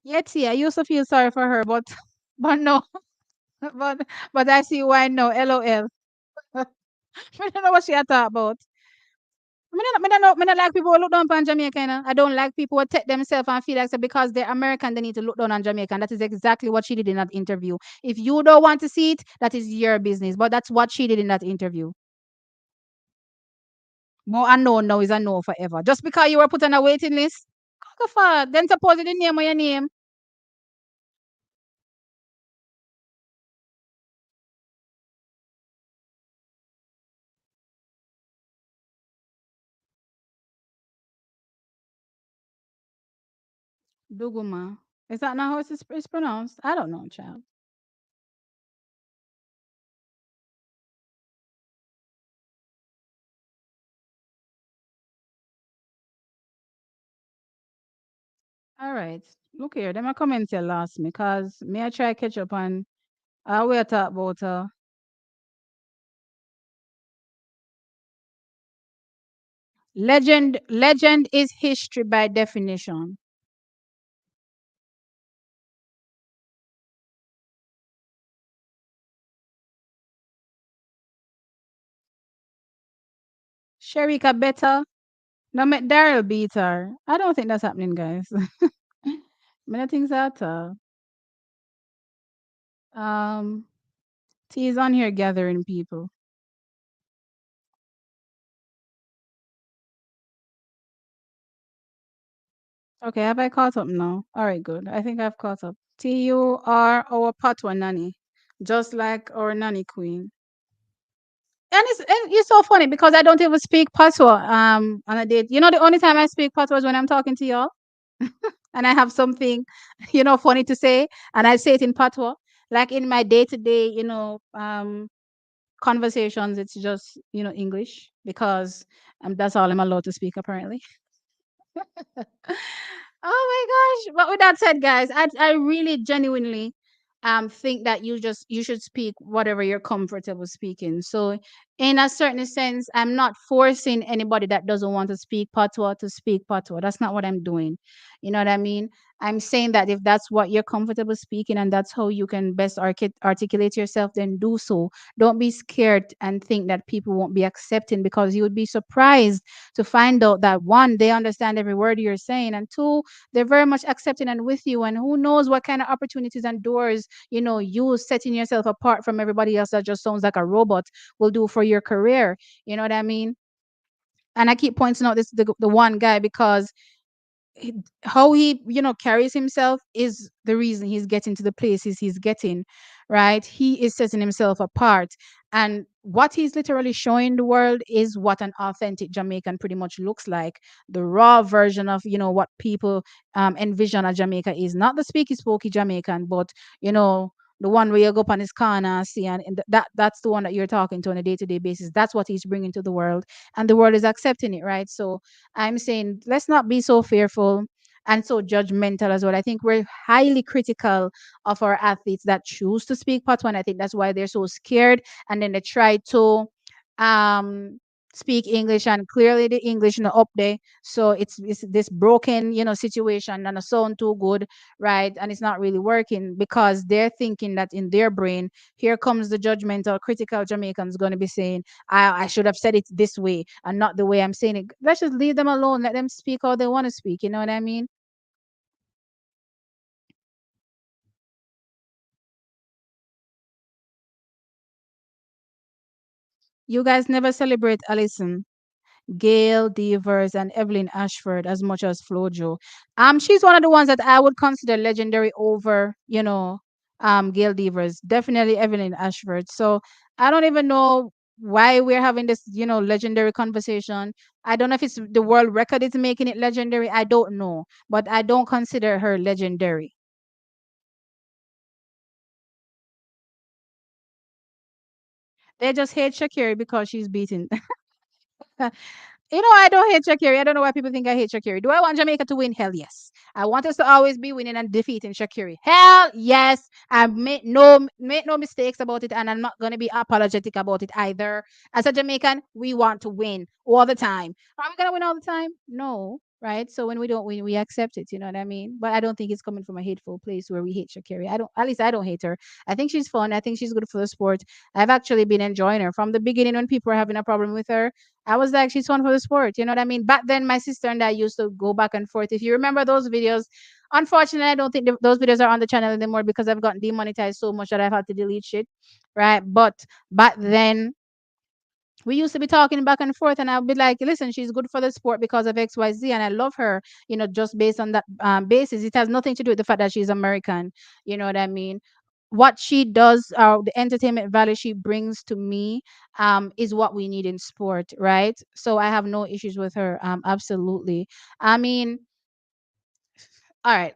Yet see, I used to feel sorry for her, but but no. but but I see why no. LOL. I don't know what she had talk about. Me not like people who look down on Jamaica. You know? I don't like people who take themselves and feel like so because they're American, they need to look down on Jamaica. And that is exactly what she did in that interview. If you don't want to see it, that is your business. But that's what she did in that interview. More unknown now is a no forever. Just because you were put on a waiting list, go for then suppose the name of your name. Duguma. Is that not how it's pronounced? I don't know, child. All right. Look here, them a comment here last me because me I try catch up on we talk about legend is history by definition. Shericka better. No make Daryl beat her. I don't think that's happening, guys. Many things that um T is on here gathering people. Okay, have I caught up now? All right, good. I think I've caught up. T, you are our patwa nanny, just like our nanny queen. And it's so funny because I don't even speak patois on a date. You know, the only time I speak patois is when I'm talking to y'all and I have something, funny to say, and I say it in patois. Like in my day to day, conversations, it's just English because that's all I'm allowed to speak apparently. Oh my gosh. But with that said, guys, I really genuinely think that you should speak whatever you're comfortable speaking. So in a certain sense, I'm not forcing anybody that doesn't want to speak patois to speak patois. That's not what I'm doing. You know what I mean? I'm saying that if that's what you're comfortable speaking and that's how you can best articulate yourself, then do so. Don't be scared and think that people won't be accepting because you would be surprised to find out that one, they understand every word you're saying, and two, they're very much accepting and with you. And who knows what kind of opportunities and doors, you setting yourself apart from everybody else that just sounds like a robot will do for your career. You know what I mean? And I keep pointing out this the one guy because he- how he carries himself is the reason he's getting to the places he's getting, right? He is setting himself apart, and what he's literally showing the world is what an authentic Jamaican pretty much looks like, the raw version of what people envision a Jamaica is, not the speaky spooky Jamaican, but the one where you go up on his corner see, and that's the one that you're talking to on a day-to-day basis. That's what he's bringing to the world, and the world is accepting it, right? So I'm saying let's not be so fearful and so judgmental as well. I think we're highly critical of our athletes that choose to speak Patois. And I think that's why they're so scared. And then they try to um speak English, and clearly the English up there. So it's this broken, situation, and a sound too good, right? And it's not really working because they're thinking that in their brain, here comes the judgmental, critical Jamaicans going to be saying, I should have said it this way and not the way I'm saying it. Let's just leave them alone. Let them speak how they want to speak. You know what I mean? You guys never celebrate Allison, Gail Devers, and Evelyn Ashford as much as Flojo. She's one of the ones that I would consider legendary over, Gail Devers. Definitely Evelyn Ashford. So I don't even know why we're having this, legendary conversation. I don't know if it's the world record is making it legendary. I don't know, but I don't consider her legendary. They just hate Shakira because she's beaten. I don't hate Shakira. I don't know why people think I hate Shakira. Do I want Jamaica to win? Hell yes. I want us to always be winning and defeating Shakira. Hell yes. I make no mistakes about it, and I'm not gonna be apologetic about it either. As a Jamaican, we want to win all the time. Are we gonna win all the time? No. Right. So when we don't win, we accept it. You know what I mean? But I don't think it's coming from a hateful place where we hate Shakira. I don't. At least I don't hate her. I think she's fun. I think she's good for the sport. I've actually been enjoying her from the beginning when people were having a problem with her. I was like, she's fun for the sport. You know what I mean? Back then, my sister and I used to go back and forth. If you remember those videos, unfortunately, I don't think those videos are on the channel anymore because I've gotten demonetized so much that I've had to delete shit. Right. But back then, we used to be talking back and forth, and I'll be like, listen, she's good for the sport because of XYZ, and I love her, just based on that basis. It has nothing to do with the fact that she's American. You know what I mean? What she does, the entertainment value she brings to me, is what we need in sport, right? So I have no issues with her, absolutely. I mean, all right.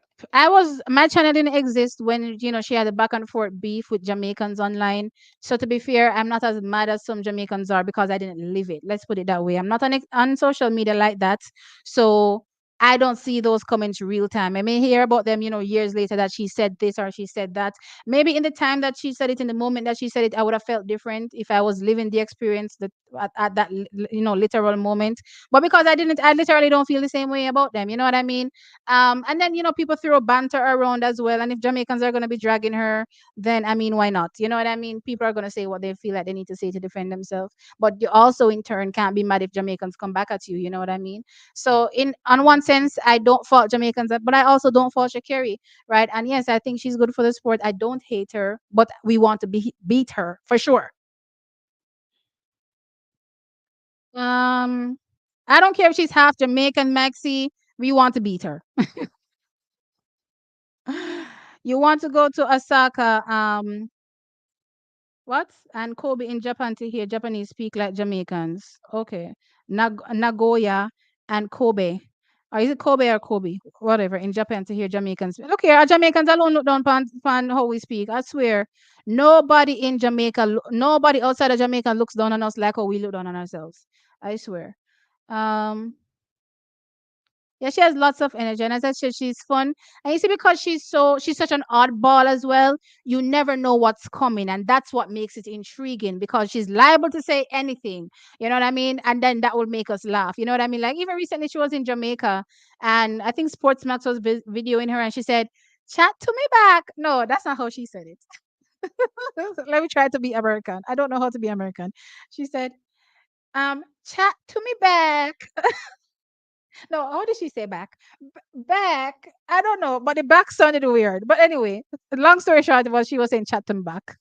My channel didn't exist when, she had a back and forth beef with Jamaicans online. So to be fair, I'm not as mad as some Jamaicans are because I didn't live it. Let's put it that way. I'm not on social media like that. So I don't see those comments real time. I may hear about them, years later that she said this or she said that. Maybe in the time that she said it, in the moment that she said it, I would have felt different if I was living the experience that at that, literal moment. But because I literally don't feel the same way about them. You know what I mean? And then, people throw banter around as well. And if Jamaicans are going to be dragging her, then I mean, why not? You know what I mean? People are going to say what they feel like they need to say to defend themselves. But you also, in turn, can't be mad if Jamaicans come back at you. You know what I mean? So, in on one sense, I don't fault Jamaicans, but I also don't fault Shakiri, right? And yes, I think she's good for the sport. I don't hate her, but we want to beat her for sure. Um, I don't care if she's half Jamaican, Maxi. We want to beat her. You want to go to Osaka, what? And Kobe in Japan to hear Japanese speak like Jamaicans. Okay. Nagoya and Kobe. Or is it Kobe or Kobe? Whatever. In Japan to hear Jamaicans. Look here, our Jamaicans alone look down upon how we speak. I swear. Nobody in Jamaica, nobody outside of Jamaica looks down on us like how we look down on ourselves. I swear. Um, yeah, she has lots of energy, and as I said, she's fun. And you see, because she's such an oddball as well. You never know what's coming, and that's what makes it intriguing because she's liable to say anything. You know what I mean? And then that will make us laugh. You know what I mean? Like even recently, she was in Jamaica, and I think Sportsmax was videoing her, and she said, "Chat to me back." No, that's not how she said it. Let me try to be American. I don't know how to be American. She said, "Chat to me back." No, how did she say back? Back? I don't know, but the back sounded weird. But anyway, long story short, was she was saying Chatham back.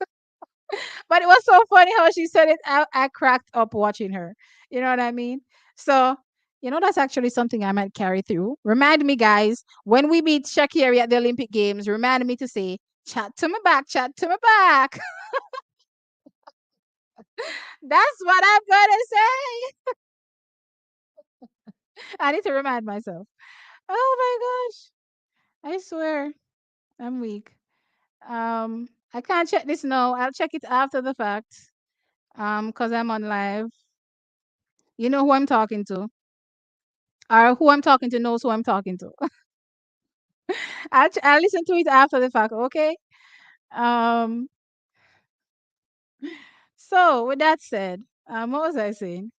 But it was so funny how she said it. I cracked up watching her. You know what I mean? So, that's actually something I might carry through. Remind me, guys, when we meet Shakiri at the Olympic Games, remind me to say, chat to me back, chat to me back. That's what I'm going to say. I need to remind myself. Oh my gosh. I swear. I'm weak. I can't check this now. I'll check it after the fact. Because I'm on live. You know who I'm talking to, or who I'm talking to knows who I'm talking to. I'll listen to it after the fact. Okay. Um. So with that said, what was I saying?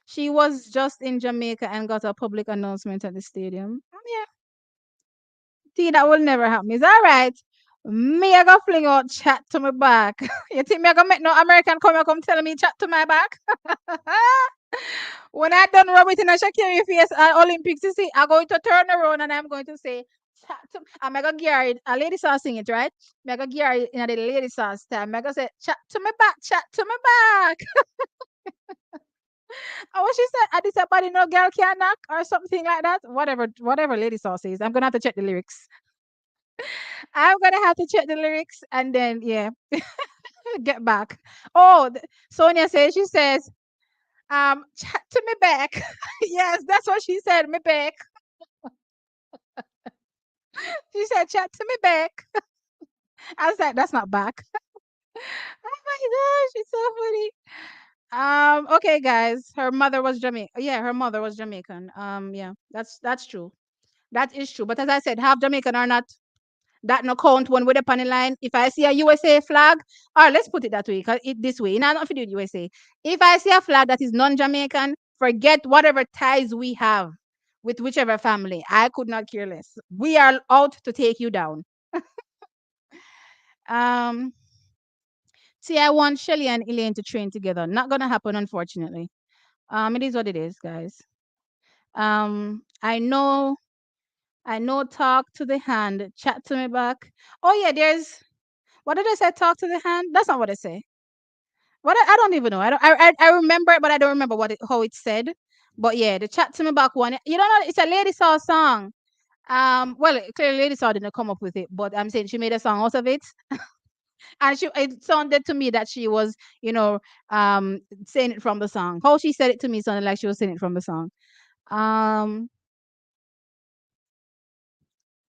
She was just in Jamaica and got a public announcement at the stadium. Yeah. See, that will never happen. It's all right. Me, I go fling out chat to my back. You think me I gonna make no American come tell me chat to my back? When I done rub it in a Shakira face at Olympics, you see, I'm going to turn around and I'm going to say, Chat to I'm gonna gear it. A lady saw sing it, right? I'm gonna gear it in the lady saw style. I'm gonna say, chat to me back, chat to me back. Oh, what she said, I did somebody no girl can knock or something like that. Whatever lady saw says. I'm gonna have to check the lyrics. I'm gonna have to check the lyrics and then yeah, get back. Oh, Sonia says she says, chat to me back. Yes, that's what she said, me back. She said, chat to me back. I was like, that's not back. Oh my gosh, it's so funny. Okay, guys, her mother was Jamaican. Yeah, her mother was Jamaican. Yeah, that's true. That is true. But as I said, half Jamaican or not, that no count when we're up on the line. If I see a USA flag, or let's put it that way, cause it this way, you know, not if you do USA. If I see a flag that is non-Jamaican, forget whatever ties we have with whichever family. I could not care less. We are out to take you down. Um, See, I want Shelly and Elaine to train together. Not gonna happen, unfortunately. It is what it is, guys. I know, I know. Talk to the hand. Chat to me back. Oh yeah, there's. What did I say? Talk to the hand. That's not what I say. What I don't even know. I don't. I remember it, but I don't remember how it said. But yeah, the chat to me back one. You don't know. It's a Lady Saw song. Well, clearly Lady Saw didn't come up with it, but I'm saying she made a song out of it, and it sounded to me that she was, saying it from the song. How she said it to me sounded like she was saying it from the song. Um,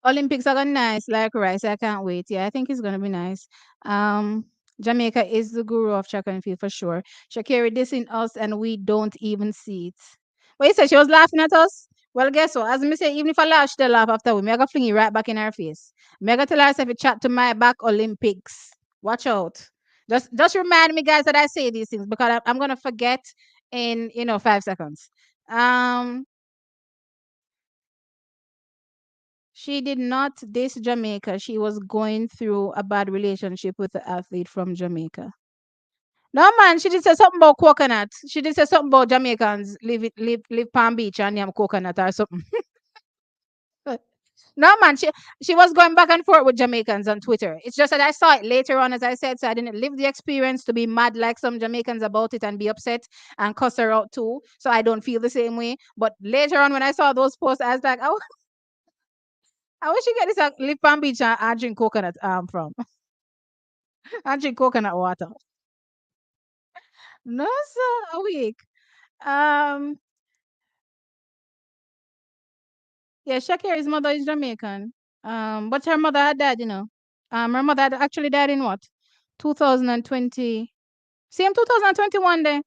Olympics are gonna nice, like rice. I can't wait. Yeah, I think it's gonna be nice. Um, Jamaica is the guru of track and field for sure. Shakira dissing us and we don't even see it. What you said? She was laughing at us. Well, guess what? As me say, even if I laugh, she laugh after we. Me I go fling it right back in her face. Me I go tell her if you chat to my back Olympics. Watch out. Just remind me, guys, that I say these things because I'm gonna forget in 5 seconds. Um, She did not diss Jamaica. She was going through a bad relationship with the athlete from Jamaica. No man, she did say something about coconut. She did say something about Jamaicans live Palm Beach and yam coconut or something. No man, she was going back and forth with Jamaicans on Twitter. It's just that I saw it later on, as I said, so I didn't live the experience to be mad like some Jamaicans about it and be upset and cuss her out too. So I don't feel the same way. But later on, when I saw those posts, I was like, oh, I wish you get this live Palm Beach and drink coconut from. I drink coconut water. No, sir, a week. Um, yeah, Shakira's mother is Jamaican. But her mother had died, her mother had actually died in what? 2020. Same 2021 there.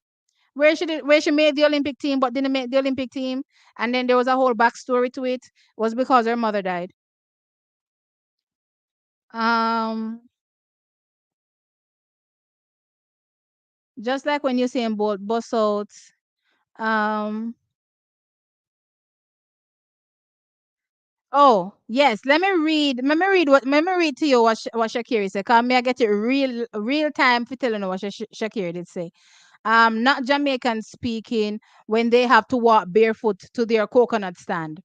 Where she made the Olympic team but didn't make the Olympic team. And then there was a whole backstory to it. Was because her mother died. Um, just like when you're saying about bus out. Um, Oh, yes. Let me read to you what Shakira said. Cause me I get it real time for telling you what Shakira did say. Not Jamaican speaking when they have to walk barefoot to their coconut stand.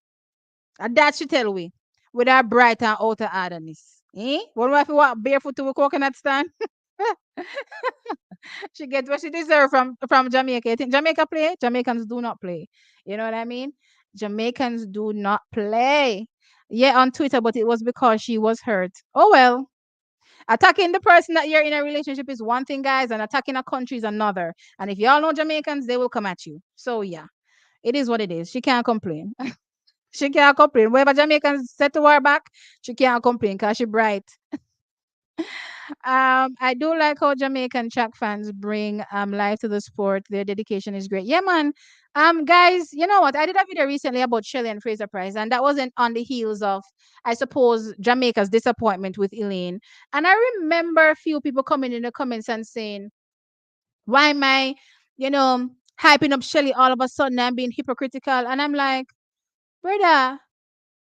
And that she tell we with our bright and outer hardness. Eh? When we have to walk barefoot to a coconut stand, she gets what she deserve from Jamaica. You think Jamaica play? Jamaicans do not play. You know what I mean? Jamaicans do not play. Yeah, on Twitter, but it was because she was hurt. Oh well. Attacking the person that you're in a relationship is one thing, guys, and attacking a country is another. And if y'all know Jamaicans, they will come at you. So yeah, it is what it is. She can't complain. She can't complain. Wherever Jamaicans set to her back, she can't complain because she bright. I do like how Jamaican track fans bring life to the sport. Their dedication is great. Yeah, man. Guys, you know what? I did a video recently about Shelley and Fraser Price, and that wasn't on the heels of, I suppose, Jamaica's disappointment with Elaine. And I remember a few people coming in the comments and saying, "Why am I, you know, hyping up Shelley all of a sudden? I'm being hypocritical." And I'm like, brother,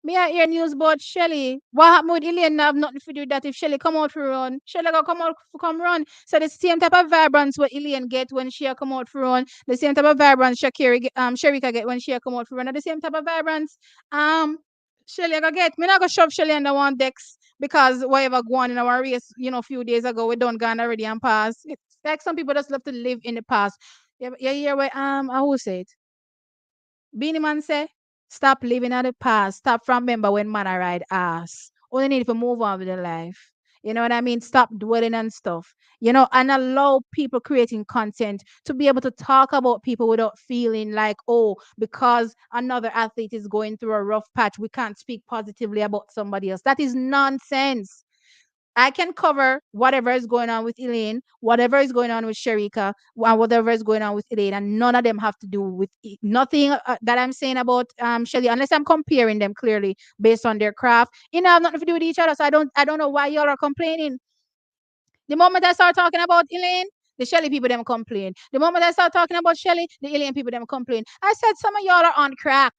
me I hear news about Shelly. What happened with Elaine now have nothing to do with that. If Shelly come out for run, Shelly gonna come out for come run. So the same type of vibrance what Elaine get when she a come out for run, the same type of vibrance Shericka get when she a come out for run, are the same type of vibrance. Um Shelly, I go get. Me not go shove Shelly under one decks because whatever go on in our race, a few days ago, we done gone already and pass. It's like some people just love to live in the past. You hear where I will say it. Beanie Man say, stop living at the past. Stop from remember when man I ride ass. Only need to move on with their life. You know what I mean? Stop dwelling on stuff. And allow people creating content to be able to talk about people without feeling like, oh, because another athlete is going through a rough patch, we can't speak positively about somebody else. That is nonsense. I can cover whatever is going on with Elaine, whatever is going on with Shericka, and whatever is going on with Elaine, and none of them have to do with nothing that I'm saying about Shelly, unless I'm comparing them clearly based on their craft. Have nothing to do with each other. So I don't know why y'all are complaining. The moment I start talking about Elaine, the Shelly people them complain. The moment I start talking about Shelly, the Elaine people them complain. I said some of y'all are on crack.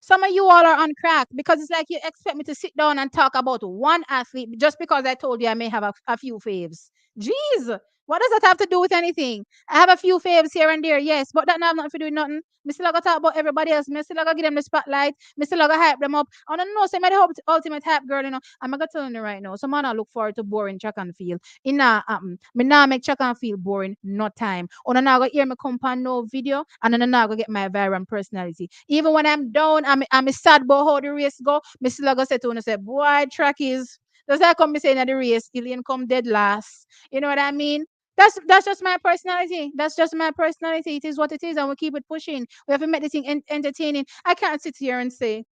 Some of you all are on crack because it's like you expect me to sit down and talk about one athlete just because I told you I may have a few faves. Jeez, what does that have to do with anything? I have a few faves here and there, yes, but that have nothing to do with nothing. Me still gotta talk about everybody else. Me still gotta give them the spotlight. Me still gotta hype them up. I don't know, say me the ultimate hype girl, I'm gonna tell you right now. Some man I look forward to boring track and field. It nah happen. Me nah make track and field boring, no time. Or now go hear me come on no video and then now go get my viral personality. Even when I'm down, I'm sad about how the race go. Me still go say to you, say, boy, track is just like come me saying at the race, Ilian come dead last. You know what I mean? That's just my personality. That's just my personality. It is what it is, and we keep it pushing. We have to make the thing entertaining. I can't sit here and say,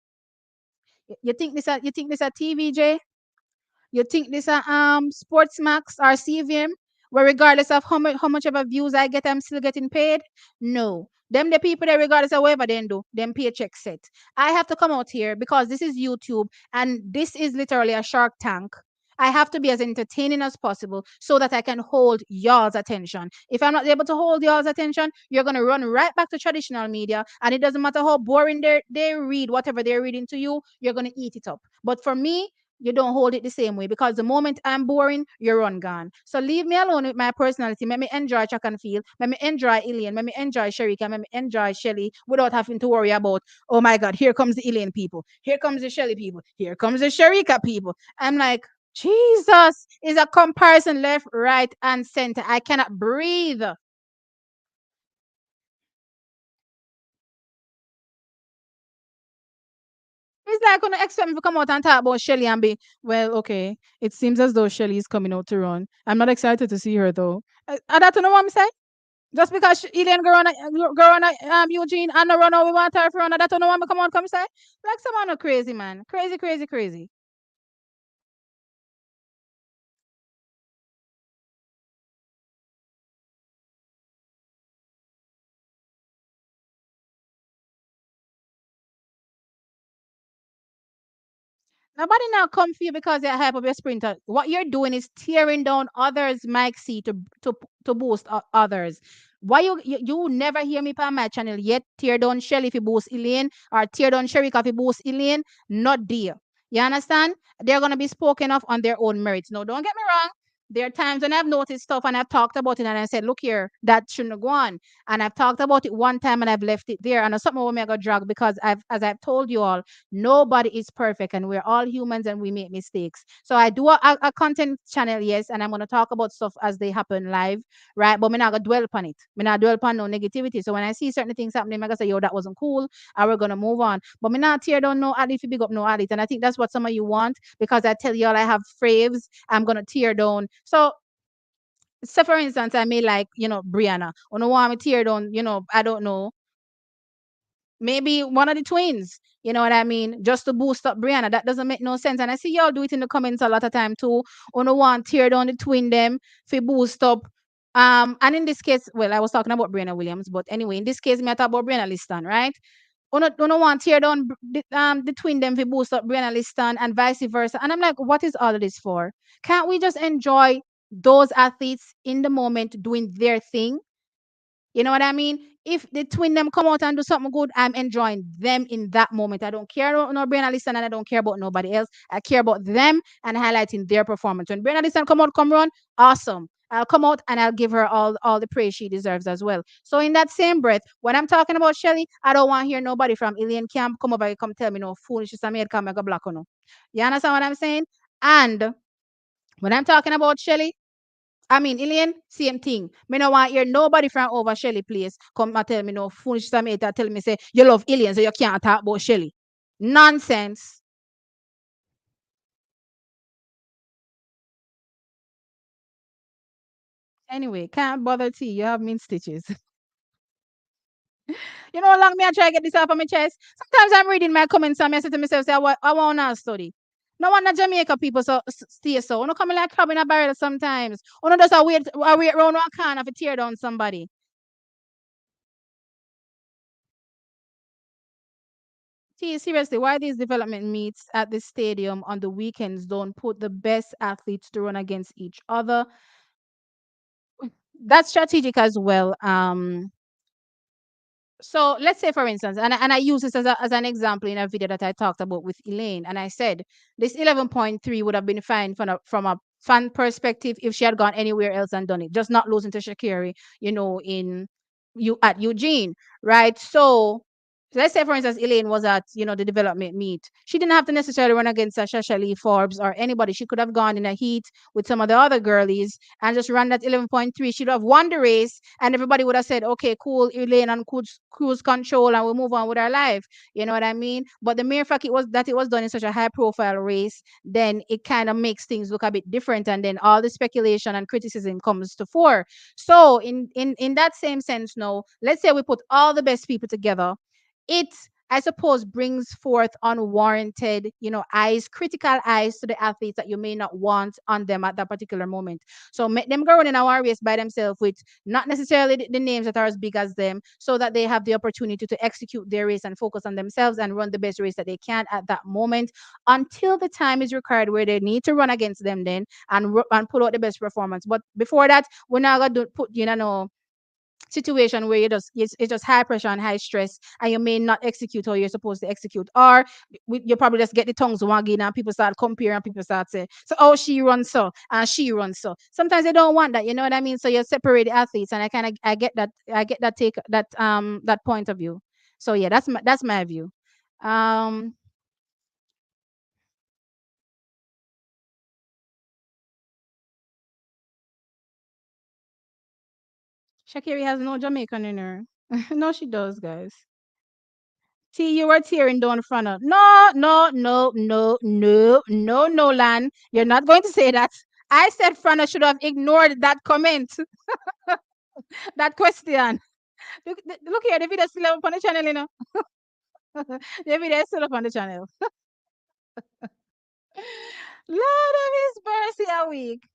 you think this a TVJ? You think this a Sports Max or CVM, where regardless of how much of a views I get, I'm still getting paid? No. Them the people that regardless of whatever they do, them paycheck set. I have to come out here because this is YouTube and this is literally a Shark Tank. I have to be as entertaining as possible so that I can hold y'all's attention. If I'm not able to hold y'all's attention, you're gonna run right back to traditional media, and it doesn't matter how boring they read whatever they're reading to you, you're gonna eat it up. But for me, you don't hold it the same way because the moment I'm boring, you're on gone. So leave me alone with my personality. Let me enjoy track and field. Let me enjoy Elaine. Let me enjoy Shericka. Let me enjoy Shelly without having to worry about, oh my God, here comes the Elaine people. Here comes the Shelly people. Here comes the Shericka people. I'm like, Jesus is a comparison left, right, and center. I cannot breathe. It's like gonna expect me to come out and talk about Shelly and be, well, okay. It seems as though Shelly is coming out to run. I'm not excited to see her though. I don't know what I'm saying. Just because Elaine go on Eugene and no run out, we want her to run. I don't know what I'm come on come say. Like someone no crazy man. Crazy, crazy, crazy. Nobody now come for you because you're hype of your sprinter. What you're doing is tearing down others' mic seat to to boost others. Why you never hear me on my channel yet tear down Shelly if you boost Elaine or tear down Shericka if you boost Elaine? Not there. You understand? They're gonna be spoken of on their own merits. No, don't get me wrong. There are times when I've noticed stuff and I've talked about it and I said, look here, that shouldn't go on. And I've talked about it one time and I've left it there. And it's something where I got drag because as I've told you all, nobody is perfect and we're all humans and we make mistakes. So I do a content channel, yes, and I'm gonna talk about stuff as they happen live, right? But I'm not gonna dwell upon it. I'm not dwell upon no negativity. So when I see certain things happening, I'm gonna say, yo, that wasn't cool, and we're gonna move on. But me not tear down no athlete if you big up no athlete. And I think that's what some of you want because I tell y'all I have frames, I'm gonna tear down. So for instance, I may like, Brianna. Or no want me tear down, I don't know, maybe one of the twins. You know what I mean? Just to boost up Brianna. That doesn't make no sense. And I see y'all do it in the comments a lot of time too. On the one tear down the twin them for boost up. And in this case, well, I was talking about Brianna Williams, but anyway, in this case, me I talk about Brianna Liston, right? On one tear down the twin them for boost up Brianna Liston and vice versa. And I'm like, what is all of this for? Can't we just enjoy those athletes in the moment doing their thing? You know what I mean? If the twin them come out and do something good, I'm enjoying them in that moment. I don't care about no Brianna Listen and I don't care about nobody else. I care about them and highlighting their performance. When Brianna Listen come out, come run, awesome. I'll come out and I'll give her all the praise she deserves as well. So in that same breath, when I'm talking about Shelly, I don't want to hear nobody from Elaine Camp come over and come tell me no foolishness. I made come make a black or no. You understand what I'm saying? And when I'm talking about Shelly, I mean, Elaine, same thing. Me no want hear nobody from over Shelly place come and tell me no foolish time tell me say you love Elaine so you can't talk about Shelly. Nonsense. Anyway, can't bother tea. You have mean stitches. You know how long me I try to get this off of my chest? Sometimes I'm reading my comments and I say to myself, say, I want to study. No one in Jamaica people so stay so. You know coming like crab in a barrel sometimes. You know just a wait round one corner to tear down somebody. See, seriously, why these development meets at the stadium on the weekends don't put the best athletes to run against each other? That's strategic as well. So let's say, for instance, and I use this as an example in a video that I talked about with Elaine, and I said this 11.3 would have been fine from a fan perspective if she had gone anywhere else and done it, just not losing to Shakiri, in you at Eugene, right? So let's say, for instance, Elaine was at the development meet. She didn't have to necessarily run against Sasha Shelley Forbes or anybody. She could have gone in a heat with some of the other girlies and just run that 11.3. She'd have won the race and everybody would have said, okay, cool, Elaine on cruise control and we'll move on with our life. You know what I mean? But the mere fact it was done in such a high profile race, then it kind of makes things look a bit different. And then all the speculation and criticism comes to fore. So in that same sense, no, let's say we put all the best people together, it I suppose brings forth unwarranted, eyes, critical eyes to the athletes that you may not want on them at that particular moment. So make them go running our race by themselves with not necessarily the names that are as big as them, so that they have the opportunity to execute their race and focus on themselves and run the best race that they can at that moment until the time is required where they need to run against them then and put out the best performance. But before that, we're not going to put, no situation where it's just high pressure and high stress and you may not execute how you're supposed to execute, or you probably just get the tongues wagging and people start comparing and people start saying, so oh, she runs so and she runs so. Sometimes they don't want that, you know what I mean? So you separate the athletes, and I get that take that point of view. So yeah, that's my view. um Shakiri has no Jamaican in her. No, she does, guys. See, you were tearing down front of. No, no, no, no, no, no, Nolan. You're not going to say that. I said Frana should have ignored that comment, that question. Look here, the video is still up on the channel, you know. The video is still up on the channel. Lord of His mercy a week.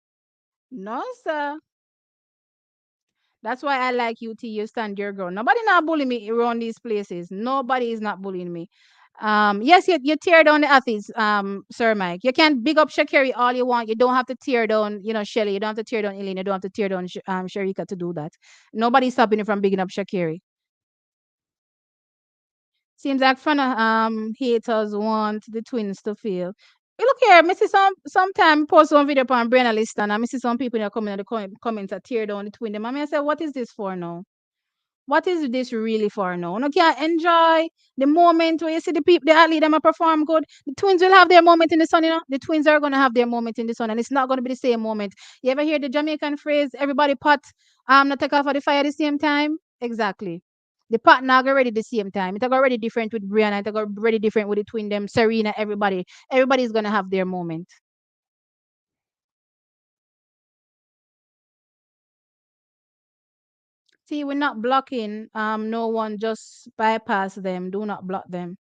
No, sir. That's why I like you, T. You stand your ground. Nobody not bullying me around these places. Nobody is not bullying me. Yes, you tear down the athletes, Sir Mike. You can big up Shakiri all you want. You don't have to tear down, Shelly. You don't have to tear down Elaine. You don't have to tear down Shericka to do that. Nobody's stopping you from bigging up Shakiri. Seems like fun haters want the twins to feel. You look here, I see sometime post one video on Brain List and I see some people that come in the comments that tear down the twin them. I mean, I say, what is this for now? What is this really for now? You can't enjoy the moment where you see the people, the athlete, them a perform good. The twins will have their moment in the sun, The twins are going to have their moment in the sun, and it's not going to be the same moment. You ever hear the Jamaican phrase, everybody pot, not take off of the fire at the same time? Exactly. The pot not go ready the same time. It's already different with Brianna. It's already different with the twin them, Serena, everybody. Everybody's going to have their moment. See, we're not blocking no one, just bypass them. Do not block them.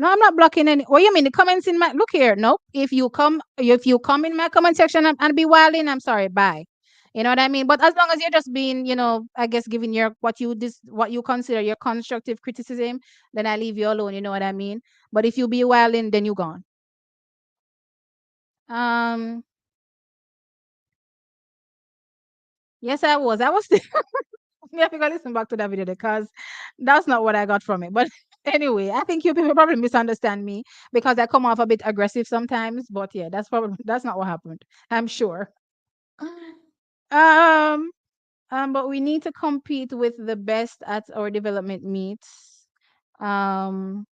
No, I'm not blocking any. What you mean? The comments in my look here. Nope. If you come in my comment section and be wilding, I'm sorry. Bye. You know what I mean? But as long as you're just being, I guess giving your what you consider your constructive criticism, then I leave you alone. You know what I mean? But if you be wilding, then you gone. Um. Yes, I was. I was. You have to go listen back to that video because that's not what I got from it. But anyway, I think you people probably misunderstand me because I come off a bit aggressive sometimes. But yeah, that's not what happened. I'm sure. Um, but we need to compete with the best at our development meets. Um,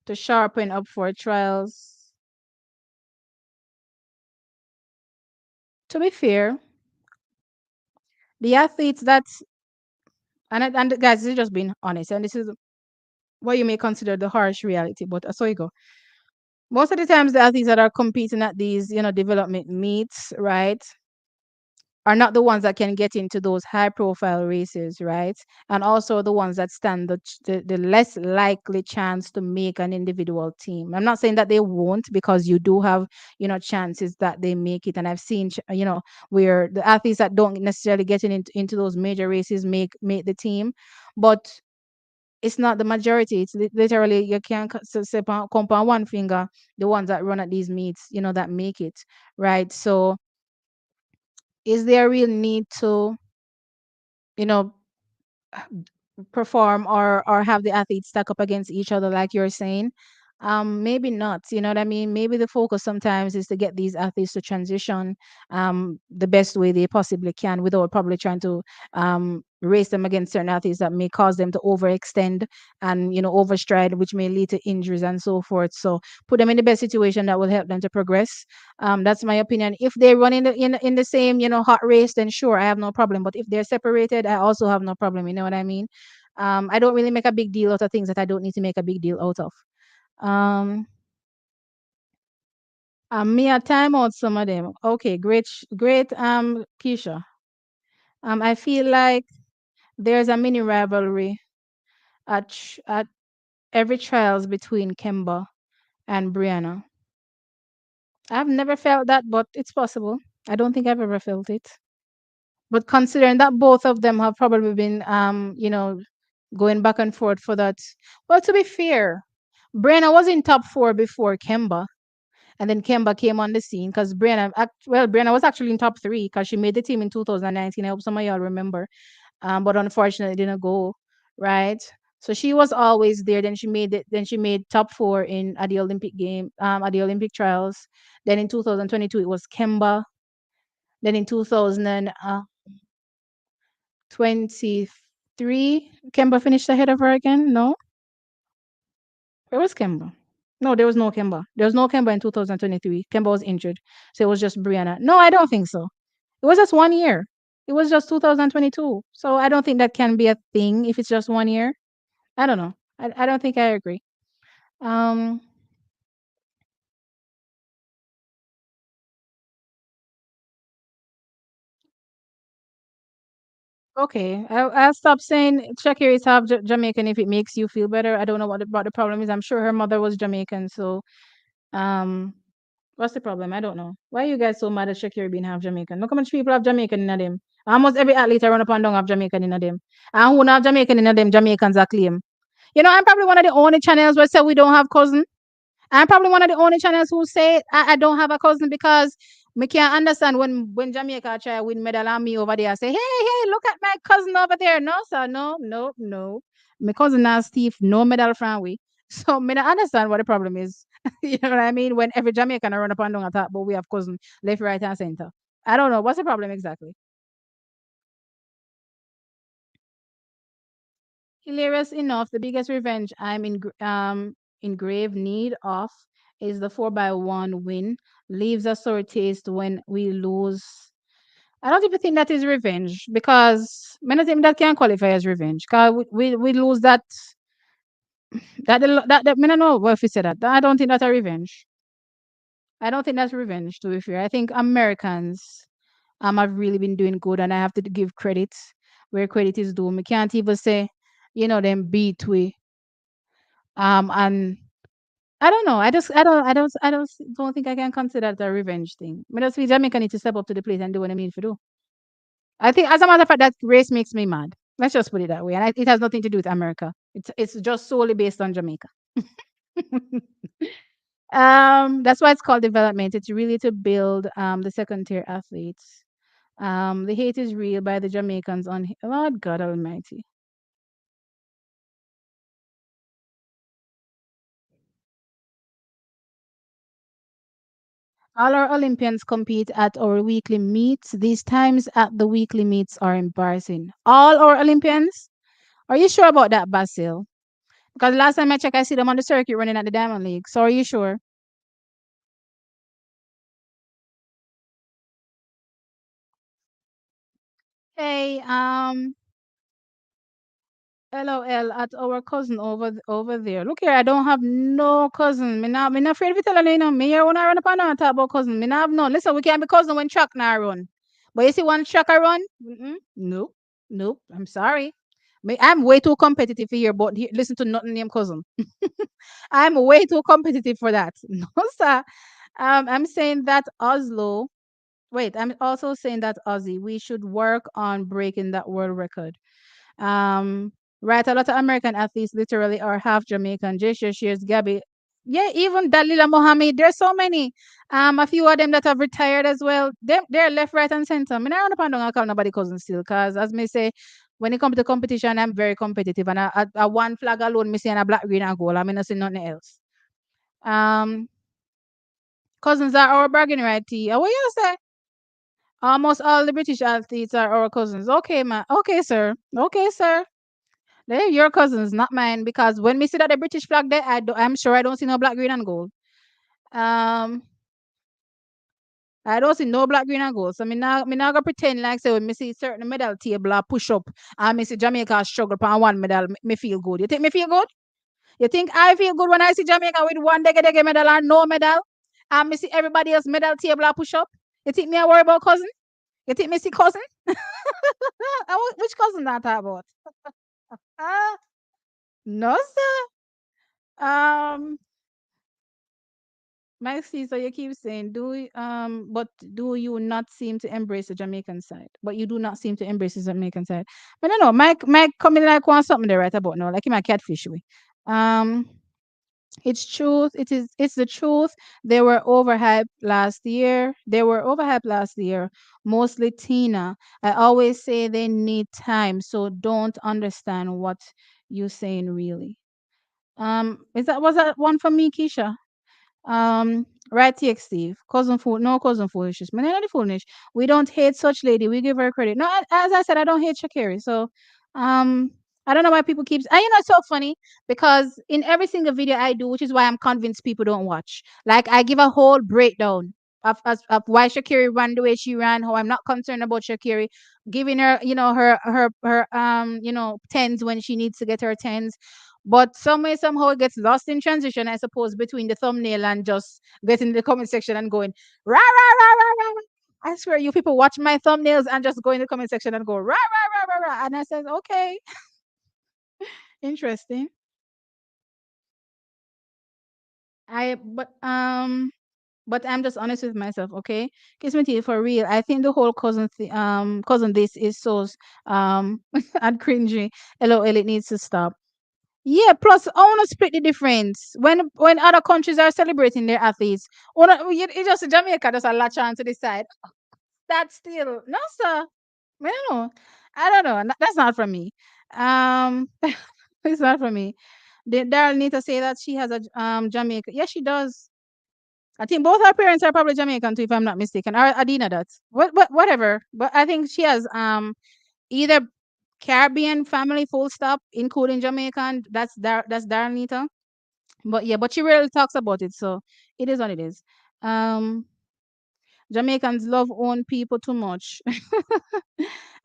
to sharpen up for trials. To be fair, the athletes that's and guys, this is just being honest, and this is what you may consider the harsh reality, but so you go. Most of the times, the athletes that are competing at these, development meets, right, are not the ones that can get into those high profile races, right? And also the ones that stand the less likely chance to make an individual team. I'm not saying that they won't, because you do have, chances that they make it. And I've seen, where the athletes that don't necessarily get into those major races make the team. But it's not the majority. It's literally, you can't say count on one finger the ones that run at these meets, that make it, right? So is there a real need to, you know, perform or have the athletes stack up against each other like you're saying? Maybe not. You know what I mean? Maybe the focus sometimes is to get these athletes to transition the best way they possibly can, without probably trying to race them against certain athletes that may cause them to overextend and, overstride, which may lead to injuries and so forth. So put them in the best situation that will help them to progress. That's my opinion. If they run in the same, hot race, then sure, I have no problem. But if they're separated, I also have no problem. You know what I mean? I don't really make a big deal out of things that I don't need to make a big deal out of. Um, me a time out some of them. Okay, great, great. Keisha. I feel like there's a mini rivalry at every trials between Kemba and Brianna. I've never felt that, but it's possible. I don't think I've ever felt it. But considering that both of them have probably been, going back and forth for that. Well, to be fair, Brianna was in top four before Kemba. And then Kemba came on the scene because Brianna was actually in top three because she made the team in 2019. I hope some of y'all remember. But unfortunately didn't go, right? So she was always there. Then she made it. Then she made top four at the Olympic at the Olympic trials. Then in 2022 it was Kemba. Then in 2023, Kemba finished ahead of her again. No, where was Kemba? No, there was no Kemba. There was no Kemba in 2023. Kemba was injured, so it was just Brianna. No, I don't think so. It was just 1 year. It was just 2022. So I don't think that can be a thing if it's just 1 year. I don't know. I don't think I agree. Um, okay. I'll stop saying Shakira is half Jamaican if it makes you feel better. I don't know what the problem is. I'm sure her mother was Jamaican. So, um, what's the problem? I don't know. Why are you guys so mad at Shakira being half Jamaican? Look how much people have Jamaican in them. Almost every athlete I run up and down have Jamaican in them. And who not have Jamaican in them, Jamaicans are claim. I'm probably one of the only channels where say we don't have cousin. I'm probably one of the only channels who say I don't have a cousin, because me can't understand when Jamaica try win medal and me over there say, hey, look at my cousin over there. No, sir, no, no, no. My cousin has Steve, no medal from we. So me not understand what the problem is. You know what I mean? When every Jamaican run up and down attack, but we have cousin left, right, and center. I don't know. What's the problem exactly? Hilarious enough, the biggest revenge I'm in grave need of is the 4-1 win. Leaves a sore taste when we lose. I don't even think that is revenge, because many think that can qualify as revenge. Because we lose that I don't know what if you say that. I don't think that's a revenge. I don't think that's revenge, to be fair. I think Americans have really been doing good, and I have to give credit where credit is due. We can't even say, them beat we. And I don't know. I don't think I can consider that a revenge thing. I just feel Jamaica need to step up to the plate and do what I mean to do. I think, as a matter of fact, that race makes me mad. Let's just put it that way. And it has nothing to do with America. It's just solely based on Jamaica. That's why it's called development. It's really to build the second tier athletes. The hate is real by the Jamaicans on Lord God Almighty. All our Olympians compete at our weekly meets. These times at the weekly meets are embarrassing. All our Olympians? Are you sure about that, Basil? Because last time I checked, I see them on the circuit running at the Diamond League. So are you sure? Hey, LOL at our cousin over there. Look here, I don't have no cousin. Me not afraid to tell her, you know. Me here when I run up and down talk about cousin. Me not have none. Listen, we can't be cousin when track now run. But you see one track I run? Mm-mm. Nope. Nope. I'm sorry. Me, I'm way too competitive here, but listen to nothing named cousin. I'm way too competitive for that. No, sir. I'm saying that Oslo. Wait, I'm also saying that Aussie. We should work on breaking that world record. Um, right, a lot of American athletes literally are half Jamaican. Joshua Shears, Gabby. Yeah, even Dalila Mohammed. There's so many. A few of them that have retired as well. They're left, right, and center. I mean, I don't know I call nobody cousin still, cause as me say, when it comes to competition, I'm very competitive, and I one flag alone, me saying a black, green, and gold. I mean, I see nothing else. Um, cousins are our bargaining right. T. What you say? Almost all the British athletes are our cousins. Okay, man. Okay, sir. Okay, sir. They're your cousins, not mine. Because when we see that the British flag there, I'm sure I don't see no black, green, and gold. Um, I don't see no black, green, and gold. So me now gonna pretend like say when me see certain medal table or push up and me see Jamaica struggle for one medal, me feel good. You think me feel good? You think I feel good when I see Jamaica with one dege medal and no medal? And me see everybody else medal table or push up? You think me I worry about cousin? You think me see cousin? Which cousin that talk about? Ah, no, sir. Maxi, so you keep saying, but do you not seem to embrace the Jamaican side? But you do not seem to embrace the Jamaican side. But no, no, Mike coming like want something there right about now, like him a catfish way. Um, it's truth. It's the truth. They were overhyped last year. They were overhyped last year. Mostly Tina. I always say they need time, so don't understand what you're saying really. Is that was that one for me, Keisha? Right here, Steve. No cousin foolishness. Man, not the foolish. We don't hate such lady. We give her credit. No, as I said, I don't hate Shakiri. So, um, I don't know why people keep. And you know, it's so funny because in every single video I do, which is why I'm convinced people don't watch. Like I give a whole breakdown of why Shakiri ran the way she ran. How I'm not concerned about Shakiri, giving her, you know, her you know, tens when she needs to get her tens, but some way, somehow it gets lost in transition, I suppose, between the thumbnail and just getting in the comment section and going, rah, rah, rah, rah, rah. Rah." I swear, you people watch my thumbnails and just go in the comment section and go, rah, rah, rah, rah, rah. And I said, okay, interesting. I, but I'm just honest with myself, okay? Kiss me tea for real. I think the whole cousin this is so and cringy. LOL, it needs to stop. Yeah, plus I want to split the difference. When other countries are celebrating their athletes, it just Jamaica just a latch on to the side. That's still no, sir. I don't know. I don't know. That's not from me. Um, it's not from me. Did Daryl need to say that she has a Jamaica? Yeah, she does. I think both her parents are probably Jamaican too, if I'm not mistaken. Or Adina does. Whatever. But I think she has either Caribbean family full stop, including Jamaican. That's Darnita. But yeah, but she rarely talks about it, so it is what it is. Um, Jamaicans love own people too much.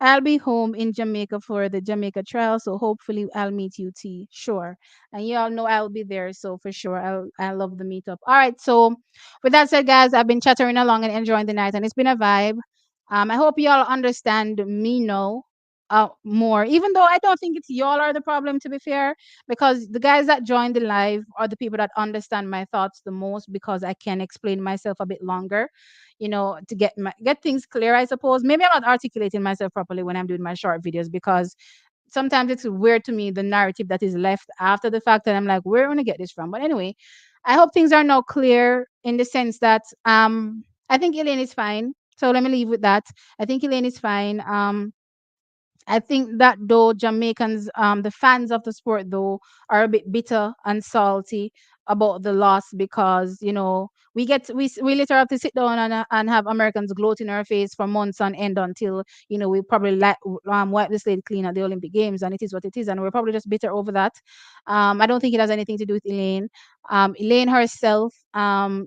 I'll be home in Jamaica for the Jamaica trial, so hopefully I'll meet you, T. Sure, and you all know I'll be there, so for sure I love the meetup. All right, so with that said, guys, I've been chattering along and enjoying the night, and it's been a vibe. I hope you all understand me now. More, even though I don't think it's y'all are the problem, to be fair, because the guys that join the live are the people that understand my thoughts the most because I can explain myself a bit longer, you know, to get things clear, I suppose. Maybe I'm not articulating myself properly when I'm doing my short videos because sometimes it's weird to me the narrative that is left after the fact, and I'm like, where am I gonna get this from? But anyway, I hope things are now clear in the sense that I think Elaine is fine. So let me leave with that. I think Elaine is fine. I think that though Jamaicans, the fans of the sport though, are a bit bitter and salty. about the loss because we literally have to sit down and have Americans gloat in our face for months on end until we probably wipe the slate clean at the Olympic Games, and it is what it is, and we're probably just bitter over that. I don't think it has anything to do with Elaine. Elaine herself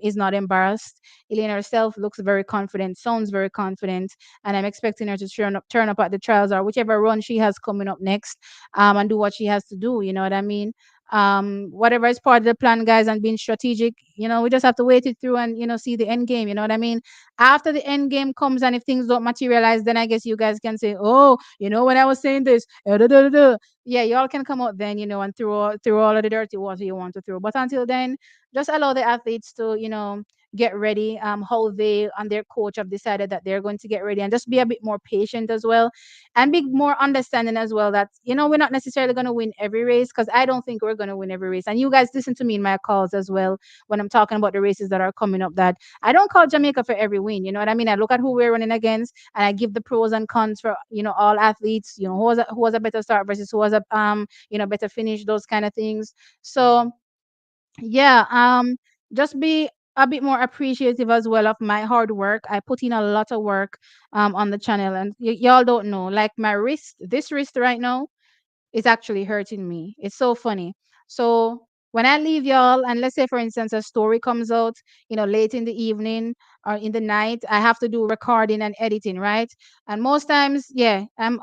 is not embarrassed. Elaine herself looks very confident, sounds very confident, and I'm expecting her to turn up at the trials or whichever run she has coming up next, and do what she has to do. You know what I mean? Whatever is part of the plan, guys, and being strategic, we just have to wait it through and see the end game. You know what I mean? After the end game comes, and if things don't materialize, then I guess you guys can say, oh, when I was saying this, da, da, da, da. Yeah, y'all can come out then, and throw all of the dirty water you want to throw. But until then, just allow the athletes to, get ready. How they and their coach have decided that they're going to get ready, and just be a bit more patient as well, and be more understanding as well that we're not necessarily going to win every race, because I don't think we're going to win every race. And you guys listen to me in my calls as well when I'm talking about the races that are coming up, that I don't call Jamaica for every win. You know what I mean? I look at who we're running against, and I give the pros and cons for all athletes. Who was a better start versus who was a better finish, those kind of things. So yeah, just be a bit more appreciative as well of my hard work. I put in a lot of work on the channel, and y'all don't know, like my wrist, this wrist right now is actually hurting me. It's so funny. So when I leave y'all, and let's say for instance a story comes out, late in the evening or in the night, I have to do recording and editing, right? And most times, yeah, I'm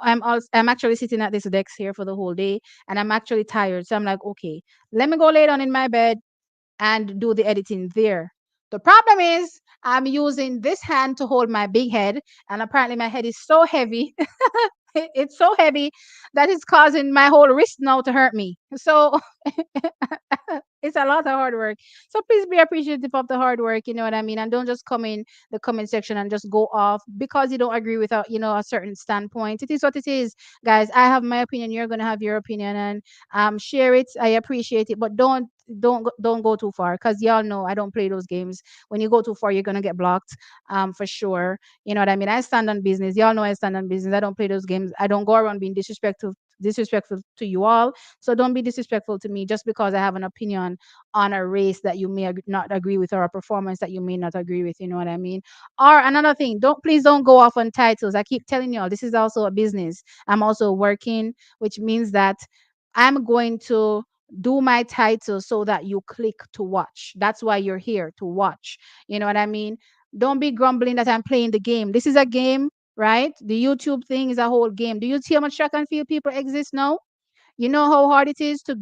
actually sitting at this desk here for the whole day, and I'm actually tired. So I'm like, okay, let me go lay down in my bed and do the editing there. The problem is I'm using this hand to hold my big head, and apparently my head is so heavy. It's so heavy that it's causing my whole wrist now to hurt me. So it's a lot of hard work. So please be appreciative of the hard work, you know what I mean? And don't just come in the comment section and just go off because you don't agree with a certain standpoint. It is what it is. Guys, I have my opinion, you're gonna have your opinion, and share it. I appreciate it, but don't go too far, because y'all know I don't play those games. When you go too far, you're gonna get blocked, for sure. You know what I mean? I stand on business. Y'all know I stand on business. I don't play those games. I don't go around being disrespectful to you all. So don't be disrespectful to me just because I have an opinion on a race that you may not agree with, or a performance that you may not agree with. You know what I mean? Or another thing, please don't go off on titles. I keep telling y'all, this is also a business. I'm also working, which means that I'm going to do my title so that you click to watch. That's why you're here, to watch. You know what I mean? Don't be grumbling that I'm playing the game. This is a game, right? The YouTube thing is a whole game. Do you see how much track and field people exist now? You know how hard it is to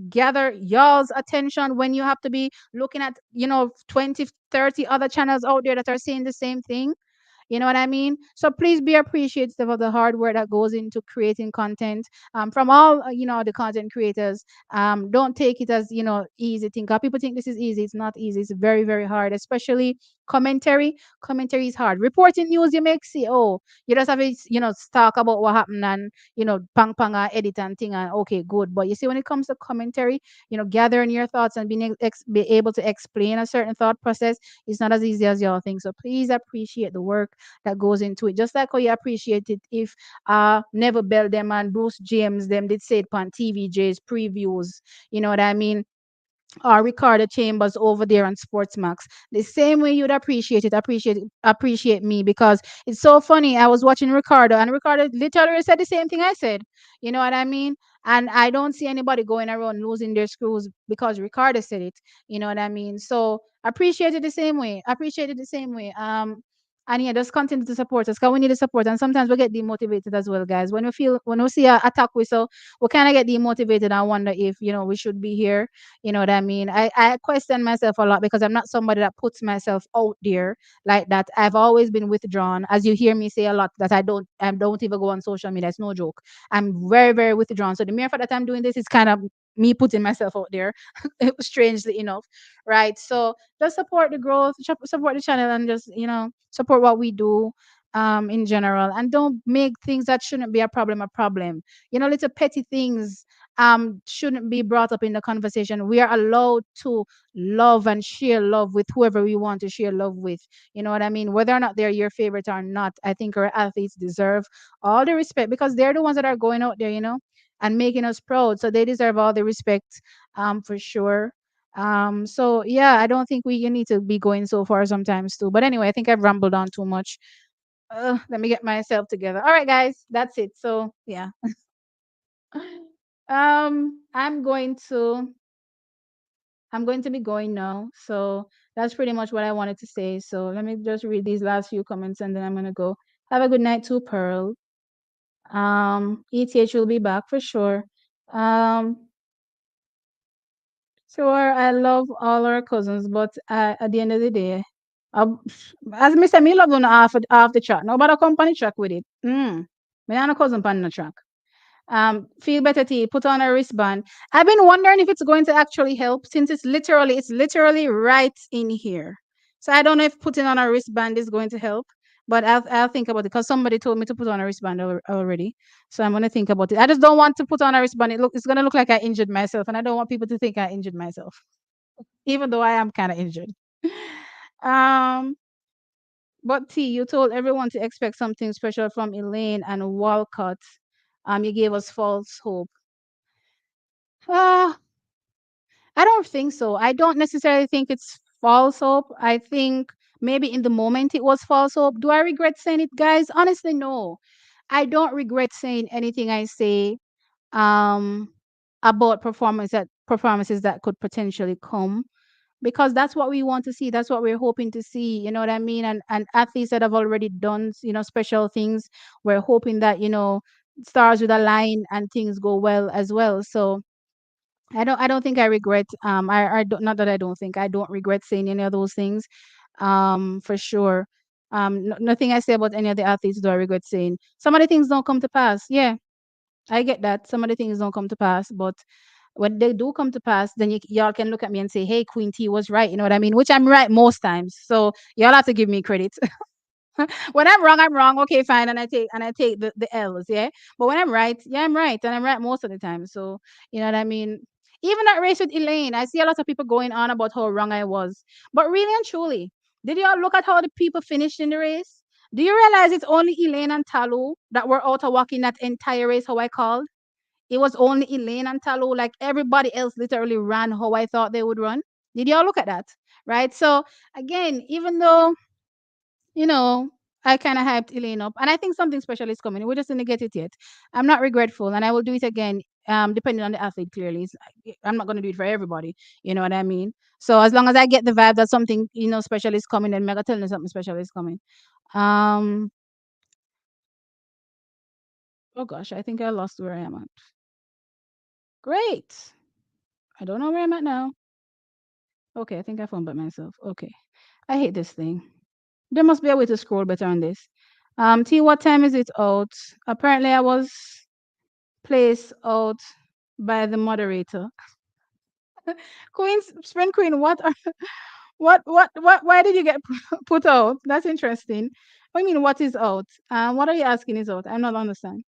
gather y'all's attention when you have to be looking at 20, 30 other channels out there that are saying the same thing. You know what I mean? So please be appreciative of the hard work that goes into creating content, from all the content creators. Don't take it as easy thing. 'Cause people think this is easy. It's not easy. It's very very hard, especially commentary. Commentary is hard. Reporting news, you make see, oh, you just have to talk about what happened, and pang pang edit and thing, and okay, good. But you see, when it comes to commentary, gathering your thoughts and be able to explain a certain thought process, it's not as easy as y'all think. So please appreciate the work that goes into it. Just like how you appreciate it if Neville Bell them and Bruce James them did say it on TVJ's previews. You know what I mean? Or Ricardo Chambers over there on Sportsmax. The same way you'd appreciate me, because it's so funny. I was watching Ricardo, and Ricardo literally said the same thing I said. You know what I mean? And I don't see anybody going around losing their screws because Ricardo said it. You know what I mean? So appreciate it the same way. Appreciate it the same way. And yeah, just continue to support us, because we need the support. And sometimes we get demotivated as well, guys. When we see a attack whistle, we kind of get demotivated and wonder if we should be here. You know what I mean? I question myself a lot, because I'm not somebody that puts myself out there like that. I've always been withdrawn. As you hear me say a lot, that I don't even go on social media. It's no joke. I'm very, very withdrawn. So the mere fact that I'm doing this is kind of me putting myself out there, strangely enough. Right. So just support the growth, support the channel, and just, support what we do in general. And don't make things that shouldn't be a problem a problem. Little petty things shouldn't be brought up in the conversation. We are allowed to love and share love with whoever we want to share love with. You know what I mean? Whether or not they're your favorite or not, I think our athletes deserve all the respect, because they're the ones that are going out there, and making us proud. So they deserve all the respect, for sure. So yeah, I don't think we need to be going so far sometimes too. But anyway, I think I've rambled on too much. Let me get myself together. All right, guys, that's it. So yeah, I'm going to be going now. So that's pretty much what I wanted to say. So let me just read these last few comments and then I'm gonna go. Have a good night too, Pearl. ETH will be back for sure. Um, sure, I love all our cousins, but at the end of the day, uh, as Mr. Me love on half the track. Nobody company track with it. Me and a cousin pan the track. Feel better tea, put on a wristband. I've been wondering if it's going to actually help since it's literally right in here. So I don't know if putting on a wristband is going to help, but I'll think about it because somebody told me to put on a wristband already. So I'm gonna think about it. I just don't want to put on a wristband. It's gonna look like I injured myself, and I don't want people to think I injured myself, even though I am kind of injured. Um, but T, you told everyone to expect something special from Elaine and Walcott. You gave us false hope. Ah, I don't think so. I don't necessarily think it's false hope. I think maybe in the moment it was false hope. Do I regret saying it, guys? Honestly, no. I don't regret saying anything I say um about performances that could potentially come because that's what we want to see. That's what we're hoping to see. You know what I mean? And athletes that have already done, special things, we're hoping that, stars would align and things go well as well. So I don't think I regret I don't, not that I don't think I don't regret saying any of those things. For sure. Nothing I say about any of the athletes do I regret saying. Some of the things don't come to pass. Yeah, I get that. Some of the things don't come to pass, but when they do come to pass, then y'all can look at me and say, "Hey, Queen T was right." You know what I mean? Which I'm right most times. So y'all have to give me credit. When I'm wrong, I'm wrong. Okay, fine, and I take the L's, yeah. But when I'm right, yeah, I'm right, and I'm right most of the time. So you know what I mean. Even that race with Elaine, I see a lot of people going on about how wrong I was. But really and truly, did y'all look at how the people finished in the race? Do you realize it's only Elaine and Talu that were out of walking that entire race? How I called it was only Elaine and Talu. Like everybody else, literally ran how I thought they would run. Did y'all look at that? Right. So again, even though you know, I kind of hyped Elaine up, and I think something special is coming. We just didn't get it yet. I'm not regretful, and I will do it again. Depending on the athlete, clearly, I'm not going to do it for everybody. You know what I mean? So as long as I get the vibe that something special is coming, then Mega tell me something special is coming. Um. Oh gosh, I think I lost where I am at. Great. I don't know where I'm at now. Okay, I think I found by myself. Okay. I hate this thing. There must be a way to scroll better on this. T, what time is it out? Apparently, I was placed out by the moderator. Spring Queen, what are, what, why did you get put out? That's interesting. What do you mean, what is out? What are you asking is out? I'm not understand.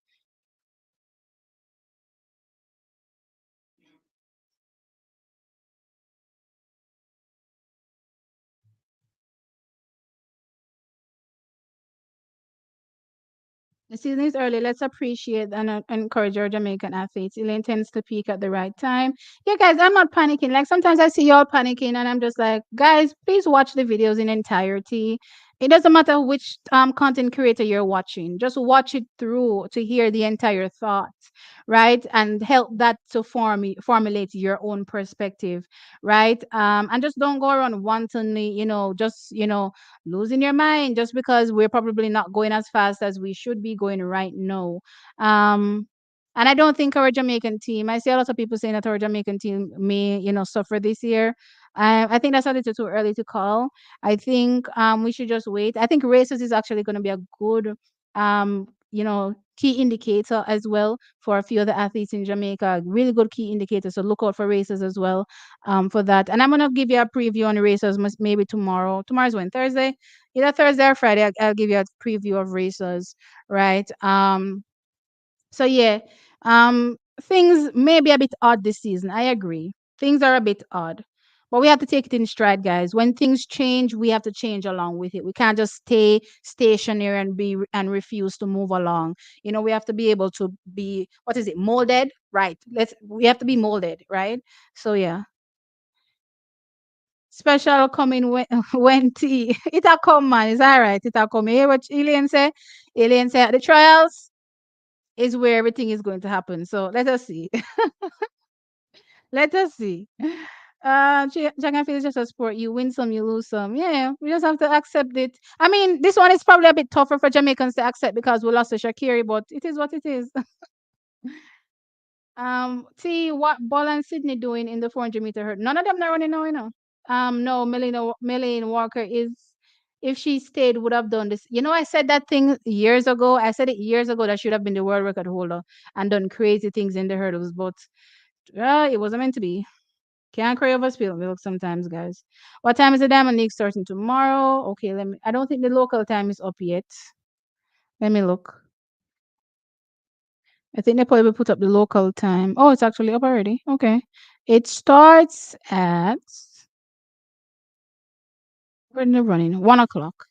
The season is early. Let's appreciate and encourage our Jamaican athletes. Elaine tends to peak at the right time. Yeah, guys, I'm not panicking. Like sometimes I see y'all panicking, and I'm just like, guys, please watch the videos in entirety. It doesn't matter which content creator you're watching. Just watch it through to hear the entire thought, right? And help that to formulate your own perspective, right? And just don't go around wantonly, just losing your mind just because we're probably not going as fast as we should be going right now. Um, and I don't think our Jamaican team, I see a lot of people saying that our Jamaican team may, suffer this year. I think that's a little too early to call. I think we should just wait. I think races is actually going to be a good, key indicator as well for a few of the athletes in Jamaica. Really good key indicator. So look out for races as well for that. And I'm gonna give you a preview on the races maybe tomorrow. Tomorrow's when Thursday, either Thursday or Friday. I'll give you a preview of races, right? So yeah, things may be a bit odd this season. I agree. Things are a bit odd. But we have to take it in stride, guys. When things change, we have to change along with it. We can't just stay stationary and refuse to move along. We have to be able to be what is it, molded? Right. We have to be molded, right? So yeah. Special coming when when tea. It'll come, man. It's all right. It'll come. You hear what Elaine say? Elaine said the trials is where everything is going to happen. So let us see. Let us see. Jack and Phil is just a sport. You win some, you lose some. Yeah, we just have to accept it. I mean, this one is probably a bit tougher for Jamaicans to accept because we lost to Shakiri, but it is what it is. See what Ball and Sydney doing in the 400-meter hurdle. None of them are running now, you know. No, Melina Walker is. If she stayed, would have done this. You know, I said that thing years ago. I said it years ago that should have been the world record holder and done crazy things in the hurdles, but it wasn't meant to be. Can't cry over spilled milk sometimes, guys. What time is the Diamond League starting tomorrow? Okay, let me. I don't think the local time is up yet. Let me look. I think they probably put up the local time. Oh, it's actually up already. Okay. It starts at when they're running 1 o'clock.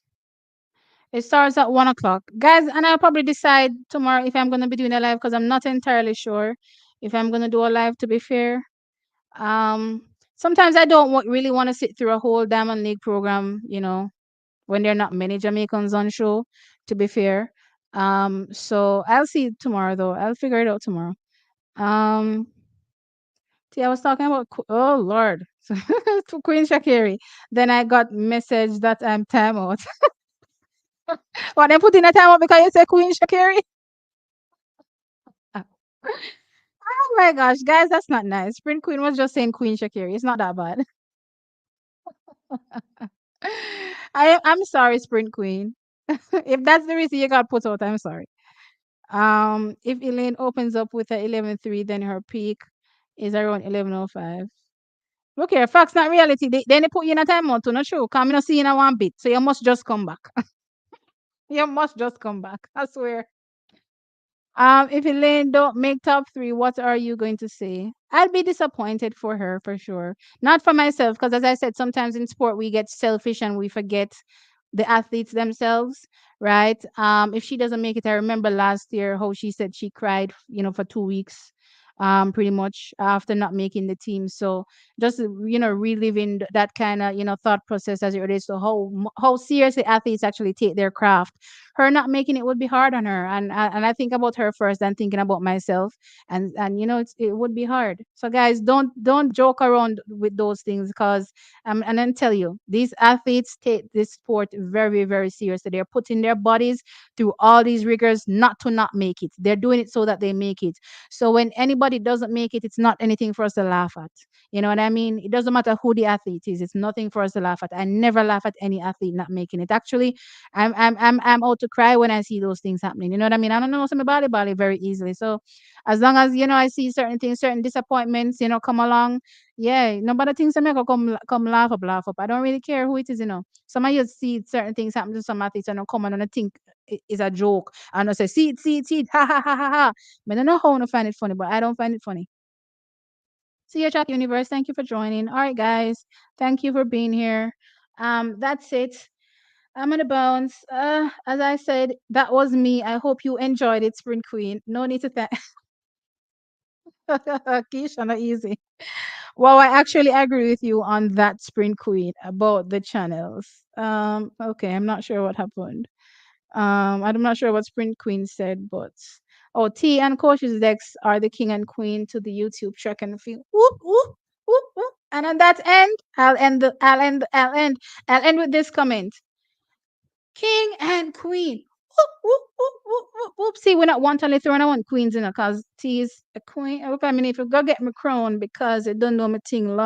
It starts at 1 o'clock, guys, and I'll probably decide tomorrow if I'm gonna be doing a live because I'm not entirely sure if I'm gonna do a live. To be fair, um, sometimes I don't really want to sit through a whole Diamond League program. You know, when there are not many Jamaicans on show. To be fair, so I'll see tomorrow though. I'll figure it out tomorrow. Um, See, I was talking about oh Lord, to Queen Shakiri. Then I got message that I'm time out. What they put in a time out because you say Queen Shakiri? Oh my gosh, guys, that's not nice. Sprint Queen was just saying Queen Shakiri. It's not that bad. I'm sorry, Sprint Queen. If that's the reason you got put out, I'm sorry. If Elaine opens up with a 11:3, then her peak is around 11:05. Look here, facts, not reality. Then they put you in a timeout too, not true. Come, not see you in a one bit. So you must just come back. You must just come back. I swear. If Elaine don't make top three, what are you going to say? I'll be disappointed for her for sure. Not for myself, because as I said, sometimes in sport we get selfish and we forget the athletes themselves, right? If she doesn't make it, I remember last year how she said she cried, for 2 weeks, pretty much after not making the team. So just reliving that kind of thought process as it relates to how seriously athletes actually take their craft. Her not making it would be hard on her, and I think about her first, and thinking about myself, and it would be hard. So guys, don't joke around with those things, because and then tell you, these athletes take this sport very, very seriously. They're putting their bodies through all these rigors not to not make it. They're doing it so that they make it. So when anybody doesn't make it, it's not anything for us to laugh at. You know what I mean? It doesn't matter who the athlete is. It's nothing for us to laugh at. I never laugh at any athlete not making it. Actually, I'm out to cry when I see those things happening. You know what I mean? I don't know some body very easily. So as long as I see certain things, certain disappointments, come along, yeah, nobody thinks to make her come laugh up. I don't really care who it is. Some of you see certain things happen to some athletes and come on and I think it's a joke. And I say, see it, ha ha ha ha ha. I don't know how to find it funny, but I don't find it funny. See you, chat universe. Thank you for joining. All right, guys. Thank you for being here. That's it. I'm gonna bounce. As I said, that was me. I hope you enjoyed it, Sprint Queen. No need to thank Keisha, not easy. Well, I actually agree with you on that, Sprint Queen, about the channels. Okay, I'm not sure what happened. I'm not sure what Sprint Queen said, but oh, T and Coach's decks are the king and queen to the YouTube track and field. Whoop, whoop, whoop, whoop. And on that end, I'll end with this comment. King and queen. Whoop, whoop, whoop, whoop, whoop, whoop. See, we're not wantonly throwing I want queens in it because T is a queen. I mean, if you go get me crown because it don't know me thing